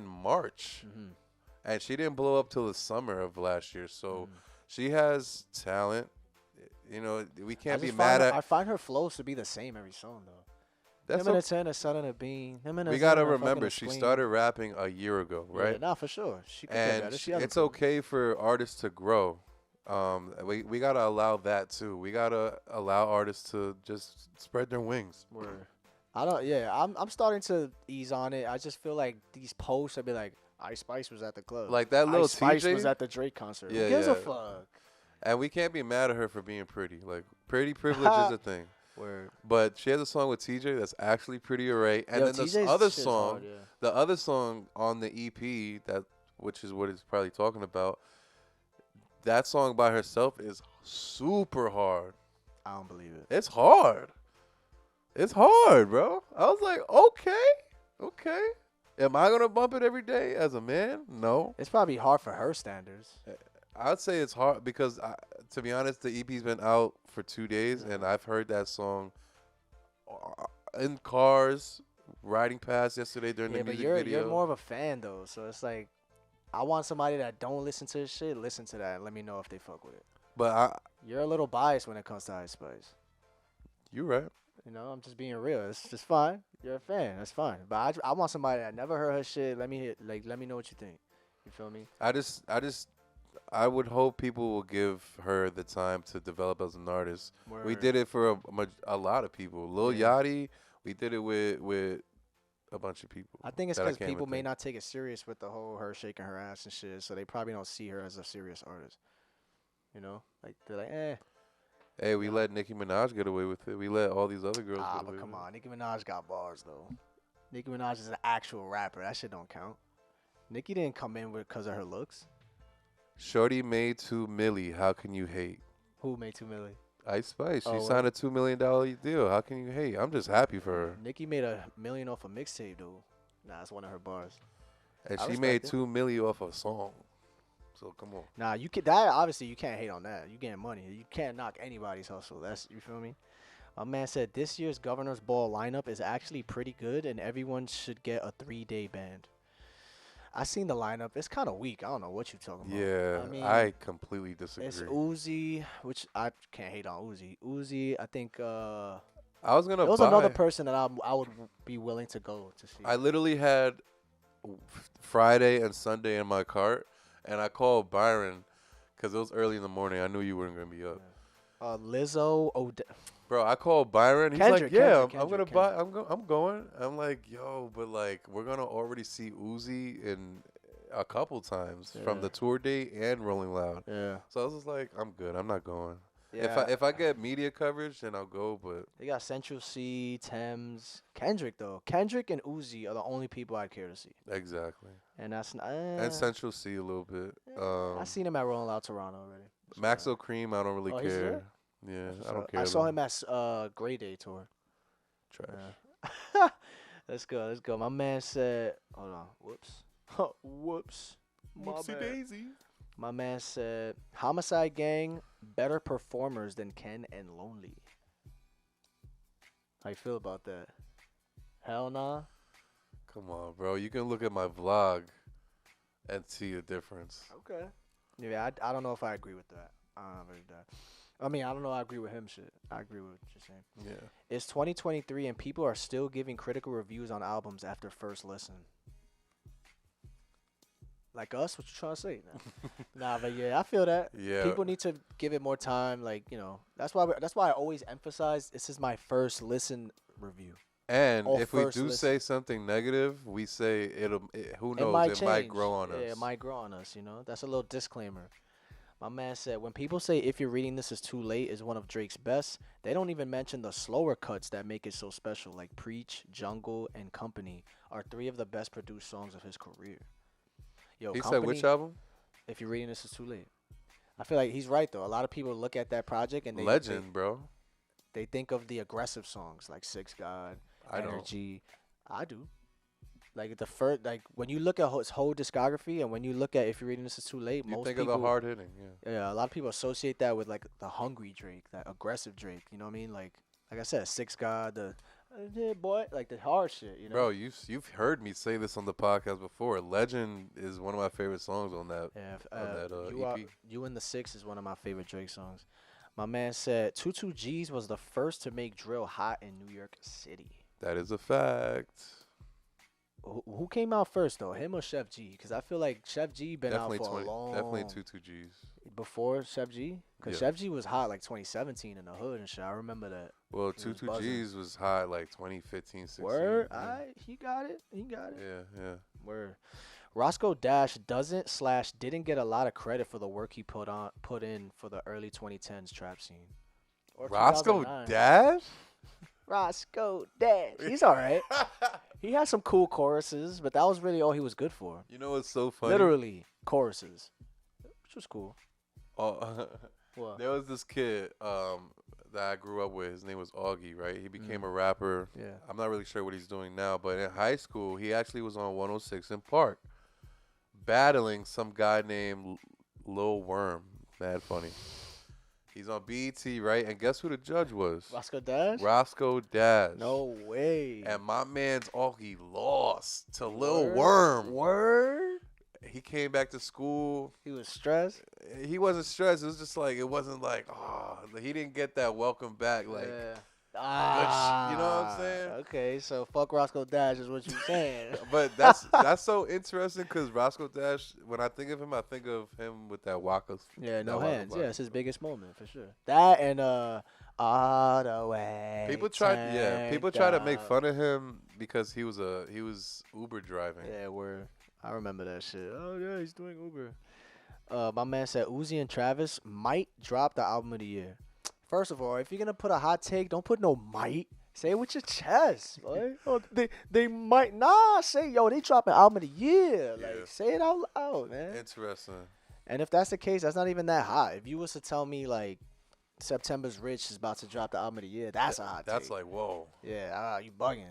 [SPEAKER 2] March, and she didn't blow up till the summer of last year. So she has talent. You know, we can't be mad at.
[SPEAKER 1] I find her flows to be the same every song though.
[SPEAKER 2] That's
[SPEAKER 1] him and a 10, a son and a bean.
[SPEAKER 2] We gotta remember she started rapping a year ago, right?
[SPEAKER 1] Yeah, nah, for sure. She could
[SPEAKER 2] and
[SPEAKER 1] get better.
[SPEAKER 2] It's okay for artists to grow. We gotta allow that too. We gotta allow artists to just spread their wings.
[SPEAKER 1] Word. I'm starting to ease on it. I just feel like these posts I'd be like, Ice Spice was at the club.
[SPEAKER 2] Like that little
[SPEAKER 1] Ice Spice
[SPEAKER 2] TJ
[SPEAKER 1] was at the Drake concert.
[SPEAKER 2] Yeah,
[SPEAKER 1] Who gives a fuck?
[SPEAKER 2] And we can't be mad at her for being pretty. Like, pretty privilege is a thing.
[SPEAKER 1] Word.
[SPEAKER 2] But she has a song with TJ that's actually pretty alright. And then this other song,
[SPEAKER 1] hard,
[SPEAKER 2] the other song on the EP, which is what it's probably talking about, that song by herself is super hard.
[SPEAKER 1] I don't believe it.
[SPEAKER 2] It's hard. It's hard, bro. I was like, okay. Am I going to bump it every day as a man? No.
[SPEAKER 1] It's probably hard for her standards.
[SPEAKER 2] I'd say it's hard because, to be honest, the EP's been out for 2 days,
[SPEAKER 1] Yeah.
[SPEAKER 2] and I've heard that song in cars, riding past yesterday during
[SPEAKER 1] Yeah,
[SPEAKER 2] the
[SPEAKER 1] but
[SPEAKER 2] music
[SPEAKER 1] you're
[SPEAKER 2] video.
[SPEAKER 1] more of a fan though, so it's like I want somebody that don't listen to this shit, listen to that and let me know if they fuck with it.
[SPEAKER 2] But
[SPEAKER 1] You're a little biased when it comes to Ice Spice.
[SPEAKER 2] you're right.
[SPEAKER 1] You know, I'm just being real. It's just fine. You're a fan. That's fine. But I want somebody that never heard her shit. Let me know what you think. You feel me?
[SPEAKER 2] I would hope people will give her the time to develop as an artist. We
[SPEAKER 1] Word.
[SPEAKER 2] did it for a lot of people. Lil
[SPEAKER 1] Yeah.
[SPEAKER 2] Yachty, we did it with a bunch of people.
[SPEAKER 1] I think it's
[SPEAKER 2] that
[SPEAKER 1] because
[SPEAKER 2] can't even
[SPEAKER 1] people may
[SPEAKER 2] think.
[SPEAKER 1] not take it serious with the whole her shaking her ass and shit, so they probably don't see her as a serious artist. You know, like they're like, eh.
[SPEAKER 2] Hey, we let Nicki Minaj get away with it. We let all these other girls get away
[SPEAKER 1] But
[SPEAKER 2] with
[SPEAKER 1] come
[SPEAKER 2] it.
[SPEAKER 1] on, Nicki Minaj got bars though. Nicki Minaj is an actual rapper. That shit don't count. Nicki didn't come in with because of her looks.
[SPEAKER 2] Shorty made 2 milli. How can you hate?
[SPEAKER 1] Who made 2 million?
[SPEAKER 2] Ice Spice. She
[SPEAKER 1] Oh,
[SPEAKER 2] signed a $2 million deal. How can you hate? I'm just happy for her.
[SPEAKER 1] Nicki made $1 million off a mixtape though. Nah, that's one of her bars.
[SPEAKER 2] And
[SPEAKER 1] I
[SPEAKER 2] she
[SPEAKER 1] respect
[SPEAKER 2] made
[SPEAKER 1] it.
[SPEAKER 2] 2 milli off a song. So come on.
[SPEAKER 1] Nah, you can that obviously you can't hate on that. You getting money. You can't knock anybody's hustle. That's you feel me? My man said this year's Governor's Ball lineup is actually pretty good and everyone should get a 3-day band. I seen the lineup. It's kind of weak. I don't know what you talking about.
[SPEAKER 2] Yeah,
[SPEAKER 1] I mean,
[SPEAKER 2] I completely disagree.
[SPEAKER 1] it's Uzi, which I can't hate on Uzi. Uzi, I think
[SPEAKER 2] I was gonna
[SPEAKER 1] there was
[SPEAKER 2] buy.
[SPEAKER 1] another person that I would be willing to go to see.
[SPEAKER 2] I literally had Friday and Sunday in my cart, and I called Byron because it was early in the morning. I knew you weren't gonna be up.
[SPEAKER 1] Lizzo,
[SPEAKER 2] Bro, I called Byron. He's
[SPEAKER 1] Kendrick,
[SPEAKER 2] like, "Yeah,
[SPEAKER 1] Kendrick,
[SPEAKER 2] I'm gonna
[SPEAKER 1] Kendrick,
[SPEAKER 2] buy. I'm going." I'm like, "Yo, but like, we're gonna already see Uzi in a couple times from
[SPEAKER 1] Yeah.
[SPEAKER 2] the tour date and Rolling Loud."
[SPEAKER 1] yeah.
[SPEAKER 2] So I was just like, "I'm good. I'm not going.
[SPEAKER 1] Yeah.
[SPEAKER 2] If I get media coverage, then I'll go." But
[SPEAKER 1] They got Central C, Thames, Kendrick though. Kendrick and Uzi are the only people I'd care to see,
[SPEAKER 2] exactly.
[SPEAKER 1] and that's not.
[SPEAKER 2] And Central C a little bit.
[SPEAKER 1] I seen him at Rolling Loud Toronto already. So,
[SPEAKER 2] Maxo Cream, I don't really
[SPEAKER 1] Oh, he's
[SPEAKER 2] care.
[SPEAKER 1] there?
[SPEAKER 2] Yeah,
[SPEAKER 1] that's
[SPEAKER 2] I don't
[SPEAKER 1] what's
[SPEAKER 2] care.
[SPEAKER 1] up. I saw
[SPEAKER 2] though.
[SPEAKER 1] him at Grey Day tour.
[SPEAKER 2] Trash.
[SPEAKER 1] Yeah. Let's go. Let's go. My man said, hold on. Whoops. Whoops. My bad.
[SPEAKER 2] daisy.
[SPEAKER 1] My man said, Homicide Gang, better performers than Ken and Lonely. How you feel about that? Hell nah.
[SPEAKER 2] Come on, bro. You can look at my vlog and see the difference.
[SPEAKER 1] Okay. Yeah, I don't know if I agree with that. I don't know if I agree with that. I mean, I don't know. I agree with him. Shit. I agree with what you're saying.
[SPEAKER 2] Yeah.
[SPEAKER 1] It's 2023 and people are still giving critical reviews on albums after first listen. Like us? What you trying to say? Nah, but yeah, I feel that.
[SPEAKER 2] Yeah.
[SPEAKER 1] People need to give it more time. Like, you know, that's why I always emphasize this is my first listen review.
[SPEAKER 2] And
[SPEAKER 1] Or
[SPEAKER 2] if we
[SPEAKER 1] first
[SPEAKER 2] do
[SPEAKER 1] listen.
[SPEAKER 2] say something negative, we say who
[SPEAKER 1] It
[SPEAKER 2] knows,
[SPEAKER 1] might
[SPEAKER 2] it might
[SPEAKER 1] change.
[SPEAKER 2] grow on us.
[SPEAKER 1] Yeah, it might grow on us, you know? That's a little disclaimer. My man said, when people say If You're Reading This Is Too Late is one of Drake's best, they don't even mention the slower cuts that make it so special, like Preach, Jungle, and Company are 3 of the best produced songs of his career. Yo,
[SPEAKER 2] He
[SPEAKER 1] Company,
[SPEAKER 2] said which album?
[SPEAKER 1] If You're Reading This Is Too Late. I feel like he's right, though. A lot of people look at that project and
[SPEAKER 2] Legend, bro.
[SPEAKER 1] they think of the aggressive songs like Six God,
[SPEAKER 2] I don't.
[SPEAKER 1] Energy. I do. Like the first, like when you look at his whole discography, and when you look at If You're Reading This Is Too Late,
[SPEAKER 2] You
[SPEAKER 1] most
[SPEAKER 2] think
[SPEAKER 1] people,
[SPEAKER 2] of the hard hitting, yeah.
[SPEAKER 1] yeah, a lot of people associate that with like the hungry Drake, that aggressive Drake. You know what I mean? Like I said, Six God, the yeah, boy, like the hard shit. You know,
[SPEAKER 2] Bro, you've heard me say this on the podcast before. Legend is one of my favorite songs on that.
[SPEAKER 1] yeah.
[SPEAKER 2] on that,
[SPEAKER 1] you,
[SPEAKER 2] EP.
[SPEAKER 1] you and the Six is one of my favorite Drake songs. My man said 22 G's was the first to make drill hot in New York City.
[SPEAKER 2] That is a fact.
[SPEAKER 1] Who came out first though, him or Chef G? Because I feel like Chef G been
[SPEAKER 2] Definitely
[SPEAKER 1] out for a long.
[SPEAKER 2] definitely 22 G's.
[SPEAKER 1] Before Chef G, because
[SPEAKER 2] Yeah.
[SPEAKER 1] Chef G was hot like 2017 in the hood and shit. I remember that.
[SPEAKER 2] Well,
[SPEAKER 1] was
[SPEAKER 2] 22
[SPEAKER 1] buzzing.
[SPEAKER 2] G's was hot like 2015, 16.
[SPEAKER 1] Word,
[SPEAKER 2] Yeah.
[SPEAKER 1] he got it. He got it.
[SPEAKER 2] Yeah.
[SPEAKER 1] Word. Roscoe Dash didn't get a lot of credit for the work he put in for the early 2010s trap scene. Or
[SPEAKER 2] Roscoe
[SPEAKER 1] 2009.
[SPEAKER 2] Dash?
[SPEAKER 1] Roscoe Dash. He's all right. He had some cool choruses, but that was really all he was good for.
[SPEAKER 2] You know what's so funny?
[SPEAKER 1] Literally choruses, which was cool.
[SPEAKER 2] Oh,
[SPEAKER 1] What?
[SPEAKER 2] there was this kid that I grew up with. His name was Augie, right? He became a rapper.
[SPEAKER 1] Yeah.
[SPEAKER 2] I'm not really sure what he's doing now, but in high school, he actually was on 106 in Park, battling some guy named Lil Worm. Mad funny. He's on BET, right? And guess who the judge was?
[SPEAKER 1] Roscoe Dash?
[SPEAKER 2] Roscoe Dash.
[SPEAKER 1] No way.
[SPEAKER 2] And my man's he lost to Lil
[SPEAKER 1] Word?
[SPEAKER 2] Worm.
[SPEAKER 1] Word?
[SPEAKER 2] He came back to school.
[SPEAKER 1] He was stressed?
[SPEAKER 2] He wasn't stressed. It was just like, it wasn't like, he didn't get that welcome back. Like,
[SPEAKER 1] Yeah.
[SPEAKER 2] you know what I'm saying?
[SPEAKER 1] Okay, so fuck Roscoe Dash is what you're saying.
[SPEAKER 2] But that's so interesting because Roscoe Dash, when I think of him with that Waka.
[SPEAKER 1] Yeah, no
[SPEAKER 2] that Waka
[SPEAKER 1] hands.
[SPEAKER 2] vibe.
[SPEAKER 1] Yeah, it's his biggest moment for sure. That and all the way.
[SPEAKER 2] People try to make fun of him because he was Uber driving.
[SPEAKER 1] Yeah, I remember that shit. Oh yeah, he's doing Uber. My man said Uzi and Travis might drop the album of the year. First of all, if you're gonna put a hot take, don't put no might. Say it with your chest, boy. Oh, they might say they dropping album of the year.
[SPEAKER 2] Yeah.
[SPEAKER 1] Like say it out loud, man.
[SPEAKER 2] Interesting.
[SPEAKER 1] And if that's the case, that's not even that hot. If you was to tell me like September's Rich is about to drop the album of the year, that's a hot take.
[SPEAKER 2] That's like whoa.
[SPEAKER 1] Yeah, you bugging.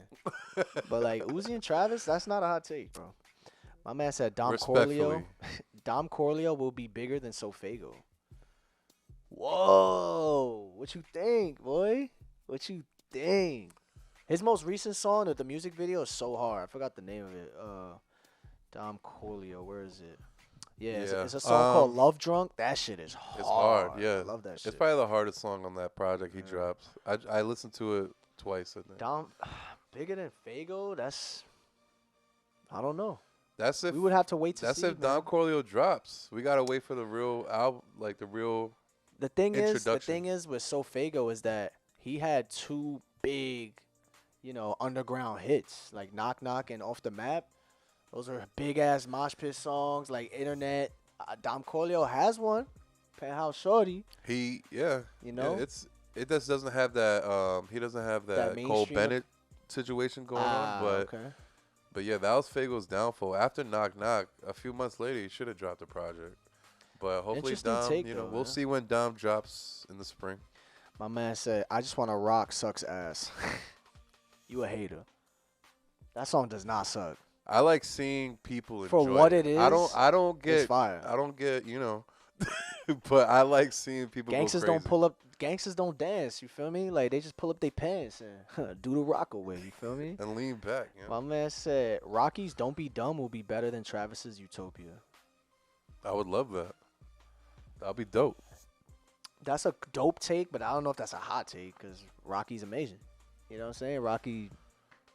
[SPEAKER 1] But like Uzi and Travis, that's not a hot take, bro. My man said Dom Corleo. Dom Corleo will be bigger than Sofago. Whoa, what you think, boy? What you think? His most recent song with the music video is so hard. I forgot the name of it. Dom Corleo, where is it? Yeah, it's a song called Love Drunk. That shit is hard.
[SPEAKER 2] It's hard, yeah.
[SPEAKER 1] I love that shit.
[SPEAKER 2] It's probably the hardest song on that project he drops. I listened to it twice, I think.
[SPEAKER 1] Dom, bigger than Fago? I don't know.
[SPEAKER 2] That's if
[SPEAKER 1] We would have to wait to see.
[SPEAKER 2] That's if Dom Corleo drops. We gotta wait for the real album, like the real.
[SPEAKER 1] The thing
[SPEAKER 2] introduction.
[SPEAKER 1] is with Sofago is that he had two big, underground hits like Knock Knock and Off the Map. Those are big ass mosh pit songs like Internet. Dom Corleo has one, Penthouse Shorty.
[SPEAKER 2] It just doesn't have that. He doesn't have that Cole
[SPEAKER 1] mainstream
[SPEAKER 2] Bennett situation going on. But
[SPEAKER 1] okay.
[SPEAKER 2] But yeah, that was Fago's downfall. After Knock Knock, a few months later, he should have dropped the project. But hopefully
[SPEAKER 1] Interesting
[SPEAKER 2] Dom,
[SPEAKER 1] take, though,
[SPEAKER 2] we'll
[SPEAKER 1] man.
[SPEAKER 2] see when Dom drops in the spring.
[SPEAKER 1] My man said, "I just want to rock sucks ass." You a hater. That song does not suck.
[SPEAKER 2] I like seeing people
[SPEAKER 1] For
[SPEAKER 2] enjoy
[SPEAKER 1] what
[SPEAKER 2] it.
[SPEAKER 1] it is,
[SPEAKER 2] I don't get
[SPEAKER 1] it's fire.
[SPEAKER 2] I don't get, but I like seeing people
[SPEAKER 1] Gangsters
[SPEAKER 2] go
[SPEAKER 1] don't
[SPEAKER 2] crazy.
[SPEAKER 1] pull up. Gangsters don't dance. You feel me? Like they just pull up their pants and do the rock away. You feel me?
[SPEAKER 2] And lean back.
[SPEAKER 1] My man said, "Rocky's Don't Be Dumb will be better than Travis's Utopia."
[SPEAKER 2] I would love that. That'll be dope.
[SPEAKER 1] That's a dope take, but I don't know if that's a hot take because Rocky's amazing. You know what I'm saying? Rocky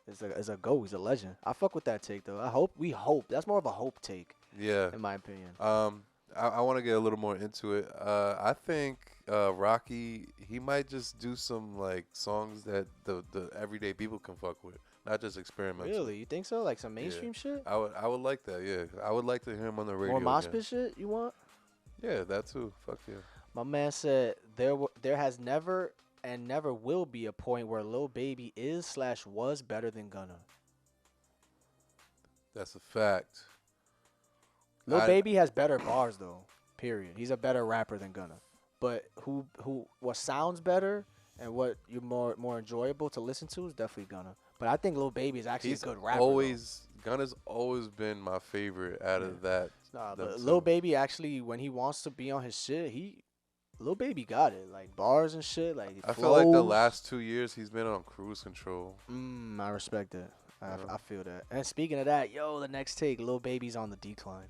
[SPEAKER 1] is a GOAT. He's a legend. I fuck with that take though. We hope. That's more of a hope take,
[SPEAKER 2] Yeah.
[SPEAKER 1] in my opinion.
[SPEAKER 2] I want to get a little more into it. I think Rocky, he might just do some like songs that the everyday people can fuck with, not just experimental.
[SPEAKER 1] Really? You think so? Like some mainstream shit?
[SPEAKER 2] I would like that. Yeah, I would like to hear him on the radio.
[SPEAKER 1] Or mosh
[SPEAKER 2] again.
[SPEAKER 1] pit shit? You want?
[SPEAKER 2] Yeah, that too. Fuck yeah.
[SPEAKER 1] My man said there has never and never will be a point where Lil Baby is/was better than Gunna.
[SPEAKER 2] That's a fact.
[SPEAKER 1] Lil Baby has better bars though. Period. He's a better rapper than Gunna. But what sounds better and what you're more enjoyable to listen to is definitely Gunna. But I think Lil Baby is actually a good rapper.
[SPEAKER 2] Gunna's always been my favorite out of that.
[SPEAKER 1] Nah, but Lil Baby actually, when he wants to be on his shit, Lil Baby got it. Like bars and shit. Like
[SPEAKER 2] I feel like the last 2 years he's been on cruise control.
[SPEAKER 1] I respect that. I feel that. And speaking of that, the next take, Lil Baby's on the decline.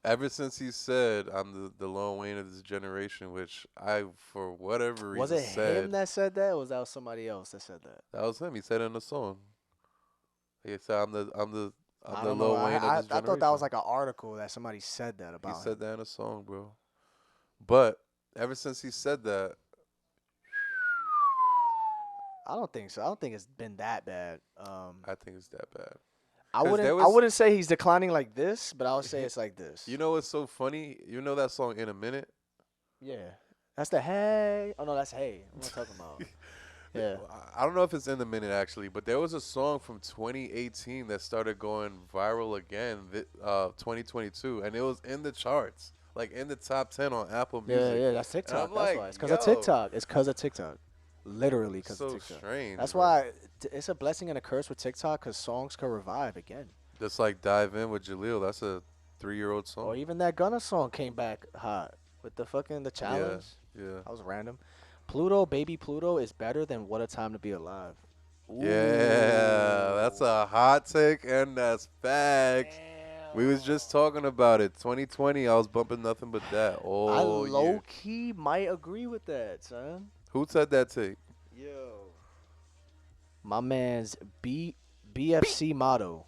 [SPEAKER 2] Ever since he said, "I'm the Lil Wayne of this generation," which I, for whatever reason,
[SPEAKER 1] Was it
[SPEAKER 2] said.
[SPEAKER 1] him that said that, or was that somebody else that said that?
[SPEAKER 2] That was him. He said it in the song. He said, "I'm the
[SPEAKER 1] I
[SPEAKER 2] Lil
[SPEAKER 1] don't know.
[SPEAKER 2] Wayne of this generation."
[SPEAKER 1] I thought that was like an article that somebody said that about.
[SPEAKER 2] He said that in a song, bro. But ever since he said that,
[SPEAKER 1] I don't think so. I don't think it's been that bad.
[SPEAKER 2] I think it's that bad.
[SPEAKER 1] I
[SPEAKER 2] 'Cause there
[SPEAKER 1] I
[SPEAKER 2] was-
[SPEAKER 1] wouldn't say he's declining like this, but I would say it's like this.
[SPEAKER 2] You know what's so funny? You know that song "In a Minute"?
[SPEAKER 1] Yeah. That's the hey. Oh no, that's hey. I'm not talking about. Yeah.
[SPEAKER 2] I don't know if it's "In the Minute" actually, but there was a song from 2018 that started going viral again, 2022, and it was in the charts, like in the top 10 on Apple Music.
[SPEAKER 1] Yeah, that's TikTok.
[SPEAKER 2] I'm
[SPEAKER 1] That's
[SPEAKER 2] like,
[SPEAKER 1] why. It's because of
[SPEAKER 2] yo.
[SPEAKER 1] TikTok. It's because of TikTok. Literally because of
[SPEAKER 2] So
[SPEAKER 1] TikTok.
[SPEAKER 2] strange.
[SPEAKER 1] That's
[SPEAKER 2] bro.
[SPEAKER 1] why it's a blessing and a curse with TikTok because songs can revive again.
[SPEAKER 2] Just like Dive In with Jaleel. 3-year-old song.
[SPEAKER 1] Or even that Gunna song came back hot with the challenge.
[SPEAKER 2] Yeah.
[SPEAKER 1] That was random. Pluto, Baby Pluto is better than What a Time to Be Alive.
[SPEAKER 2] Yeah, that's a hot take, and that's facts. We was just talking about it. 2020, I was bumping nothing but that
[SPEAKER 1] I
[SPEAKER 2] all year.
[SPEAKER 1] low key might agree with that, son.
[SPEAKER 2] Who said that take?
[SPEAKER 1] Yo. My man's BFC motto.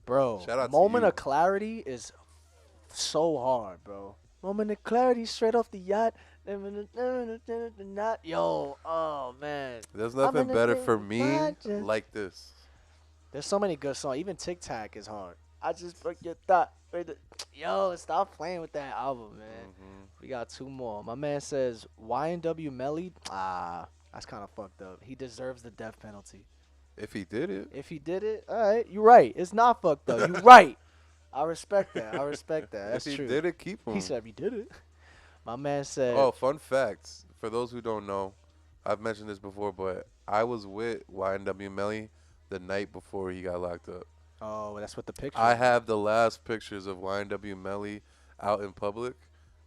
[SPEAKER 1] Bro,
[SPEAKER 2] Shout out to
[SPEAKER 1] Moment
[SPEAKER 2] you.
[SPEAKER 1] of Clarity is so hard, bro. Moment of Clarity straight off the yacht. Yo, oh man.
[SPEAKER 2] There's
[SPEAKER 1] I'm
[SPEAKER 2] nothing
[SPEAKER 1] in the
[SPEAKER 2] better
[SPEAKER 1] thing
[SPEAKER 2] for
[SPEAKER 1] with
[SPEAKER 2] me
[SPEAKER 1] my just-
[SPEAKER 2] like this.
[SPEAKER 1] There's so many good songs. Even Tic Tac is hard. I just broke your thought. Yo, stop playing with that album, man. We got 2 more. My man says YNW Melly. That's kind of fucked up. He deserves the death penalty.
[SPEAKER 2] If he did it.
[SPEAKER 1] If he did it, all right, you're right. It's not fucked up. You're right. I respect that. That's
[SPEAKER 2] if he
[SPEAKER 1] true.
[SPEAKER 2] did it, keep him.
[SPEAKER 1] He said if he did it. My man said.
[SPEAKER 2] Oh, fun facts. For those who don't know, I've mentioned this before, but I was with YNW Melly the night before he got locked up.
[SPEAKER 1] Oh, that's what the picture.
[SPEAKER 2] I have the last pictures of YNW Melly out in public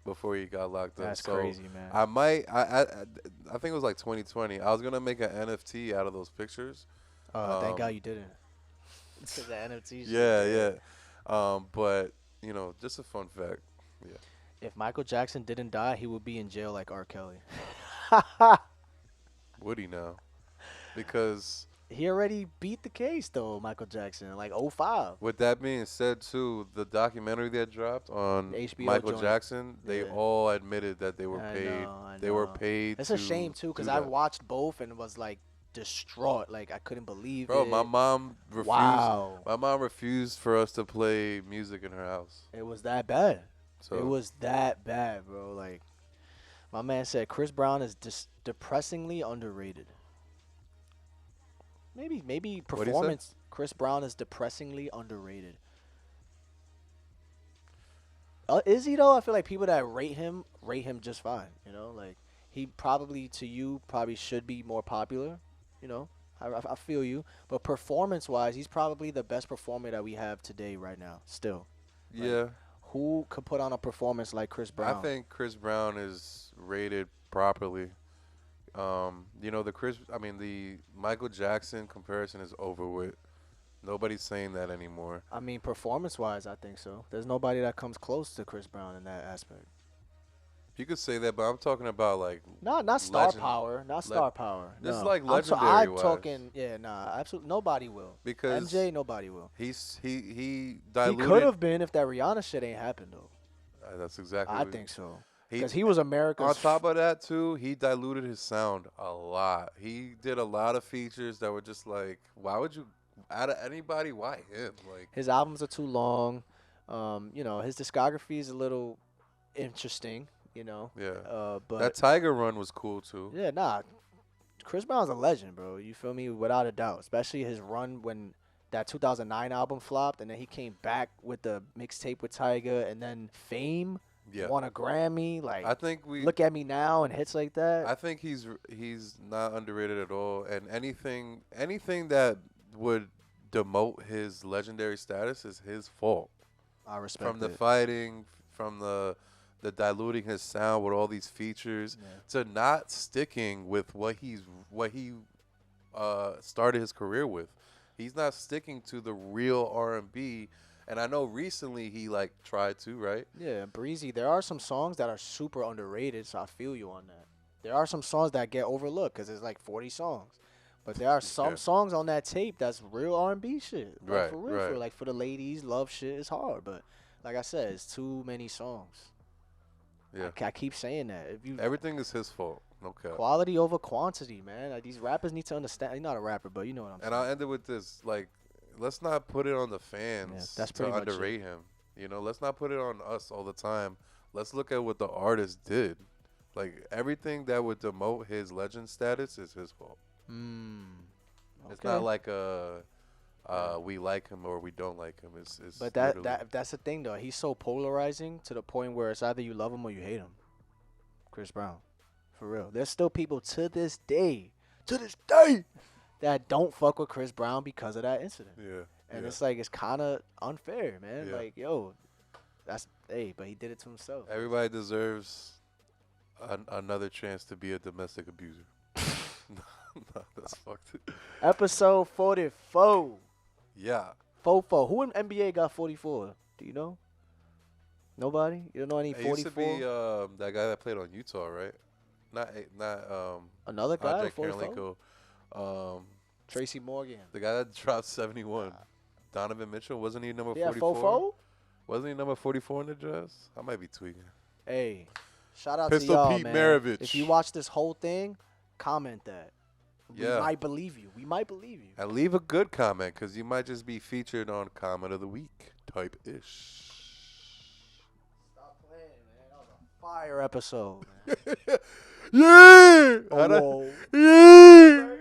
[SPEAKER 2] before he got locked up.
[SPEAKER 1] That's
[SPEAKER 2] So
[SPEAKER 1] crazy, man.
[SPEAKER 2] I think it was like 2020. I was gonna make an NFT out of those pictures.
[SPEAKER 1] Thank God you didn't. Because the NFT.
[SPEAKER 2] Yeah. But just a fun fact. Yeah.
[SPEAKER 1] If Michael Jackson didn't die, he would be in jail like R. Kelly.
[SPEAKER 2] Would he now? Because
[SPEAKER 1] He already beat the case though, Michael Jackson, like 05.
[SPEAKER 2] with that being said, too, the documentary that dropped on
[SPEAKER 1] The HBO
[SPEAKER 2] Michael
[SPEAKER 1] joint.
[SPEAKER 2] Jackson, they
[SPEAKER 1] Yeah.
[SPEAKER 2] all admitted that they were
[SPEAKER 1] I
[SPEAKER 2] paid.
[SPEAKER 1] know,
[SPEAKER 2] They were paid.
[SPEAKER 1] It's
[SPEAKER 2] to
[SPEAKER 1] a shame too, because
[SPEAKER 2] do
[SPEAKER 1] I
[SPEAKER 2] that.
[SPEAKER 1] watched both and was like distraught. Like I couldn't believe
[SPEAKER 2] Bro,
[SPEAKER 1] it.
[SPEAKER 2] my mom refused.
[SPEAKER 1] Wow.
[SPEAKER 2] My mom refused for us to play music in her house.
[SPEAKER 1] It was that bad.
[SPEAKER 2] So
[SPEAKER 1] It was that bad, bro. Like my man said, Chris Brown is depressingly underrated. Maybe
[SPEAKER 2] What'd he say?
[SPEAKER 1] performance. Chris Brown is depressingly underrated. Is he though? I feel like people that rate him just fine. Like he probably to you probably should be more popular. I feel you, but performance wise, he's probably the best performer that we have today right now. Still,
[SPEAKER 2] yeah.
[SPEAKER 1] who could put on a performance like Chris Brown?
[SPEAKER 2] I think Chris Brown is rated properly. The Michael Jackson comparison is over with. Nobody's saying that anymore.
[SPEAKER 1] I mean, performance-wise, I think so. There's nobody that comes close to Chris Brown in that aspect.
[SPEAKER 2] You could say that, but I'm talking about like
[SPEAKER 1] Not star
[SPEAKER 2] legend-
[SPEAKER 1] power, not star power.
[SPEAKER 2] This is
[SPEAKER 1] no.
[SPEAKER 2] like
[SPEAKER 1] I'm
[SPEAKER 2] legendary-wise.
[SPEAKER 1] talking, absolutely nobody will.
[SPEAKER 2] because
[SPEAKER 1] MJ, nobody will.
[SPEAKER 2] he
[SPEAKER 1] He
[SPEAKER 2] diluted.
[SPEAKER 1] could have been if that Rihanna shit ain't happened though.
[SPEAKER 2] That's exactly.
[SPEAKER 1] I
[SPEAKER 2] what-
[SPEAKER 1] think so.
[SPEAKER 2] He,
[SPEAKER 1] Because he was America's.
[SPEAKER 2] on top of that too, he diluted his sound a lot. He did a lot of features that were just like, why would you? Out of anybody, why him? Like,
[SPEAKER 1] his albums are too long. His discography is a little interesting.
[SPEAKER 2] yeah.
[SPEAKER 1] But
[SPEAKER 2] That Tiger run was cool too.
[SPEAKER 1] yeah, nah. Chris Brown's a legend, bro. You feel me? Without a doubt. Especially his run when that 2009 album flopped, and then he came back with the mixtape with Tiger, and then Fame
[SPEAKER 2] Yeah.
[SPEAKER 1] won a Grammy. Like,
[SPEAKER 2] I think we
[SPEAKER 1] Look at Me Now and hits like that.
[SPEAKER 2] I think he's not underrated at all, and anything that would demote his legendary status is his fault.
[SPEAKER 1] I respect
[SPEAKER 2] From the
[SPEAKER 1] it.
[SPEAKER 2] fighting, from the diluting his sound with all these features, to not sticking with what he started his career with. He's not sticking to the real R&B. And I know recently he like tried to, right?
[SPEAKER 1] Yeah, Breezy. There are some songs that are super underrated, so I feel you on that. There are some songs that get overlooked because there's like 40 songs, but there are some
[SPEAKER 2] Yeah.
[SPEAKER 1] songs on that tape that's real R&B shit. Like,
[SPEAKER 2] Right,
[SPEAKER 1] for real,
[SPEAKER 2] right.
[SPEAKER 1] for like for the ladies, love shit is hard. But like I said, it's too many songs.
[SPEAKER 2] Yeah.
[SPEAKER 1] I keep saying that. If you
[SPEAKER 2] Everything is his fault. No cap.
[SPEAKER 1] quality over quantity, man. Like, these rappers need to understand. You're not a rapper, but you know what I'm
[SPEAKER 2] And
[SPEAKER 1] saying.
[SPEAKER 2] I'll end it with this: like, let's not put it on the fans
[SPEAKER 1] that's
[SPEAKER 2] to
[SPEAKER 1] pretty much it.
[SPEAKER 2] underrate him. Let's not put it on us all the time. Let's look at what the artist did. Like, everything that would demote his legend status is his fault. It's not like we like him or we don't like him. It's
[SPEAKER 1] But
[SPEAKER 2] literally-
[SPEAKER 1] that's the thing though. He's so polarizing to the point where it's either you love him or you hate him. Chris Brown, for real. There's still people to this day, that don't fuck with Chris Brown because of that incident.
[SPEAKER 2] yeah.
[SPEAKER 1] And
[SPEAKER 2] Yeah.
[SPEAKER 1] it's like it's kind of unfair, man.
[SPEAKER 2] Yeah.
[SPEAKER 1] Like, yo, but he did it to himself.
[SPEAKER 2] Everybody deserves another chance to be a domestic abuser. No, that's fucked.
[SPEAKER 1] Episode 44.
[SPEAKER 2] Yeah.
[SPEAKER 1] Fofo. Who in NBA got 44? Do you know? Nobody? You don't know any
[SPEAKER 2] It used to
[SPEAKER 1] 44?
[SPEAKER 2] be that guy that played on Utah, right? Not
[SPEAKER 1] Another guy?
[SPEAKER 2] Jack
[SPEAKER 1] 44?
[SPEAKER 2] Karolinko.
[SPEAKER 1] Tracy Morgan.
[SPEAKER 2] The guy that dropped 71. Donovan Mitchell, wasn't he number
[SPEAKER 1] Yeah,
[SPEAKER 2] 44?
[SPEAKER 1] Fofo?
[SPEAKER 2] Wasn't he number 44 in the dress? I might be tweaking.
[SPEAKER 1] Hey, shout out
[SPEAKER 2] Pistol
[SPEAKER 1] to y'all,
[SPEAKER 2] Pete
[SPEAKER 1] man.
[SPEAKER 2] Maravich.
[SPEAKER 1] If you watch this whole thing, comment that.
[SPEAKER 2] Yeah.
[SPEAKER 1] We might believe you. We might believe you.
[SPEAKER 2] And leave a good comment, because you might just be featured on Comment of the Week type-ish.
[SPEAKER 1] Stop playing, man. That was a fire episode, man.
[SPEAKER 2] Yeah!
[SPEAKER 1] Oh, whoa.
[SPEAKER 2] Yeah!